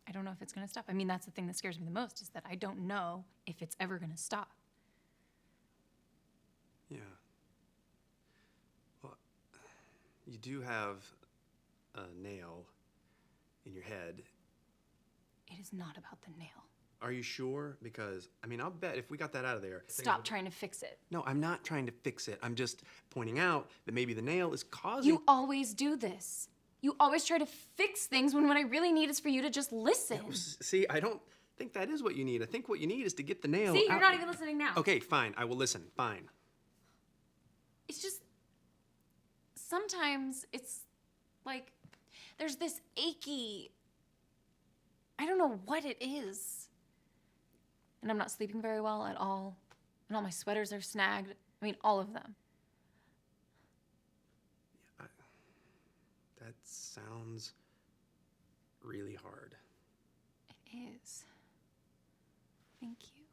I don't know if it's gonna stop. I mean, that's the thing that scares me the most, is that I don't know if it's ever gonna stop. Yeah. Well, you do have a nail in your head. It is not about the nail. Are you sure? Because, I mean, I'll bet if we got that out of there... Stop trying to fix it. No, I'm not trying to fix it. I'm just pointing out that maybe the nail is causing... You always do this. You always try to fix things when what I really need is for you to just listen. Yeah, well, see, I don't think that is what you need. I think what you need is to get the nail See, you're out. not even listening now. Okay, fine. I will listen. Fine. It's just... Sometimes it's like there's this achy... I don't know what it is. And I'm not sleeping very well at all. And all my sweaters are snagged. I mean, all of them. Yeah, that sounds really hard. It is. Thank you.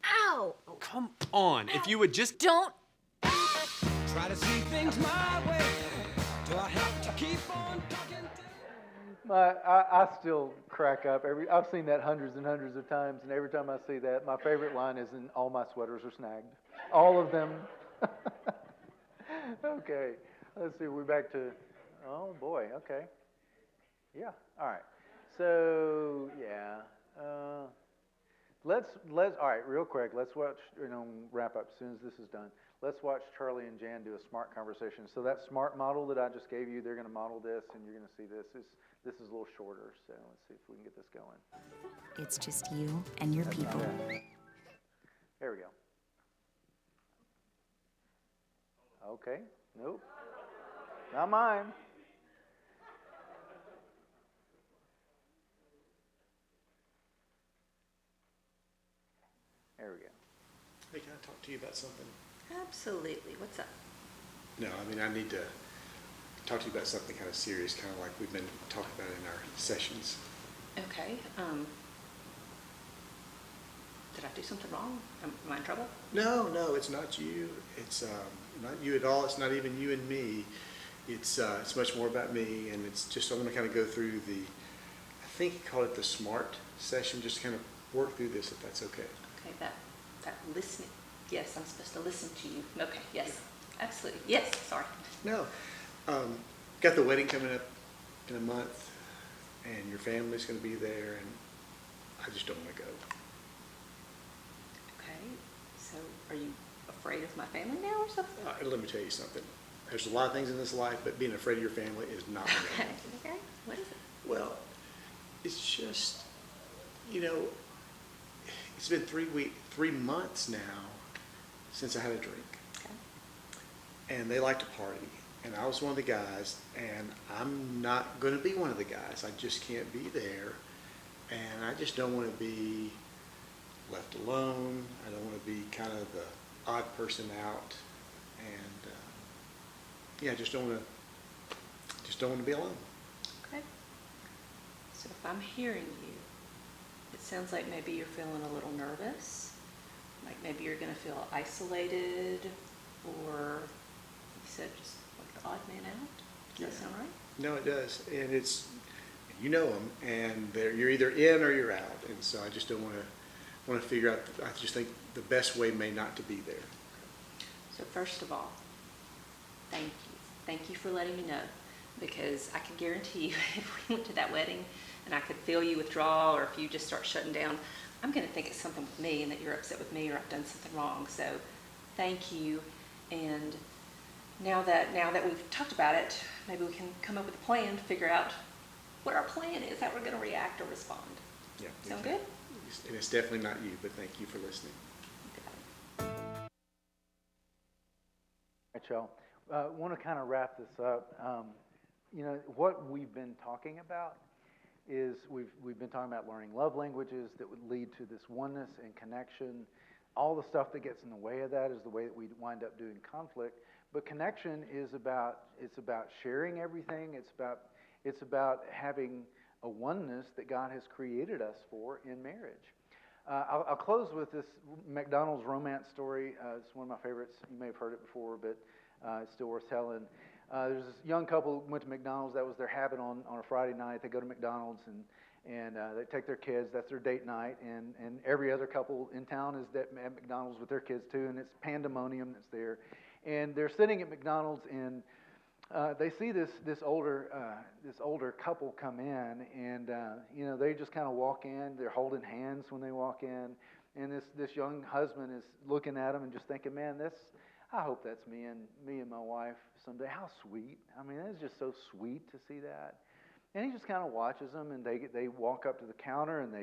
Ow! Oh, come on. Ow. If you would just... Don't... Try to see things my way. Do I have to keep on talking to... I still crack up. I've seen that hundreds and hundreds of times, and every time I see that, my favorite line is, "And all my sweaters are snagged, all of them." Okay, let's see. We're back to. Oh boy. Okay. Yeah. All right. So yeah. Let's all right. Real quick. Let's watch. Wrap up as soon as this is done. Let's watch Charlie and Jan do a smart conversation. So that smart model that I just gave you, they're going to model this, and you're going to see this. This is a little shorter. So let's see if we can get this going. It's just you and your That's people. not it. There we go. Okay. Nope. Not mine. There we go. Hey, can I talk to you about something? Absolutely. What's up? No, I mean, I need to talk to you about something kind of serious, kind of like we've been talking about in our sessions. Okay. Did I do something wrong? Am I in trouble? No, it's not you. It's not you at all. It's not even you and me. It's much more about me, and it's just, I'm going to kind of go through I think he called it the SMART session, just kind of work through this if that's okay. Okay, that listening. Yes, I'm supposed to listen to you. Okay, yes, absolutely. Yes, sorry. No, got the wedding coming up in a month, and your family's going to be there, and I just don't want to go. Okay, so are you afraid of my family now or something? Let me tell you something. There's a lot of things in this life, but being afraid of your family is not one of them. Okay, what is it? Well, it's just, it's been 3 months now since I had a drink. Okay. And they like to party. And I was one of the guys, and I'm not going to be one of the guys. I just can't be there. And I just don't want to be left alone. I don't want to be kind of the odd person out. And, I just don't want to be alone. Okay. So if I'm hearing you, it sounds like maybe you're feeling a little nervous. Like maybe you're going to feel isolated, or you said just like the odd man out. Does that sound right? No, it does. And it's, you know them, and you're either in or you're out. And so I just don't want to figure out, I just think the best way may not to be there. So first of all, thank you. Thank you for letting me know, because I can guarantee you if we went to that wedding and I could feel you withdraw, or if you just start shutting down, I'm going to think it's something with me and that you're upset with me or I've done something wrong. So thank you. And now that we've talked about it, maybe we can come up with a plan to figure out what our plan is, how we're going to react or respond. Yeah. Sound good? And it's definitely not you, but thank you for listening. All right, y'all. Want to kind of wrap this up. What we've been talking about is we've been talking about learning love languages that would lead to this oneness and connection. All the stuff that gets in the way of that is the way that we wind up doing conflict. But connection is about sharing everything. It's about having a oneness that God has created us for in marriage. I'll close with this McDonald's romance story. It's one of my favorites. You may have heard it before, but it's still worth telling. There's this young couple who went to McDonald's. That was their habit on a Friday night. They go to McDonald's and they take their kids. That's their date night. And every other couple in town is at McDonald's with their kids too. And it's pandemonium that's there. And they're sitting at McDonald's, and they see this older couple come in, and they just kind of walk in. They're holding hands when they walk in, and this young husband is looking at them and just thinking, man, I hope that's me and my wife someday. How sweet! I mean, it's just so sweet to see that. And he just kind of watches them, and they walk up to the counter and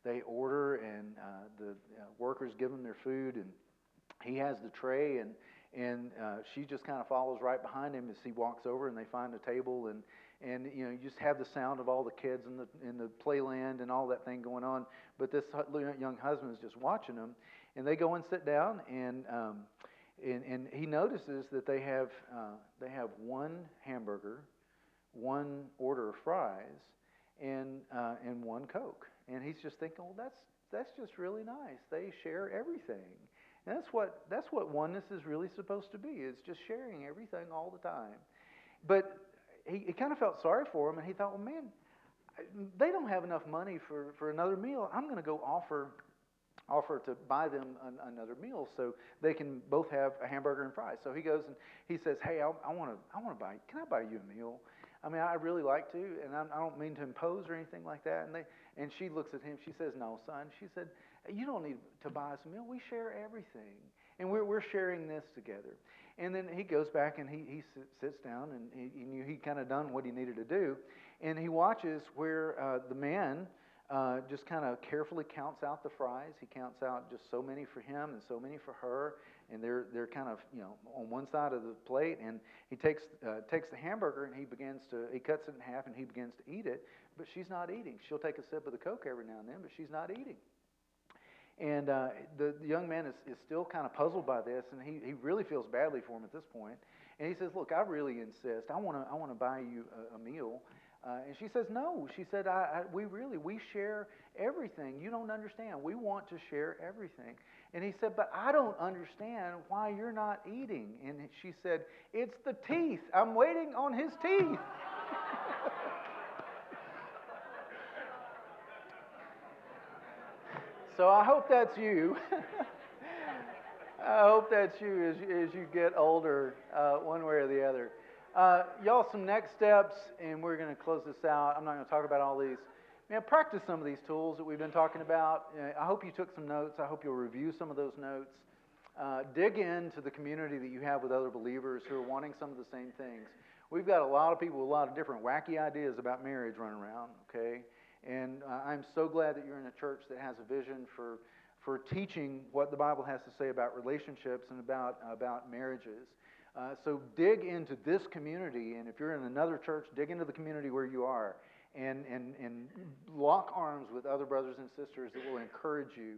they order, and the workers give them their food, and he has the tray, and she just kind of follows right behind him as he walks over, and they find a table, and you just have the sound of all the kids in the playland and all that thing going on. But this young husband is just watching them, and they go and sit down, and he notices that they have one hamburger, one order of fries, and one Coke, and he's just thinking, well, that's just really nice. They share everything. And that's what oneness is really supposed to be. It's just sharing everything all the time. But he kind of felt sorry for him, and he thought, well, man, they don't have enough money for another meal. I'm going to go offer to buy them another meal so they can both have a hamburger and fries. So he goes and he says, hey, I want to buy, can I buy you a meal? I mean, I really like to, and I don't mean to impose or anything like that. And she looks at him, she says, no, son. She said, you don't need to buy us a meal. We share everything. And we're sharing this together. And then he goes back and he sits down, and he knew he'd kind of done what he needed to do. And he watches where the man just kind of carefully counts out the fries. He counts out just so many for him and so many for her, and they're kind of on one side of the plate. And he takes the hamburger and he cuts it in half and he begins to eat it. But she's not eating. She'll take a sip of the Coke every now and then, but she's not eating. And the young man is still kind of puzzled by this, and he really feels badly for him at this point. And he says, "Look, I really insist. I want to buy you a meal." And she says, "No." She said, "We share everything. You don't understand. We want to share everything." And he said, "But I don't understand why you're not eating." And she said, "It's the teeth. I'm waiting on his teeth." So I hope that's you. I hope that's you as you get older, one way or the other. Y'all, some next steps, and we're going to close this out. I'm not going to talk about all these. Man, practice some of these tools that we've been talking about. I hope you took some notes. I hope you'll review some of those notes. Dig into the community that you have with other believers who are wanting some of the same things. We've got a lot of people with a lot of different wacky ideas about marriage running around, okay? And I'm so glad that you're in a church that has a vision for teaching what the Bible has to say about relationships and about marriages. So dig into this community, and if you're in another church, dig into the community where you are, and lock arms with other brothers and sisters that will encourage you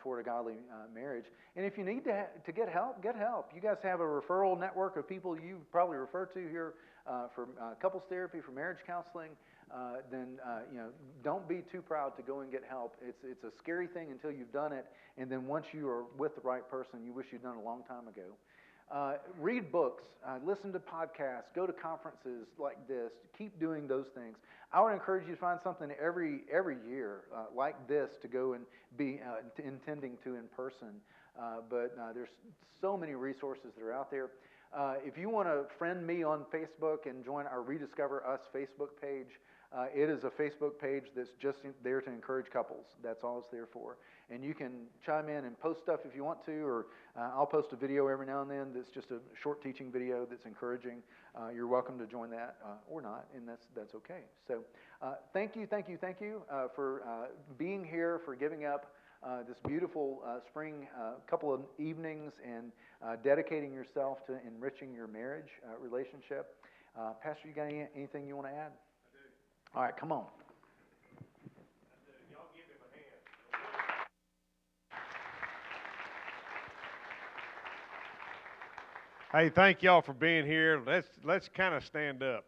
toward a godly marriage. And if you need to get help, get help. You guys have a referral network of people you probably refer to here for couples therapy, for marriage counseling. Then don't be too proud to go and get help. It's a scary thing until you've done it, and then once you are with the right person, you wish you'd done it a long time ago. Read books, listen to podcasts, go to conferences like this. Keep doing those things. I would encourage you to find something every year like this to go and be intending to in person. But there's so many resources that are out there. If you want to friend me on Facebook and join our Rediscover Us Facebook page, it is a Facebook page that's just there to encourage couples. That's all it's there for. And you can chime in and post stuff if you want to, or I'll post a video every now and then that's just a short teaching video that's encouraging. You're welcome to join that or not, and that's okay. So thank you for being here, for giving up this beautiful spring couple of evenings and dedicating yourself to enriching your marriage relationship. Pastor, you got anything you want to add? I do. All right, come on. Y'all give him a hand. Hey, thank y'all for being here. Let's kind of stand up.